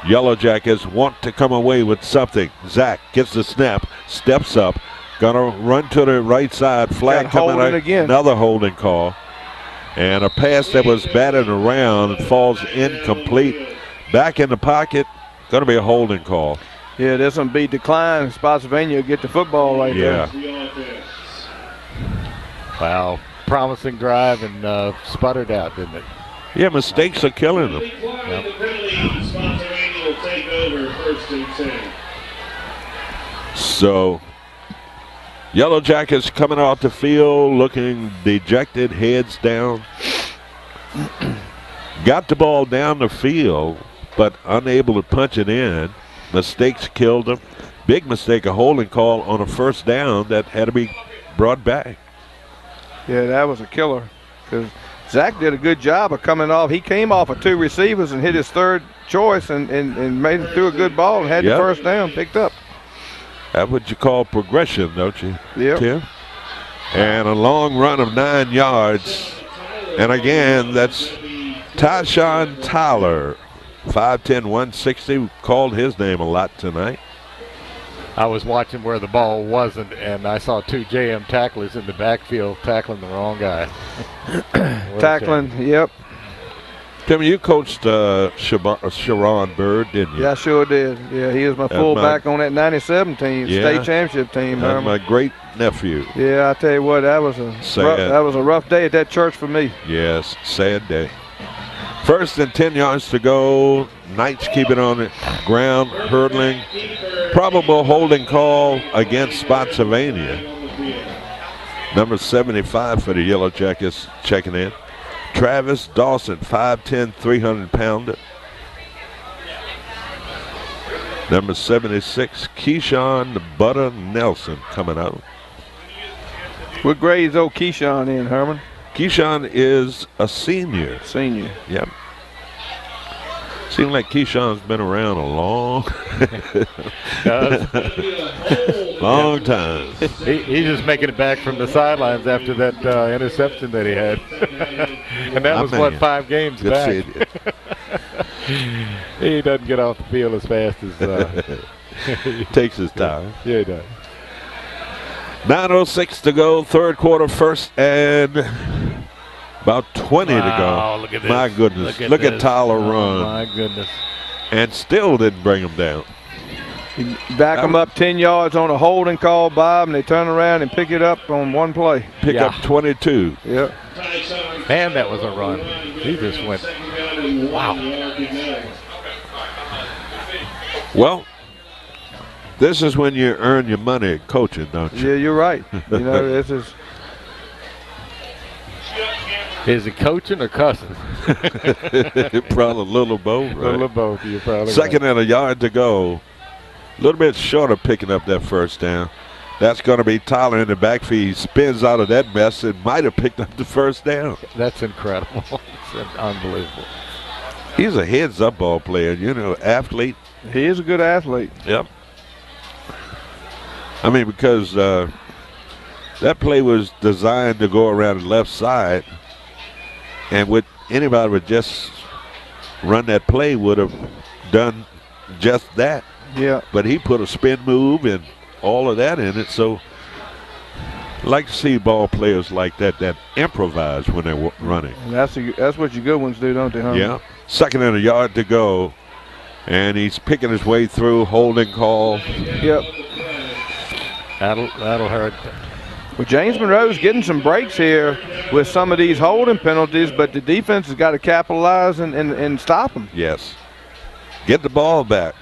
Yellow Jackets want to come away with something. Zach gets the snap, steps up, gonna run to the right side. Flag coming out. Another holding call. And a pass that was batted around falls incomplete. Back in the pocket, going to be a holding call. Yeah, this one be declined. Spotsylvania get the football right there. Wow, promising drive and sputtered out, didn't it? Yeah, mistakes are killing them. Spotsylvania will take over 1st and 10. So, Yellow Jackets coming off the field looking dejected, heads down. Got the ball down the field but unable to punch it in. Mistakes killed him. Big mistake, a holding call on a first down that had to be brought back. Yeah, that was a killer because Zach did a good job of coming off. He came off of 2 receivers and hit his third choice and made it through a good ball and had the first down picked up. That's what you call progression, don't you, Yep. Tim? And a long run of 9 yards. And again, that's Tyshawn Tyler, 5'10", 160. We called his name a lot tonight. I was watching where the ball wasn't, and I saw 2 JM tacklers in the backfield tackling the wrong guy. Tackling, yep. Tim, you coached Sharon Bird, didn't you? Yeah, I sure did. Yeah, he was my fullback on that 97 team, state championship team. That's my great nephew. Yeah, I tell you what, that was a rough day at that church for me. Yes, sad day. 1st and 10 yards to go. Knights keep it on the ground, hurdling. Probable holding call against Spotsylvania. Number 75 for the Yellowjackets checking in. Travis Dawson, 5'10", 300-pounder. Number 76, Keyshawn the Butter Nelson coming out. What grade is old Keyshawn in, Herman? Keyshawn is a senior. Senior. Yep. Seems like Keyshawn's been around a long time. He's just making it back from the sidelines after that interception that he had. And that was, 5 games Good back. seeing you. He doesn't get off the field as fast as... Takes his time. Yeah, he does. 9:06 to go, 3rd quarter, 1st and about 20 to go. Look at this. My goodness. Look at Tyler run. My goodness. And still didn't bring him down. Back them up 10 yards on a holding call, Bob, and they turn around and pick it up on one play. Pick up 22. Yep. Man, that was a run. He just went, wow. Well, this is when you earn your money at coaching, don't you? Yeah, you're right. You know, this is. Is it coaching or cussing? Probably a little of both, right? A little of both. You're probably 2nd right. and a yard to go. A little bit short of picking up that first down. That's going to be Tyler in the backfield. He spins out of that mess and might have picked up the first down. That's incredible. It's unbelievable. He's a heads-up ball player, you know, athlete. He is a good athlete. Yep. I mean, because that play was designed to go around the left side, and anybody would just run that play would have done just that. Yeah. But he put a spin move and all of that in it, so I like to see ball players like that improvise when they're running. And that's what your good ones do, don't they, huh? Yeah. 2nd and a yard to go, and he's picking his way through, holding call. Yep. That'll hurt. Well, James Monroe's getting some breaks here with some of these holding penalties, but the defense has got to capitalize and stop them. Yes. Get the ball back.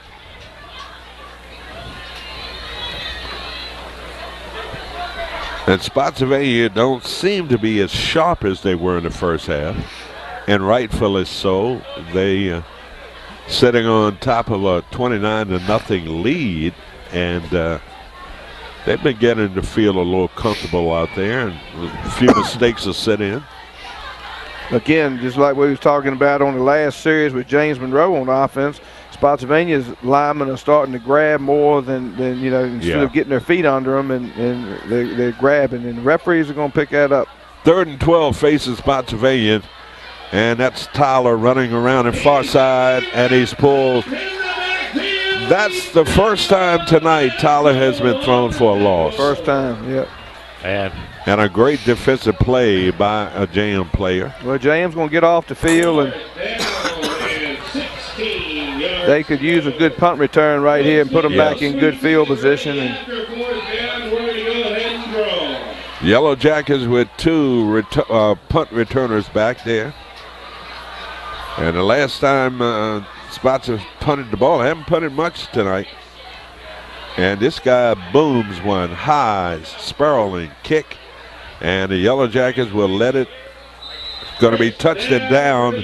And Spotsylvania don't seem to be as sharp as they were in the first half, and rightfully so. They sitting on top of a 29-0 lead, and they've been getting to feel a little comfortable out there, and a few mistakes have set in. Again, just like we was talking about on the last series with James Monroe on offense, Spotsylvania's linemen are starting to grab more than you know, instead of getting their feet under them, and they're grabbing, and the referees are going to pick that up. 3rd and 12 faces Spotsylvania, and that's Tyler running around the far side, and he's pulled. That's the first time tonight Tyler has been thrown for a loss. First time, yep. And a great defensive play by a JM player. Well, JM's going to get off the field, and they could use a good punt return right here and put them back in good field position. Yellowjackets with 2 punt returners back there. And the last time Spots have punted the ball, haven't punted much tonight. And this guy booms one high, spiraling kick. And the Yellowjackets will let it going to be touched and down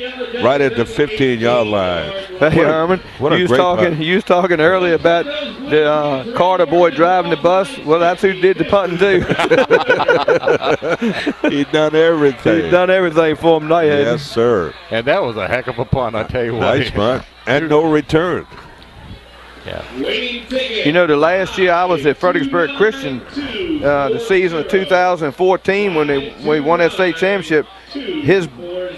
right at the 15-yard line. Hey, Herman, what a you great was talking earlier about the Carter boy driving the bus. Well, that's who did the punting too. He done everything. He's done everything for him tonight. Yes, sir. And that was a heck of a punt, I tell you what. Nice punt. And no return. Yeah. You know, the last year I was at Fredericksburg Christian, the season of 2014 when we won that state championship. His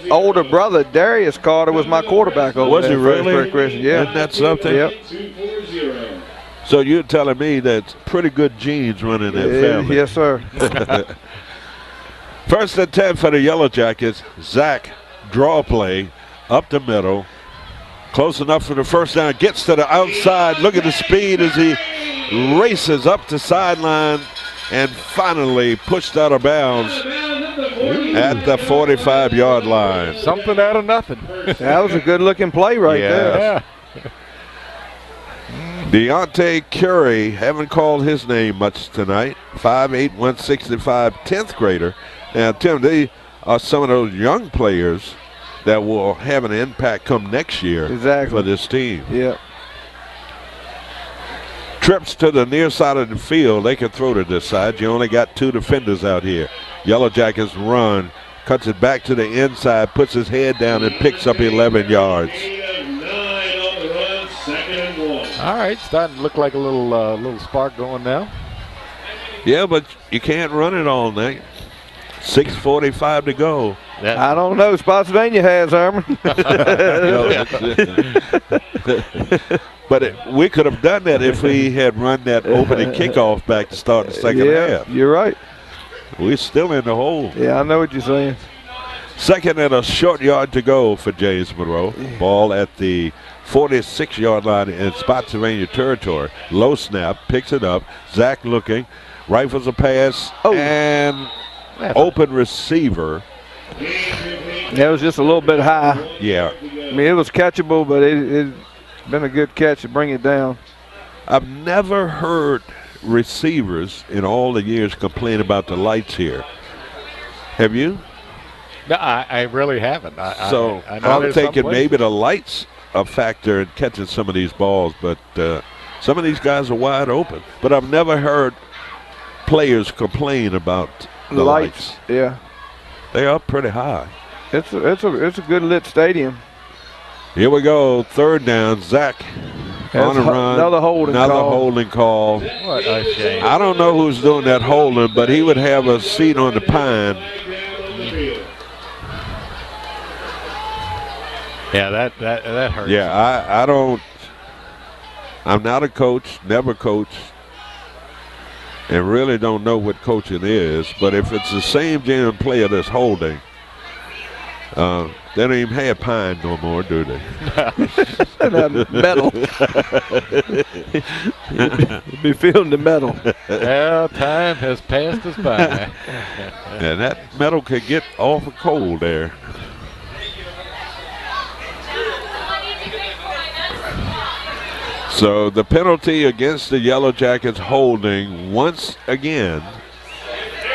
older brother Darius Carter was my quarterback over Was there he at Fredericksburg really? Christian. Yeah. Isn't that something? Yep. So you're telling me that's pretty good genes running that family. Yes, sir. First and 10 for the Yellow Jackets. Zach, draw play, up the middle. Close enough for the first down. Gets to the outside. Look at the speed as he races up the sideline and finally pushed out of bounds at the 45-yard line. Something out of nothing. That was a good-looking play right there. Yeah. Deontay Curry, haven't called his name much tonight. 5'8", 165, 10th grader. Now, Tim, they are some of those young players that will have an impact come next year for this team. Yeah. Trips to the near side of the field. They can throw to this side. You only got 2 defenders out here. Yellow Jackets run, cuts it back to the inside, puts his head down and picks up 11 yards. All right, starting to look like a little spark going now. Yeah, but you can't run it all night. 6:45 to go. I don't know. Spotsylvania has, Herman. But we could have done that if we had run that opening kickoff back to start the second half. You're right. We're still in the hole. Yeah, I know what you're saying. Second and a short yard to go for James Monroe. Ball at the 46-yard line in Spotsylvania territory. Low snap, picks it up. Zach looking, rifles a pass, and open receiver. That was just a little bit high. Yeah. I mean, it was catchable, but it's been a good catch to bring it down. I've never heard receivers in all the years complain about the lights here. Have you? No, I really haven't. I'm thinking maybe the lights a factor in catching some of these balls, but some of these guys are wide open. But I've never heard players complain about the lights. Yeah. They are pretty high. It's a good lit stadium. Here we go, third down. Zach on a run. Another holding call. What a shame. I don't know who's doing that holding, but he would have a seat on the pine. Yeah, that hurts. Yeah, I don't. I'm not a coach, never coached, and really don't know what coaching is. But if it's the same damn player that's holding, they don't even have pine no more, do they? Metal. Be feeling the metal. Well, time has passed us by. And that metal could get awful cold there. So the penalty against the Yellow Jackets holding once again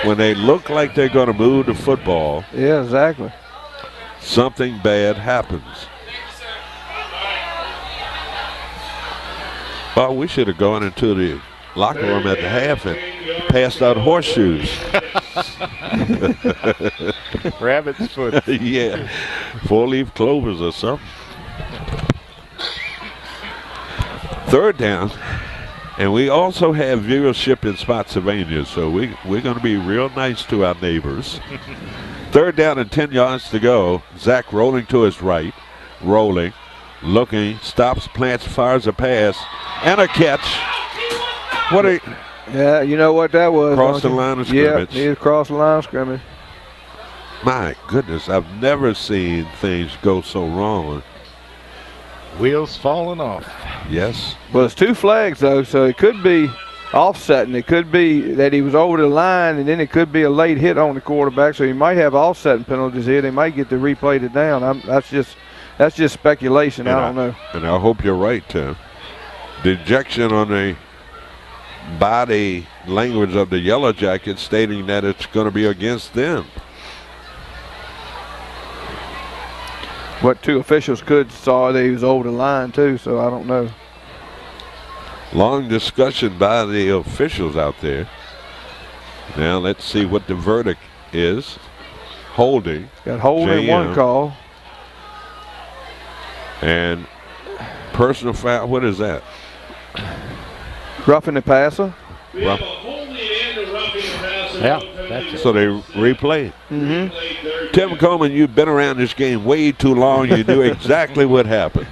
when they look like they're going to move the football. Yeah, exactly. Something bad happens. Well, we should have gone into the locker room at the half and passed out horseshoes. Rabbit's foot. Yeah, 4-leaf clovers or something. Third down, and we also have viewership in Spotsylvania, so we're going to be real nice to our neighbors. Third down and 10 yards to go. Zach rolling to his right, rolling, looking, stops, plants, fires a pass, and a catch. Yeah, you know what that was. Cross the line of scrimmage. Yeah, he crossed the line of scrimmage. My goodness, I've never seen things go so wrong. Wheels falling off. Yes. Well, it's 2 flags, though, so it could be offsetting. It could be that he was over the line, and then it could be a late hit on the quarterback, so he might have offsetting penalties here. They might get to replay it down. That's just speculation. I don't know. And I hope you're right, Tim. Dejection on the body language of the Yellow Jackets stating that it's going to be against them. What two officials saw that he was over the line too, so I don't know. Long discussion by the officials out there. Now let's see what the verdict is. Holding. Got holding one call. And personal foul, what is that? Roughing the passer. We have a holding and a roughing the passer. Yeah, that's it. So they replay. Mm-hmm. Tim Coleman, you've been around this game way too long. You knew exactly what happened.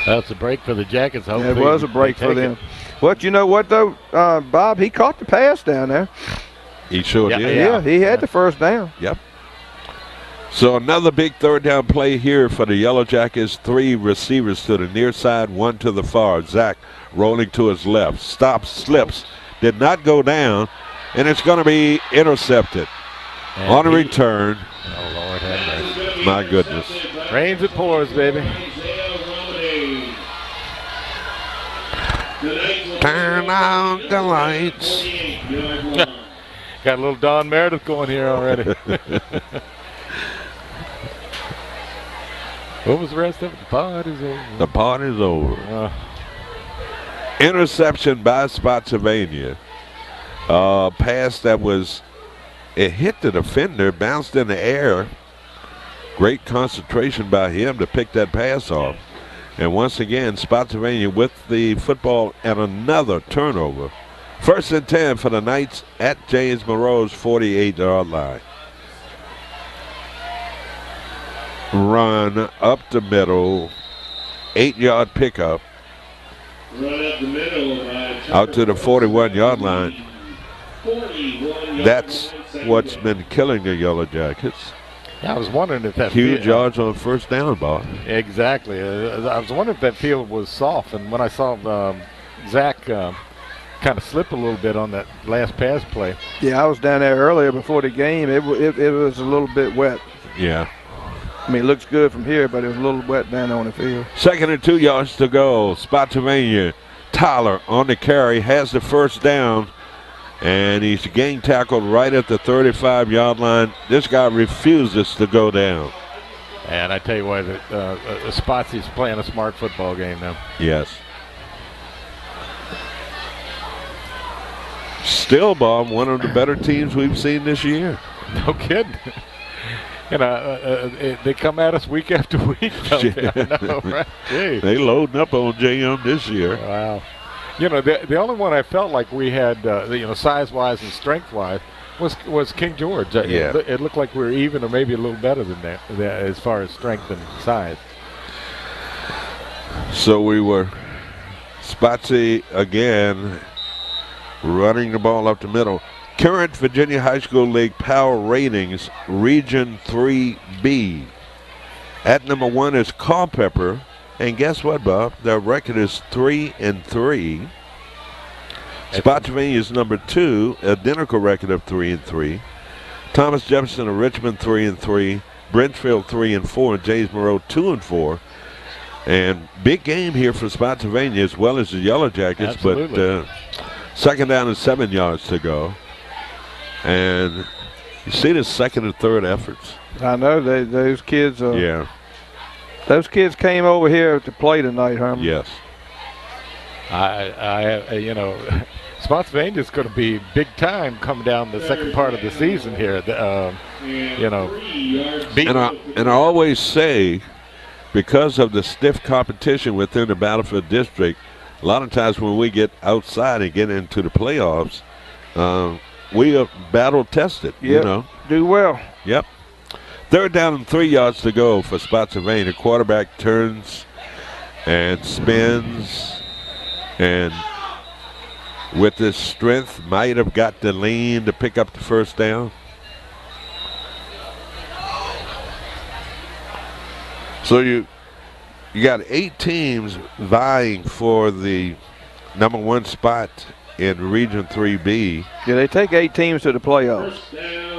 That's a break for the Jackets. It was a break for them. But you know what, though, Bob? He caught the pass down there. He sure did. Yeah, he had the first down. Yep. So another big third down play here for the Yellow Jackets. 3 receivers to the near side, 1 to the far. Zach rolling to his left. Stops, slips, did not go down, and it's going to be intercepted. And on a return. Oh, Lord have mercy. My goodness. Rains and pours, baby. Turn out the lights. Got a little Don Meredith going here already. What was the rest of it? The party's over. The party's over. Interception by Spotsylvania. Pass that it hit the defender, bounced in the air. Great concentration by him to pick that pass off. And once again, Spotsylvania with the football and another turnover. 1st and 10 for the Knights at James Monroe's 48-yard line. Run up the middle, 8-yard pickup. Run up the middle. Out to the 41-yard line. That's what's been killing the Yellow Jackets. Yeah, I was wondering if that huge yards on first down, Bob. Exactly. I was wondering if that field was soft, and when I saw Zach kind of slip a little bit on that last pass play. Yeah, I was down there earlier before the game. It was a little bit wet. Yeah. I mean, it looks good from here, but it was a little wet down on the field. 2nd and 2 yards to go. Spotsylvania. Tyler on the carry, has the first down, and he's gang tackled right at the 35-yard line. This guy refuses to go down. And I tell you what, Spotsy's playing a smart football game now. Yes. Still, Bob, one of the better teams we've seen this year. No kidding. They come at us week after week. I know, right? Gee. They loading up on JM this year. Wow. The only one I felt like we had, size-wise and strength-wise was King George. Yeah. It looked like we were even or maybe a little better than that as far as strength and size. So we were Spotsy again running the ball up the middle. Current Virginia High School League power ratings, Region 3B. At number 1 is Culpeper. And guess what, Bob? Their record is 3-3. Spotsylvania is number 2, identical record of 3-3. Thomas Jefferson of Richmond 3-3. Brentsville 3-4. And James Monroe 2-4. And big game here for Spotsylvania as well as the Yellow Jackets. Absolutely. But 2nd down and 7 yards to go. And you see the 2nd and 3rd efforts. I know those kids. Yeah. Those kids came over here to play tonight, Herman. Yes. Spotsylvania's going to be big time coming down the second part of the season here. And I always say, because of the stiff competition within the Battlefield District, a lot of times when we get outside and get into the playoffs, we are battle tested. Yep. Do well. Yep. 3rd down and 3 yards to go for Spotsylvania. Quarterback turns and spins, and with his strength might have got the lean to pick up the first down. So you got 8 teams vying for the number 1 spot in Region 3B. Yeah, they take 8 teams to the playoffs.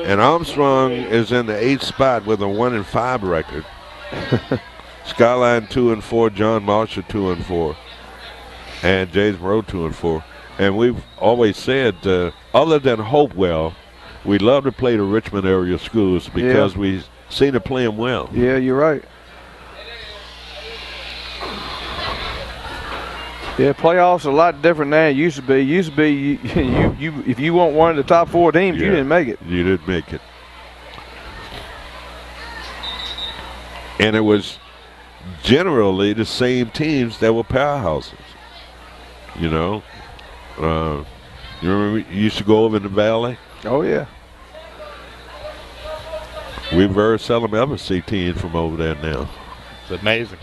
And Armstrong is in the 8th spot with a 1-5 record. Skyline 2-4, John Marshall 2-4, and James Monroe 2-4. And we've always said, other than Hopewell, we love to play the Richmond area schools because we seem to play them well. Yeah, you're right. Yeah, playoffs are a lot different than it used to be. It used to be you if you weren't one of the top 4 teams, you didn't make it. You didn't make it. And it was generally the same teams that were powerhouses. You know, you remember you used to go over in the valley? Oh yeah. We very seldom ever see teams from over there now. It's amazing.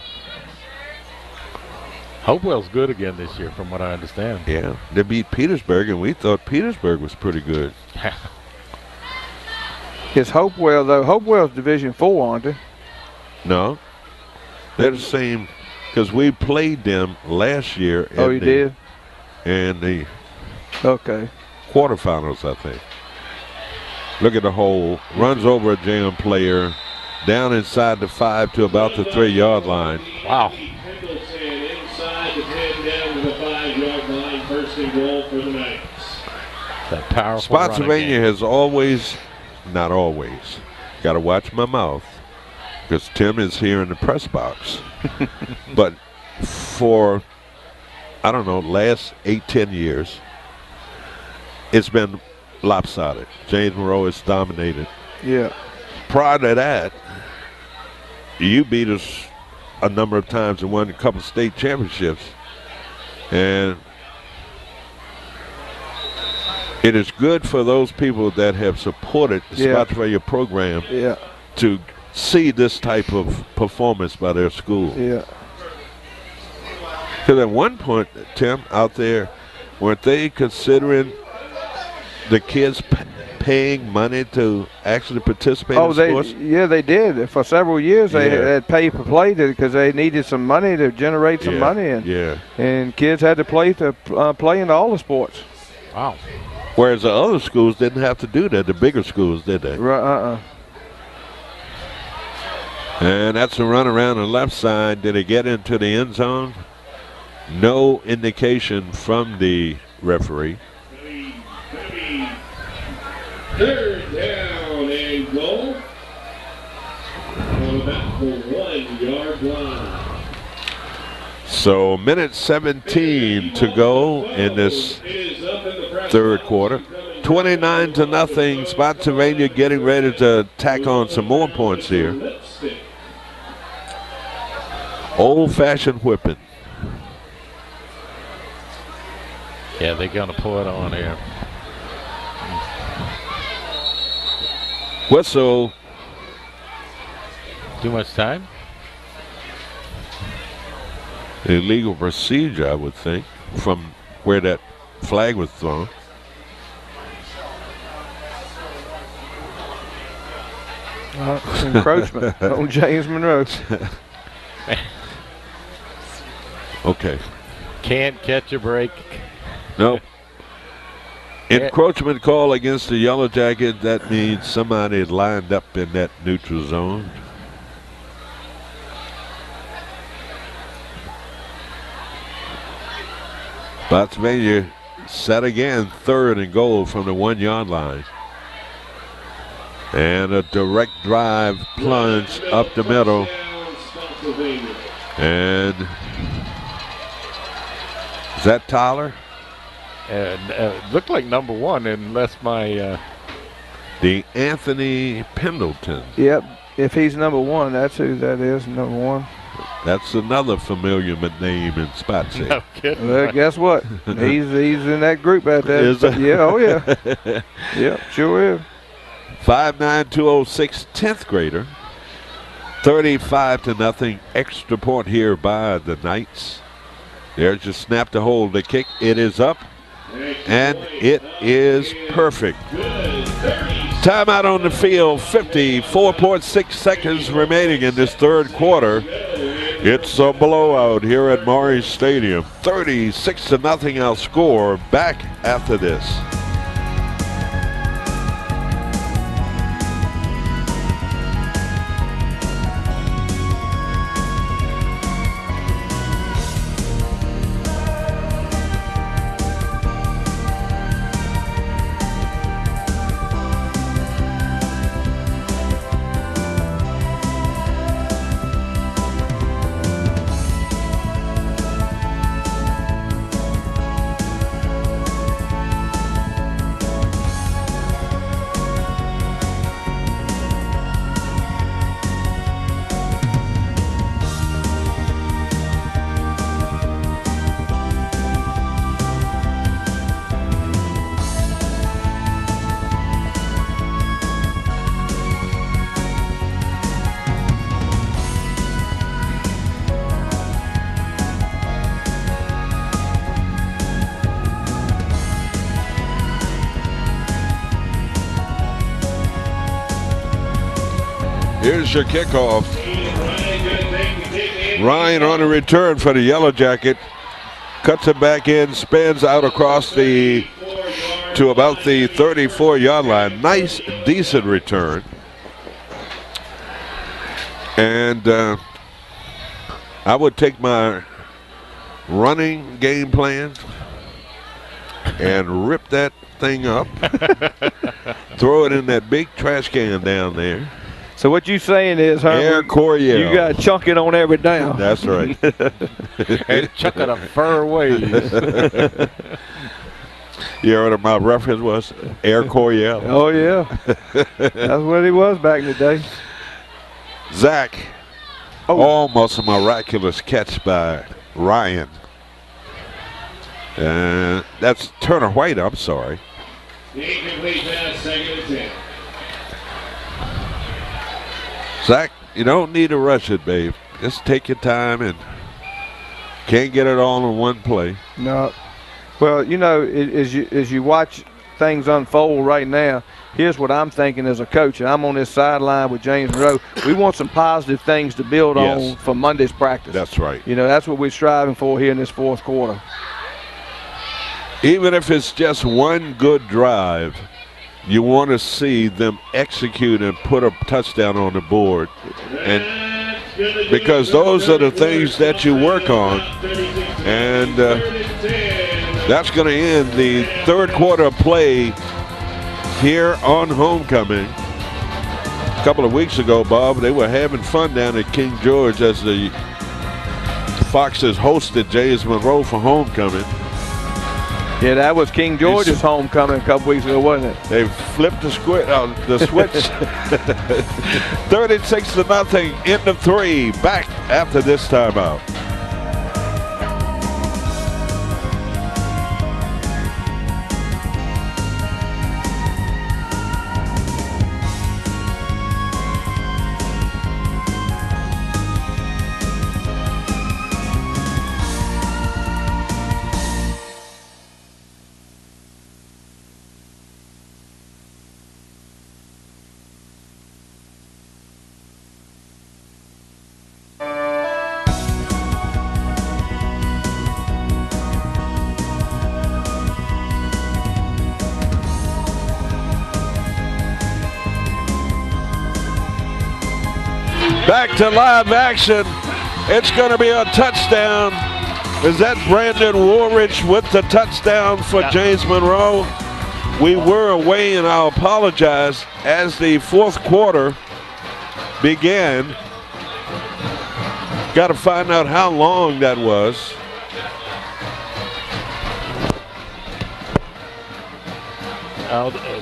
Hopewell's good again this year, from what I understand. Yeah, they beat Petersburg, and we thought Petersburg was pretty good. It's Hopewell though. Hopewell's Division 4, aren't they? No, they're the same because we played them last year. Oh, you did? And the quarterfinals, I think. Look at the hole. Runs over a jam player, down inside the 5 to about the 3-yard line. Wow. Inside the 10, down to the 5-yard line. First and goal for the Knights. That powerful Spotsylvania has always, not always, got to watch my mouth because Tim is here in the press box. But for, I don't know, last 8-10 years, it's been lopsided. James Monroe has dominated. Yeah. Prior to that, you beat us a number of times and won a couple state championships. And it is good for those people that have supported the Spotsylvania program to see this type of performance by their school. Yeah. Because at one point, Tim, out there, weren't they considering the kids paying money to actually participate in sports? They did. For several years, they had pay for play because they needed some money to generate some money, and kids had to play in all the sports. Wow. Whereas the other schools didn't have to do that. The bigger schools did that. Right. And that's a run around the left side. Did it get into the end zone? No indication from the referee. Third down and goal on about the 1-yard line. So minute 17 to go in this third quarter. 29-0. Spotsylvania getting ready to tack on some more points here. Old-fashioned whipping. Yeah, they're going to pull it on here. Whistle. Too much time? Illegal procedure, I would think, from where that flag was thrown. Encroachment on James Monroe. Okay. Can't catch a break. Nope. Encroachment call against the Yellowjackets. That means somebody is lined up in that neutral zone. Spotsylvania set again, 3rd and goal from the 1-yard line. And a direct drive plunge up the middle. And is that Tyler? Looked like number 1, unless my... The Anthony Pendleton. Yep. If he's number 1, that's who that is, number 1. That's another familiar name in Spotsy. No kidding. Well, guess what? He's in that group out there. Is it? Yeah, oh yeah. Yep, sure is. 5'9", 206, 10th grader. 35-0 extra point here by the Knights. There's just snap to hold the kick. It is up, and it is perfect. Timeout on the field, 54.6 seconds remaining in this third quarter. It's a blowout here at Maury Stadium. 36-0 our score. Back after this. Here's your kickoff. Ryan on a return for the Yellow Jacket. Cuts it back in, spins out across to about the 34-yard line. Nice, decent return. And I would take my running game plan and rip that thing up, throw it in that big trash can down there. So what you saying is, Air Coryell. You got to chunk it on every down. That's right. And chuck it a fur ways. You heard what my reference was? Air Coryell. Oh, yeah. That's what he was back in the day. Zach. Almost a miraculous catch by Ryan. That's Turner White, I'm sorry. Incomplete pass, 2nd and 10. Zach, you don't need to rush it, babe. Just take your time and can't get it all in one play. No. Well, you know, as you watch things unfold right now, here's what I'm thinking as a coach, and I'm on this sideline with James Monroe. We want some positive things to build on for Monday's practice. That's right. You know, that's what we're striving for here in this fourth quarter. Even if it's just one good drive, you want to see them execute and put a touchdown on the board. And because those are the things that you work on. And that's going to end the third quarter of play here on homecoming. A couple of weeks ago, Bob, they were having fun down at King George as the Foxes hosted James Monroe for homecoming. Yeah, that was King George's homecoming a couple weeks ago, wasn't it? They flipped the switch. 36-0, end of 3. Back after this timeout. Back to live action. It's going to be a touchdown. Is that Brandon Woolridge with the touchdown for James Monroe? We were away, and I apologize, as the fourth quarter began. Got to find out how long that was.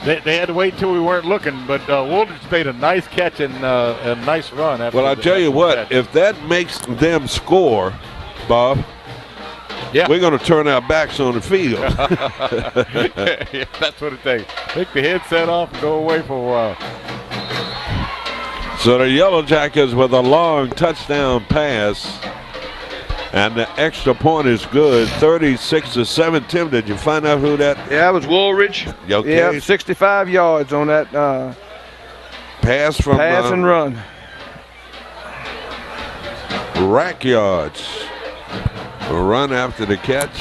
They had to wait until we weren't looking, but Woolridge made a nice catch and a nice run. Well, I tell you what, if that makes them score, Bob, we're going to turn our backs on the field. Yeah, that's what it takes. Take the headset off and go away for a while. So the Yellowjackets with a long touchdown pass. And the extra point is good, 36-7. Tim, did you find out who that? Yeah, it was Woolridge. Okay. Yeah, 65 yards on that pass and run. Rack yards. A run after the catch.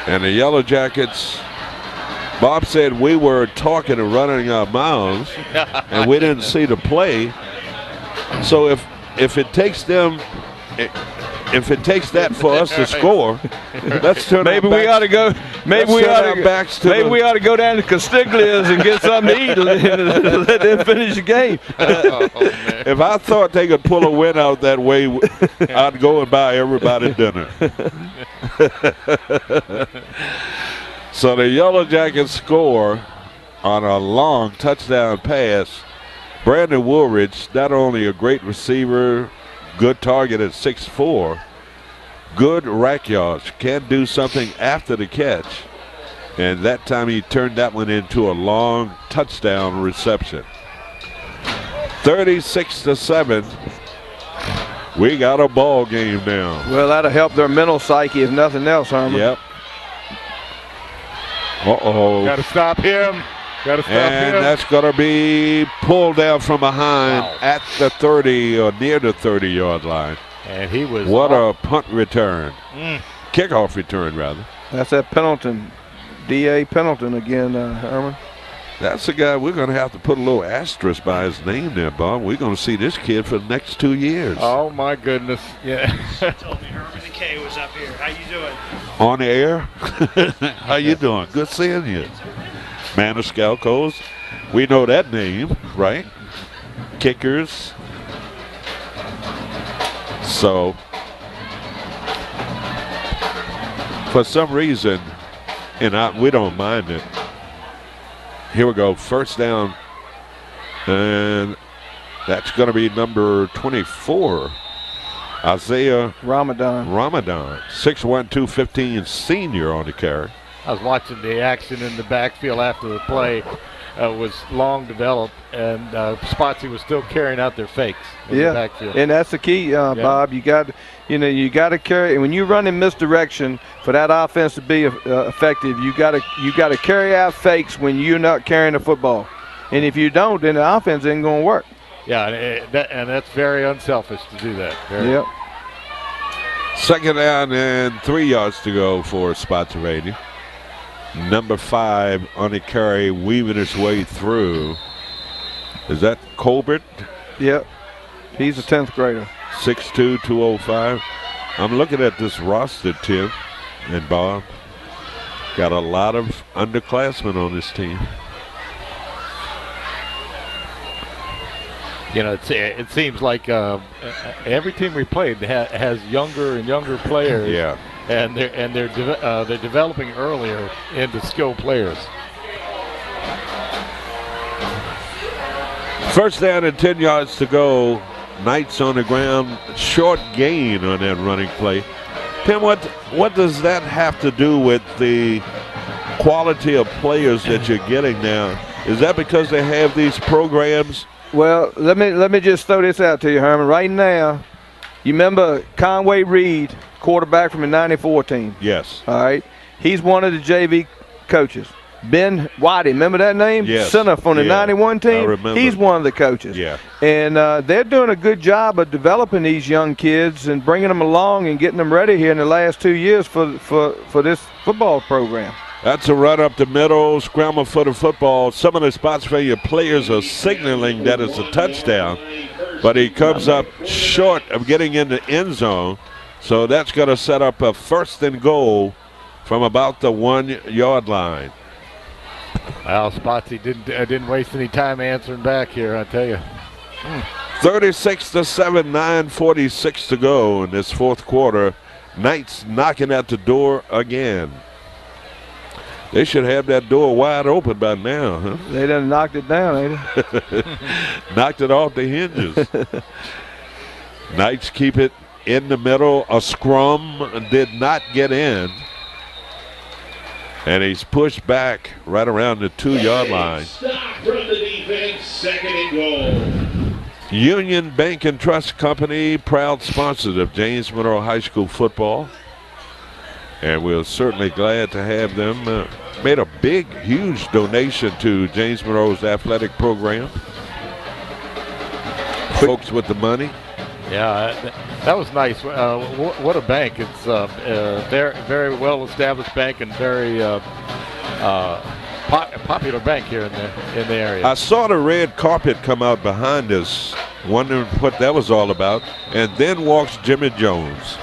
And the Yellowjackets, Bob said we were talking and running our mouths, and we didn't see the play. So if it takes them... If it takes that for us to score, let's turn. Maybe we ought to go. Maybe we ought to go down to Castiglia's and get something to eat and let them finish the game. If I thought they could pull a win out that way, I'd go and buy everybody dinner. So the Yellowjackets score on a long touchdown pass. Brandon Woolridge, not only a great receiver, good target at 6'4", good rack yards, can do something after the catch. And that time he turned that one into a long touchdown reception. 36-7. We got a ball game now. Well, that'll help their mental psyche if nothing else, Herman. Yep. Uh-oh. Got to stop him. Gotta stop And him. that's going to be pulled down from behind Wow. at the 30 or near the 30-yard line. And he was What a punt return. Mm. Kickoff return, rather. That's that Pendleton, D.A. Pendleton again, Herman. That's the guy we're going to have to put a little asterisk by his name there, Bob. We're going to see this kid for the next 2 years. Oh, my goodness. Yeah. Told me Herman the K was up here. How you doing? On the air. How you doing? Good seeing you. Man of Scalcos. We know that name, right? Kickers. So, for some reason, and we don't mind it. Here we go, first down, and that's going to be number 24, Isaiah Ramadan. 6'1", 215 senior on the carry. I was watching the action in the backfield after the play was long developed, and Spotsy was still carrying out their fakes in the backfield. And that's the key, Bob. You got to carry. And when you run in misdirection for that offense to be effective, you got to carry out fakes when you're not carrying the football. And if you don't, then the offense ain't going to work. Yeah, and that's very unselfish to do that. Yep. Second down and 3 yards to go for Spotsylvania. Number 5 on the carry, weaving his way through. Is that Colbert? Yep. He's a 10th grader. 6'2", 205. I'm looking at this roster, Tim and Bob. Got a lot of underclassmen on this team. You know, it seems like every team we played has younger and younger players. Yeah. And they're developing earlier into skilled players. First down and 10 yards to go. Knights on the ground. Short gain on that running play. Tim, what does that have to do with the quality of players that you're getting now? Is that because they have these programs? Well, let me just throw this out to you, Herman. Right now, you remember Conway Reed, quarterback from the 94 team? Yes. All right. He's one of the JV coaches. Ben Whitey, remember that name? Yes. Center from the 91 team. I remember. He's one of the coaches. Yeah. And they're doing a good job of developing these young kids and bringing them along and getting them ready here in the last 2 years for this football program. That's a run up the middle, scramble for the football. Some of the Spotsylvania players are signaling that it's a touchdown, but he comes up short of getting in the end zone. So that's going to set up a first and goal from about the 1 yard line. Well, Spotsy didn't waste any time answering back here, I tell you. 36-7, 9:46 to go in this fourth quarter. Knights knocking at the door again. They should have that door wide open by now, huh? They done knocked it down, ain't they? Knocked it off the hinges. Knights keep it in the middle. A scrum did not get in. And he's pushed back right around the 2 yard line. Stop from the defense, second and goal. Union Bank and Trust Company, proud sponsors of James Monroe High School football. And we're certainly glad to have them. Made a big, huge donation to James Monroe's athletic program. Folks with the money. Yeah, that was nice. What a bank! It's very, very well-established bank and very popular bank here in the area. I saw the red carpet come out behind us, wondering what that was all about, and then walks Jimmy Jones.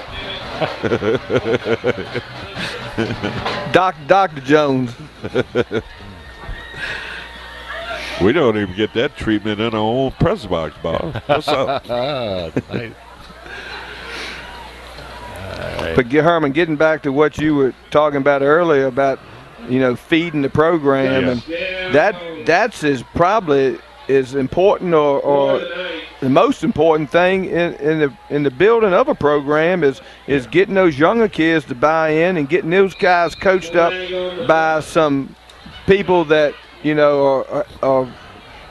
Dr. Jones. We don't even get that treatment in our own press box, Bob. What's up? Nice. But Herman, getting back to what you were talking about earlier about, feeding the program, and that's probably as important or the most important thing in the building of a program is getting those younger kids to buy in and getting those guys coached up by some people that are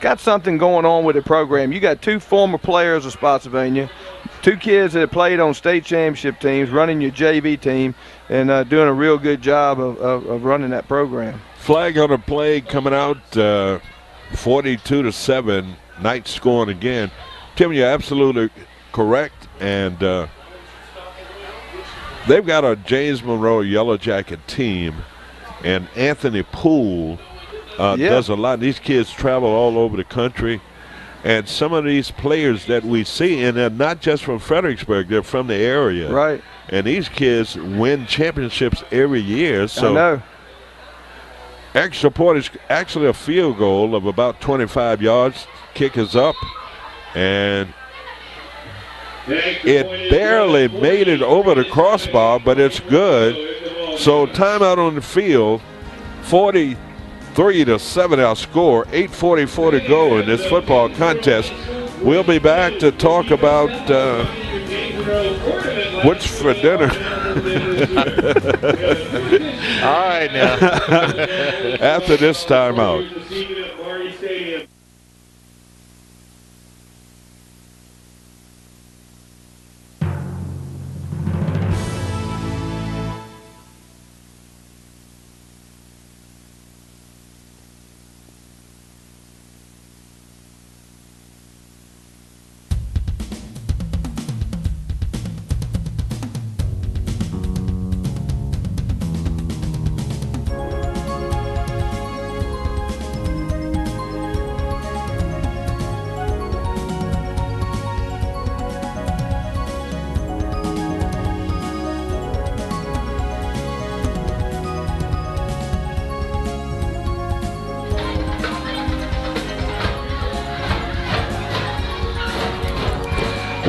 got something going on with the program. You got two former players of Spotsylvania, two kids that have played on state championship teams, running your JV team, and doing a real good job of running that program. Flag on the play coming out 42-7. Knight scoring again. Tim, you're absolutely correct. And they've got a James Monroe Yellow Jacket team. And Anthony Poole does a lot. These kids travel all over the country. And some of these players that we see, and they're not just from Fredericksburg, they're from the area. Right. And these kids win championships every year. So I know. Extra point is actually a field goal of about 25 yards. Kick is up, and it barely made it over the crossbar, but it's good. So timeout on the field, 43-7 our score, 8:44 to go in this football contest. We'll be back to talk about what's for dinner. All right now. After this timeout.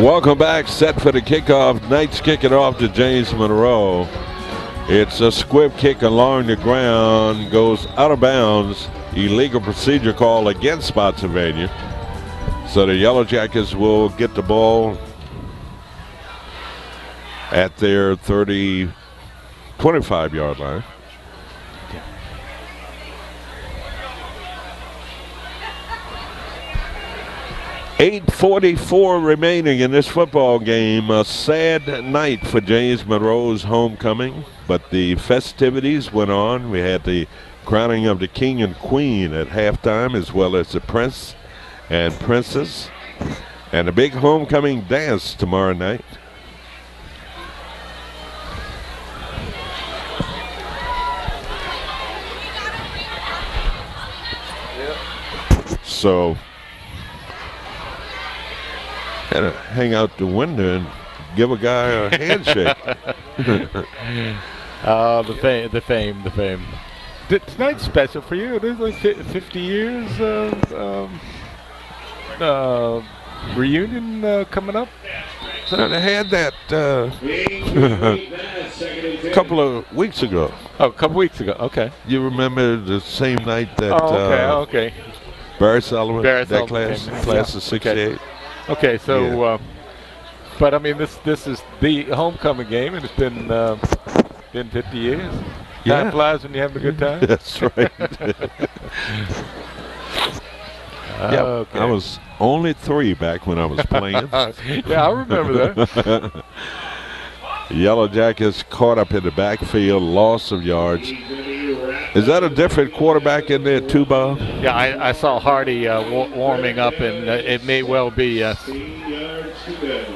Welcome back. Set for the kickoff. Knights kick it off to James Monroe. It's a squib kick along the ground. Goes out of bounds. Illegal procedure call against Spotsylvania. So the Yellowjackets will get the ball at their 25-yard line. 8:44 remaining in this football game. A sad night for James Monroe's homecoming, but the festivities went on. We had the crowning of the king and queen at halftime, as well as the prince and princess, and a big homecoming dance tomorrow night. So had to hang out the window and give a guy a handshake. The fame. Tonight's special for you. There's like 50 years reunion coming up. So they had that a couple of weeks ago. Oh, a couple weeks ago. Okay. You remember the same night that okay. Barry Sullivan, that class of '68. Okay, so, but I mean, this is the homecoming game, and it's been 50 years. Yeah. Time flies when you're having a good time. That's right. Yeah, okay. I was only 3 back when I was playing. Yeah, I remember that. Yellowjackets caught up in the backfield, loss of yards. Is that a different quarterback in there too, Bob? Yeah, I saw Hardy warming up, and it may well be, yes.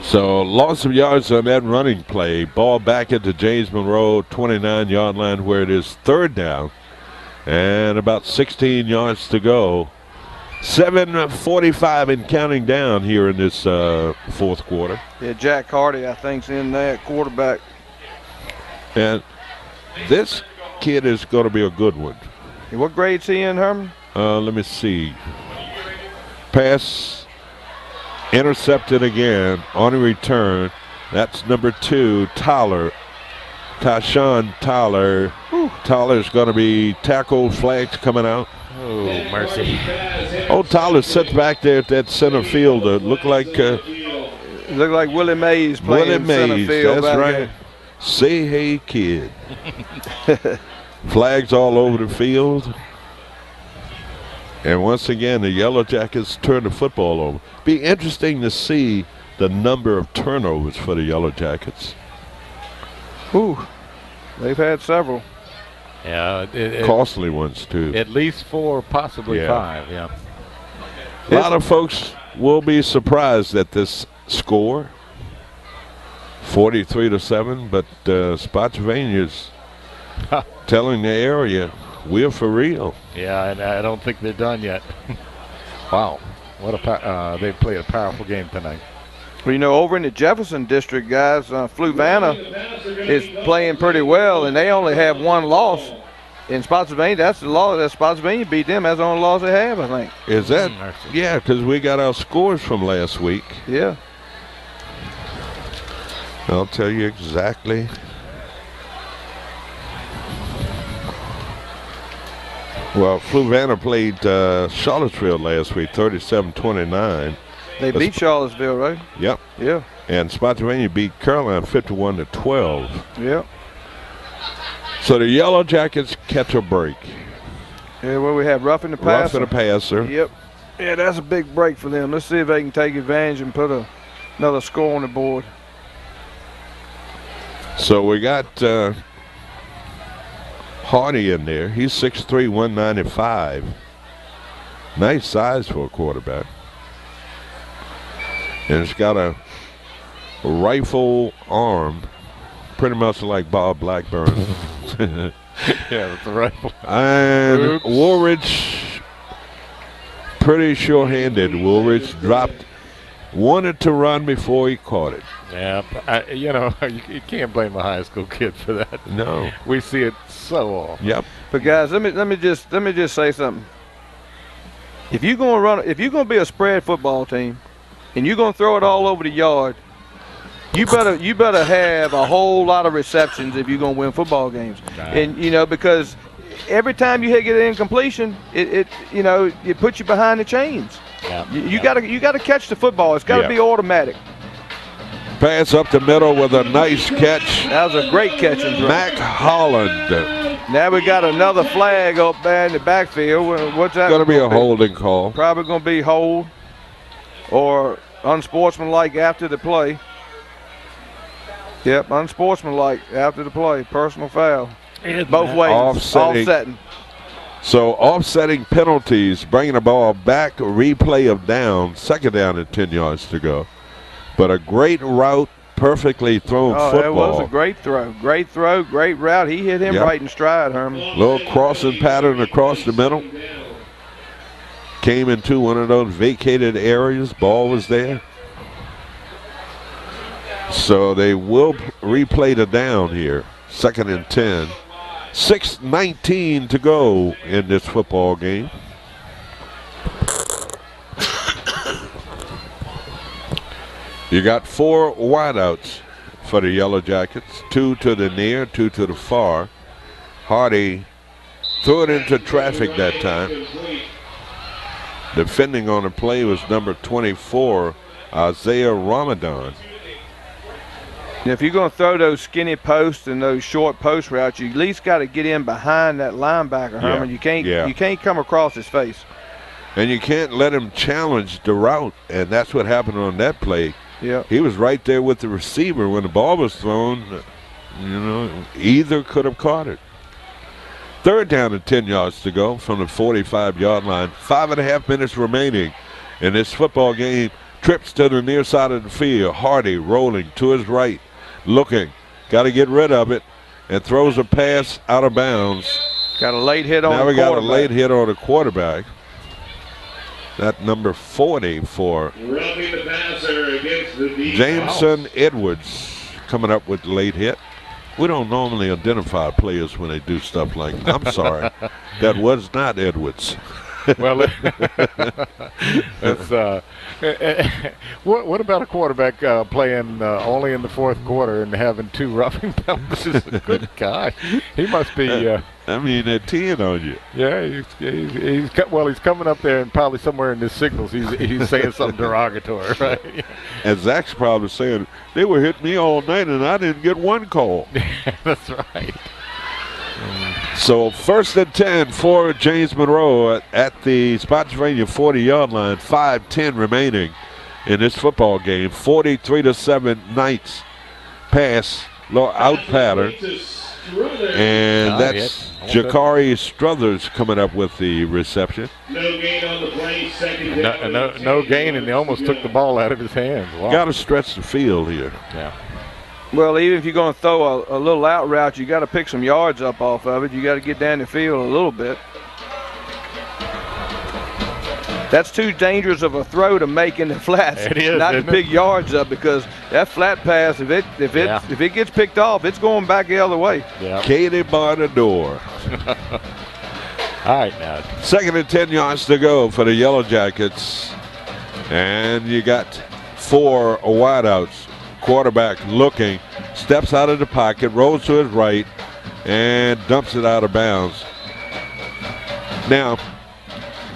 So loss of yards on that running play. Ball back into James Monroe, 29-yard line, where it is 3rd down. And about 16 yards to go. 7:45 and counting down here in this 4th quarter. Yeah, Jack Hardy, I think's in that quarterback. And this kid is going to be a good one. And what grade's he in, Herman? Let me see. Pass intercepted again on a return. That's number 2, Tyler. Tyshawn Tyler. Tyler's going to be tackled, flags coming out. Oh, mercy. Oh, Tyler sits back there at that center field. Looked like Willie Mays playing center field. That's right. Say hey, kid. Flags all over the field. And once again, the Yellowjackets turn the football over. Be interesting to see the number of turnovers for the Yellowjackets. Ooh, they've had several. Yeah, Costly ones, too. At least 4, possibly 5, yeah. A lot of folks will be surprised at this score, 43-7, but Spotsylvania's telling the area, we're for real. Yeah, and I don't think they're done yet. Wow, what they played a powerful game tonight. Well, you know, over in the Jefferson district, guys, Fluvanna is playing pretty well, and they only have 1 loss. In Spotsylvania, that's the loss that Spotsylvania beat them. That's the only loss they have, I think. Is that? Yeah, because we got our scores from last week. Yeah. I'll tell you exactly. Well, Fluvanna played Charlottesville last week, 37-29. They beat Charlottesville, right? Yep. Yeah. And Spotsylvania beat Carolina 51-12. Yeah. So the Yellowjackets catch a break. Yeah, well, we have roughing the passer. Roughing the passer. Yep. Yeah, that's a big break for them. Let's see if they can take advantage and put another score on the board. So we got Hardy in there. He's 6'3", 195. Nice size for a quarterback. And it's got a rifle arm, pretty much like Bob Blackburn. Yeah, that's a rifle. And Woolridge, pretty sure-handed. Woolridge wanted to run before he caught it. Yeah, you can't blame a high school kid for that. No. We see it so often. Yep. But guys, let me just say something. If you're gonna be a spread football team, and you're gonna throw it all over the yard, you better have a whole lot of receptions if you're gonna win football games. Right. And because every time you get an incompletion, it puts you behind the chains. Yeah. You gotta catch the football. It's gotta be automatic. Pass up the middle with a nice catch. That was a great catch and throw. Mac Holland. Now we got another flag up there in the backfield. What's that? Going to be a holding call. Probably going to be hold or unsportsmanlike after the play. Yep, unsportsmanlike after the play. Personal foul. Both ways. Offsetting. So offsetting penalties, bringing the ball back, replay of down, second down and 10 yards to go. But a great route, perfectly thrown football. That was a great throw. Great throw, great route. He hit him right in stride, Herman. Little crossing pattern across the middle. Came into one of those vacated areas. Ball was there. So they will replay the down here. Second and 10. 6:19 to go in this football game. You got 4 wideouts for the Yellowjackets. 2 to the near, 2 to the far. Hardy threw it into traffic that time. Defending on the play was number 24, Isaiah Ramadan. And if you're going to throw those skinny posts and those short post routes, you at least got to get in behind that linebacker, Herman. You can't come across his face. And you can't let him challenge the route, and that's what happened on that play. Yeah. He was right there with the receiver when the ball was thrown. Either could have caught it. Third down and 10 yards to go from the 45-yard line. 5.5 minutes remaining in this football game. Trips to the near side of the field. Hardy rolling to his right, looking. Got to get rid of it, and throws a pass out of bounds. Got a late hit on the quarterback. Now we got a late hit on the quarterback. That number 40 for Jameson Edwards coming up with the late hit. We don't normally identify players when they do stuff like that. I'm sorry. That was not Edwards. Well, that's, what about a quarterback playing only in the fourth quarter and having 2 roughing penalties? Good guy. He must be. I mean, they're teeing on you. Yeah, he's coming up there and probably somewhere in his signals he's saying something derogatory, right? And Zach's probably saying, they were hitting me all night and I didn't get 1 call. That's right. So first and 10 for James Monroe at the Spotsylvania 40-yard line. 5:10 remaining in this football game. 43-7 Knights pass, low out pattern. And that's Jakari Struthers coming up with the reception. No gain on the play, second down. No gain, and they almost took the ball out of his hands. Wow. Got to stretch the field here. Yeah. Well, even if you're going to throw a little out route, you got to pick some yards up off of it. You got to get down the field a little bit. That's too dangerous of a throw to make in the flats. It is, not to pick yards up, because that flat pass, if it gets picked off, it's going back the other way. Yeah. Katie bar the door. All right, now. 2nd and 10 yards to go for the Yellowjackets. And you got 4 wideouts. Quarterback looking, steps out of the pocket, rolls to his right, and dumps it out of bounds. Now,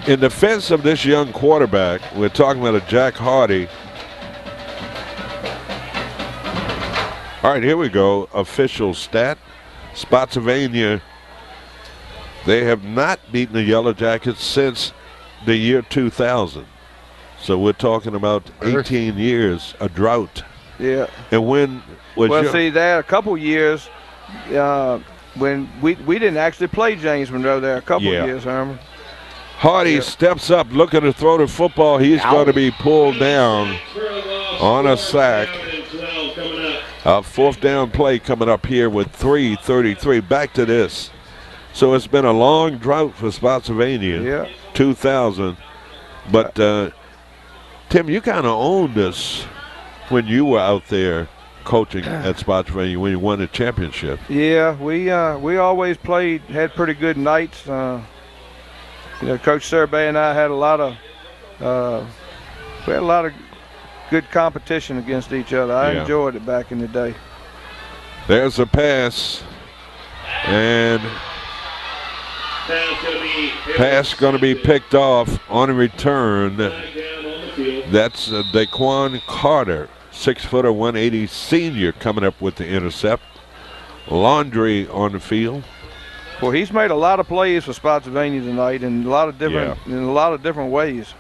in defense of this young quarterback, we're talking about a Jack Hardy. All right, here we go. Official stat. Spotsylvania, they have not beaten the Yellowjackets since the year 2000. So we're talking about 18 years, a drought. Yeah. And when was see, there a couple years when we didn't actually play James Monroe there a couple years, Herman. Hardy steps up looking to throw the football. He's going to be pulled down on a sack. A 4th down play coming up here with 3:33. Back to this. So it's been a long drought for Spotsylvania. Yeah. 2000. But, Tim, you kind of owned this when you were out there coaching at Spotsylvania when you won the championship. Yeah, we always had pretty good nights. Coach Survey and I had a lot of good competition against each other. I enjoyed it back in the day. There's a pass, and pass going to be picked off on a return. That's Daquan Carter, 6', 180 senior, coming up with the intercept. Laundry on the field. Well, he's made a lot of plays for Spotsylvania tonight in a lot of different ways.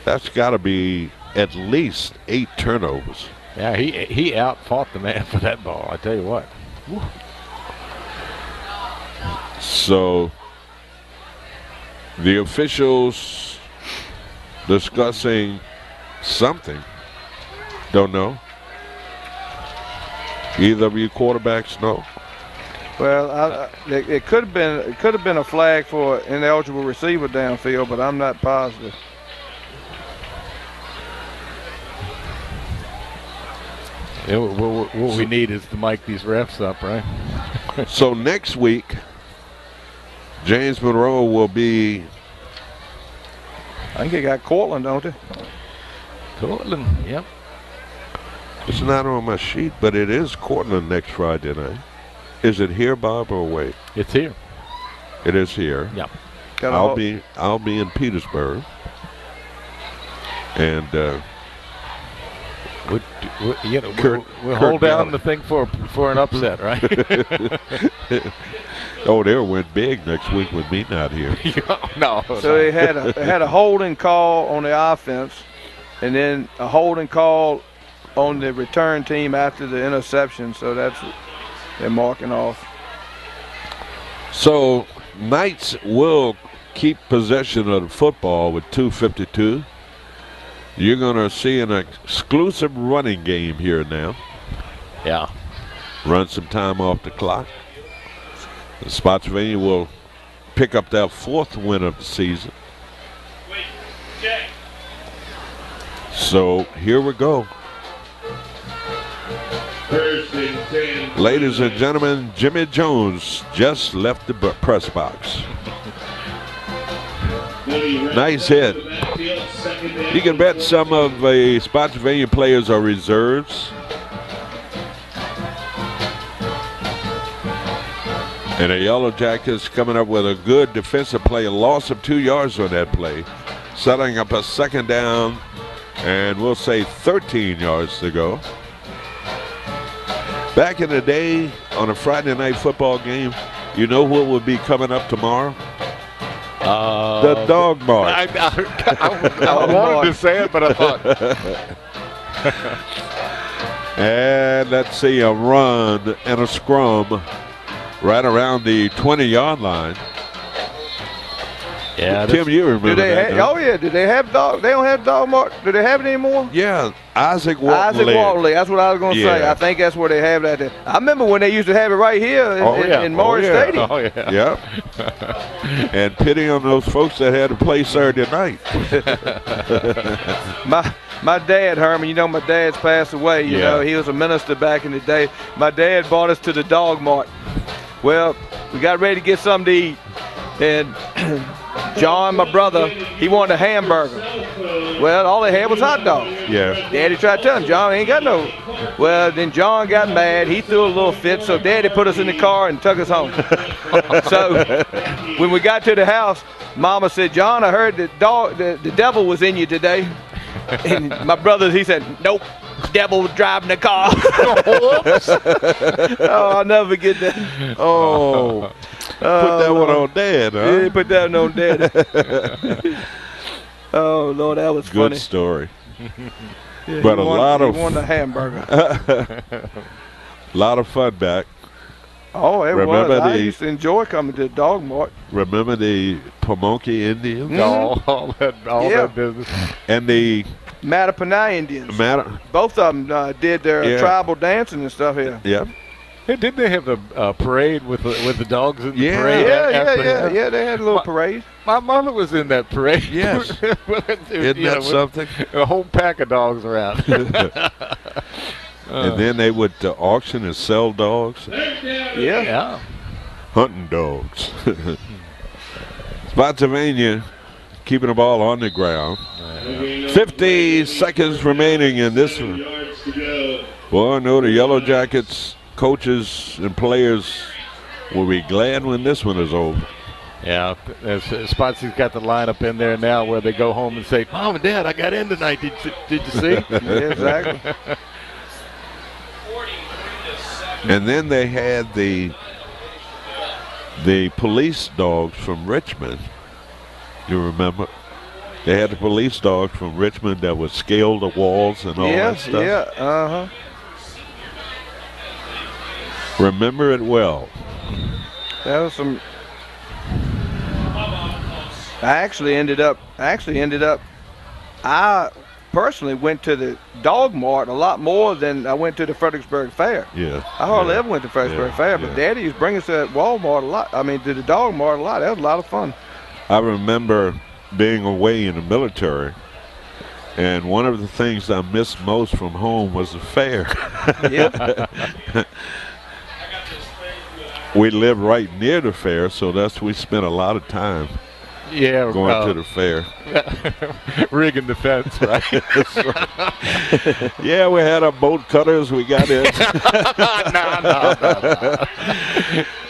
That's got to be at least 8 turnovers. Yeah, he out-fought the man for that ball, I tell you what. Woo. So the officials discussing something. Don't know. Either of you quarterbacks know? Well, it could have been a flag for an ineligible receiver downfield, but I'm not positive. Yeah, what we need is to mic these refs up, right? So next week, James Monroe will be. I think they got Cortland, don't they? Cortland, yep. It's not on my sheet, but it is Cortland next Friday night. Is it here, Bob, or away? It's here. It is here. Yep. I'll be in Petersburg, and we'll hold down the thing for an upset, right? Oh, they'll win big next week with me not here. No. So they had a holding call on the offense, and then a holding call on the return team after the interception. So they're marking off. So Knights will keep possession of the football with 2:52. You're going to see an exclusive running game here now. Yeah. Run some time off the clock. The Spotsylvania will pick up their 4th win of the season. So here we go. Ladies and gentlemen, Jimmy Jones just left the press box. Nice hit. You can bet some of the Spotsylvania players are reserves. And the Yellowjackets coming up with a good defensive play, a loss of 2 yards on that play, setting up a 2nd down, and we'll say 13 yards to go. Back in the day, on a Friday night football game, you know what would be coming up tomorrow? The dog march. I wanted to say it, but I thought. And let's see, a run and a scrum right around the 20-yard line. Yeah, Tim, you remember that? Oh, yeah. Did they have dog? They don't have dog march. Do they have it anymore? Yeah, Isaac Walton. Isaac Walton. That's what I was going to say. Yeah. I think that's where they have that. I remember when they used to have it right here in Morris Stadium. Oh, yeah. Yep. And pity on those folks that had to play Saturday night. My dad, Herman, you know my dad's passed away. You know, he was a minister back in the day. My dad brought us to the dog mart. Well, we got ready to get something to eat. And John, my brother, he wanted a hamburger. Well, all they had was hot dogs. Yeah. Daddy tried to tell him, John ain't got no. Well, then John got mad. He threw a little fit, so Daddy put us in the car and took us home. So when we got to the house, Mama said, John, I heard the devil was in you today. And my brother, he said, nope, devil was driving the car. Oh, I'll never forget that. Oh. Put that one on Dad, huh? Yeah, put that one on Dad. Oh, Lord, that was funny. Good story. Yeah, But he won the hamburger. A lot of fun back. Oh, it was. I used to enjoy coming to the dog mart. Remember the Pamunkey Indians? Mm-hmm. All that business. And the Mattapani Indians. Both of them did their tribal dancing and stuff here. Yeah. Hey, didn't they have the parade with the dogs in the Yeah. parade? Yeah, they had a little parade. My mother was in that parade. Yes. Isn't that something? A whole pack of dogs around. And then they would auction and sell dogs. Yeah. Hunting dogs. Spotsylvania keeping the ball on the ground. 50 seconds remaining in this one. Well, I know the Yellowjackets coaches and players will be glad when this one is over. Yeah, Spotsy's got the lineup in there now where they go home and say, Mom and Dad, I got in tonight. Did you see? Yeah, exactly. And then they had the police dogs from Richmond. You remember? They had the police dogs from Richmond that would scale the walls and all that stuff. Yeah, uh-huh. Remember it well. That was some. I personally went to the dog mart a lot more than I went to the Fredericksburg Fair. Yeah. I hardly ever went to Fredericksburg Fair, but Daddy used to bring us to that Walmart a lot. I mean, to the dog mart a lot. That was a lot of fun. I remember being away in the military, and one of the things I missed most from home was the fair. Yeah. We lived right near the fair, so we spent a lot of time going to the fair. Rigging the fence, right? Yeah, we had our boat cutters. We got it.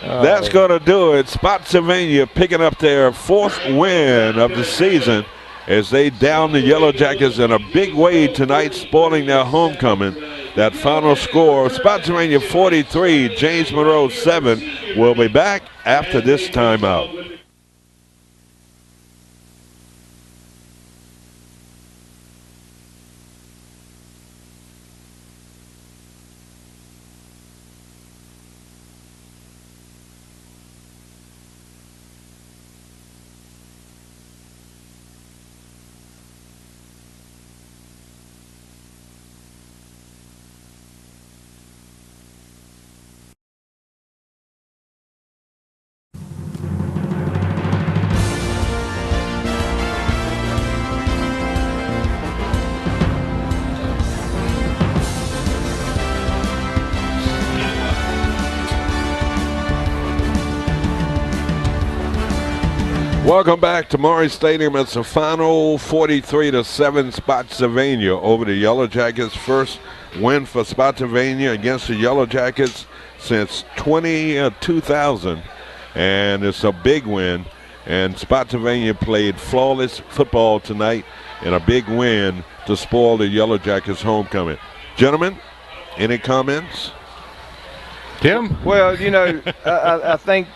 No. That's going to do it. Spotsylvania picking up their 4th win of the season as they down the Yellowjackets in a big way tonight, spoiling their homecoming. That final score, Spotsylvania 43, James Monroe 7. We'll be back after this timeout. Welcome back to Morris Stadium. It's the final 43-7 Spotsylvania over the Yellowjackets. First win for Spotsylvania against the Yellowjackets since 2000. And it's a big win. And Spotsylvania played flawless football tonight in a big win to spoil the Yellowjackets' homecoming. Gentlemen, any comments? Tim? Well, you know, I think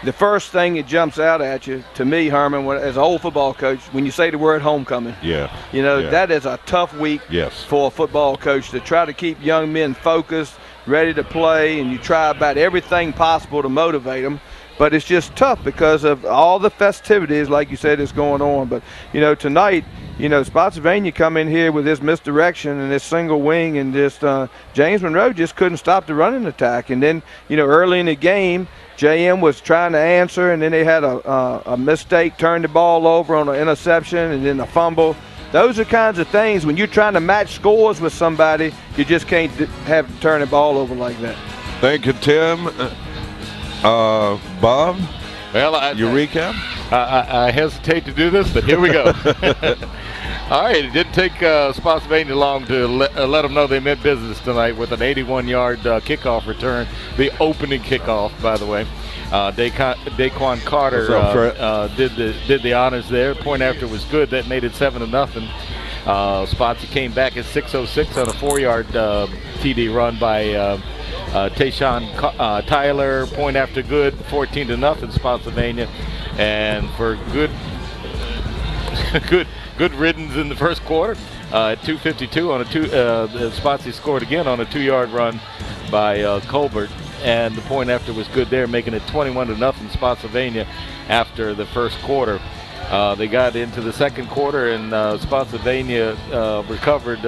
the first thing that jumps out at you, to me, Herman, as an old football coach, when you say the word homecoming, that is a tough week for a football coach to try to keep young men focused, ready to play, and you try about everything possible to motivate them. But it's just tough because of all the festivities, like you said, is going on. But, tonight, Spotsylvania come in here with this misdirection and this single wing, and just James Monroe just couldn't stop the running attack. And then, early in the game, JM was trying to answer, and then they had a mistake, turned the ball over on an interception, and then a fumble. Those are kinds of things when you're trying to match scores with somebody, you just can't have to turn the ball over like that. Thank you, Tim. Bob, your recap? I hesitate to do this, but here we go. All right, it didn't take Spotsylvania long to let them know they meant business tonight with an 81-yard kickoff return, the opening kickoff, by the way. Daquan Carter did the honors there. Point after was good. That made it 7-0. Spotsy came back at 6:06 on a 4-yard TD run by Tayshawn Tyler. Point after good, 14-0 Spotsylvania, and for good riddance in the first quarter. At 2:52 on Spotsy scored again on a 2-yard run by Colbert, and the point after was good there, making it 21-0 Spotsylvania after the first quarter. They got into the second quarter, and Spotsylvania recovered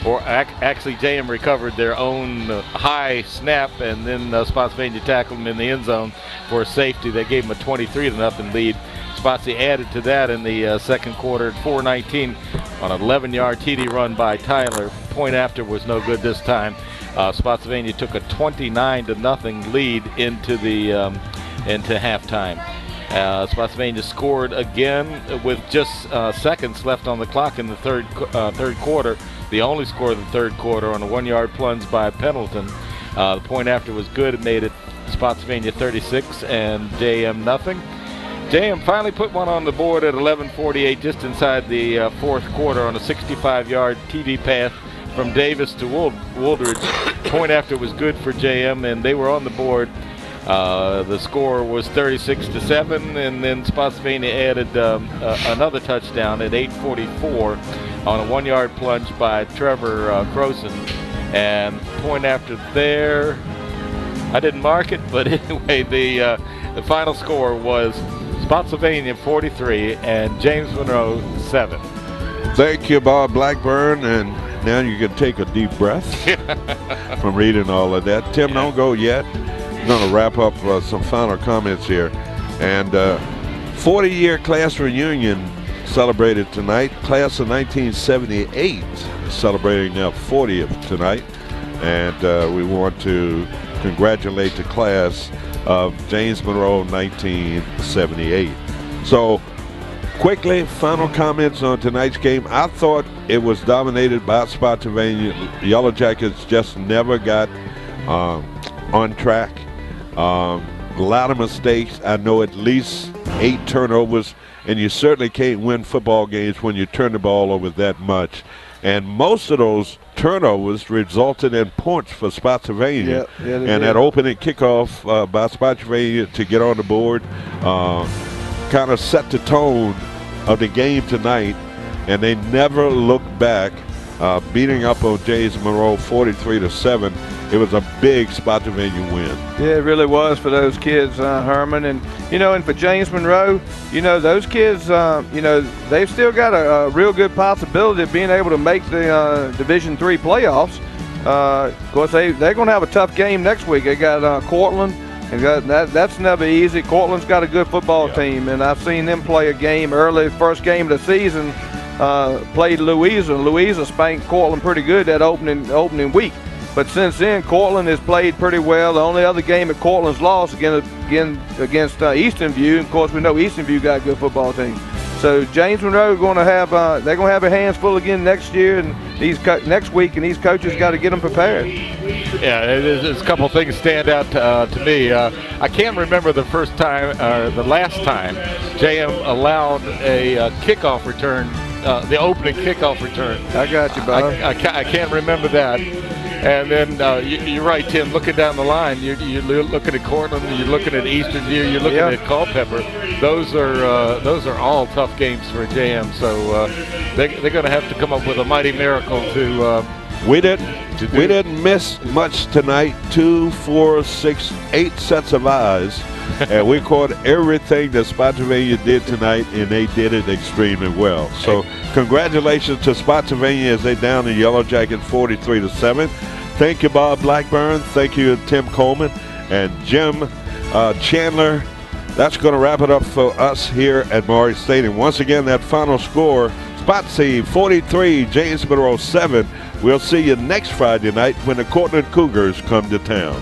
actually JM recovered their own high snap, and then Spotsylvania tackled them in the end zone for a safety. They gave them a 23-0 lead. Spotsy added to that in the second quarter at 4:19 on an 11-yard TD run by Tyler. Point after was no good this time. Spotsylvania took a 29-0 lead into halftime. Spotsylvania scored again with just seconds left on the clock in the third quarter. The only score of the third quarter on a 1-yard plunge by Pendleton. The point after was good. It made it Spotsylvania 36 and JM nothing. JM finally put one on the board at 11:48, just inside the fourth quarter, on a 65-yard TD pass from Davis to Wooldridge. Point after was good for JM, and they were on the board. The score was 36-7, and then Spotsylvania added another touchdown at 8:44 on a 1-yard plunge by Trevor Croson. And point after there, I didn't mark it, but anyway, the final score was Spotsylvania 43 and James Monroe 7. Thank you, Bob Blackburn, and now you can take a deep breath from reading all of that. Tim, don't go yet. I'm going to wrap up some final comments here. And 40-year class reunion celebrated tonight. Class of 1978 celebrating their 40th tonight. And we want to congratulate the class of James Monroe 1978. So quickly, final comments on tonight's game. I thought it was dominated by Spotsylvania. The Yellowjackets just never got on track. A lot of mistakes. I know at least 8 turnovers, and you certainly can't win football games when you turn the ball over that much. And most of those turnovers resulted in points for Spotsylvania. And that opening kickoff by Spotsylvania to get on the board kind of set the tone of the game tonight, and they never looked back, beating up on James Monroe 43-7. It was a big Spotsylvania win. Yeah, it really was for those kids, Herman. And, and for James Monroe, those kids, they've still got a real good possibility of being able to make the Division III playoffs. Of course, they're going to have a tough game next week. They got Cortland. And that's never easy. Cortland's got a good football team, and I've seen them play a game early, first game of the season, played Louisa. Louisa spanked Cortland pretty good that opening week. But since then, Cortland has played pretty well. The only other game that Cortland's lost against Easton View. Of course, we know Easton View got a good football team. So James Monroe going to have they're going to have their hands full again next year and next week, and these coaches got to get them prepared. Yeah, there's a couple things stand out to me. I can't remember the last time JM allowed a kickoff return, the opening kickoff return. I got you, Bob. I can't remember that. And then you're right, Tim. Looking down the line, you're looking at Cortland, you're looking at Eastern View, you're looking at Culpeper. Those are all tough games for JM. So they're going to have to come up with a mighty miracle to. We didn't miss much tonight. 2, 4, 6, 8 sets of eyes, and we caught everything that Spotsylvania did tonight, and they did it extremely well. So congratulations to Spotsylvania as they down the Yellowjackets 43-7. Thank you, Bob Blackburn. Thank you, Tim Coleman and Jim Chandler. That's going to wrap it up for us here at Maury Stadium. Once again, that final score: Spotsy 43, James Monroe 7. We'll see you next Friday night when the Cortland Cougars come to town.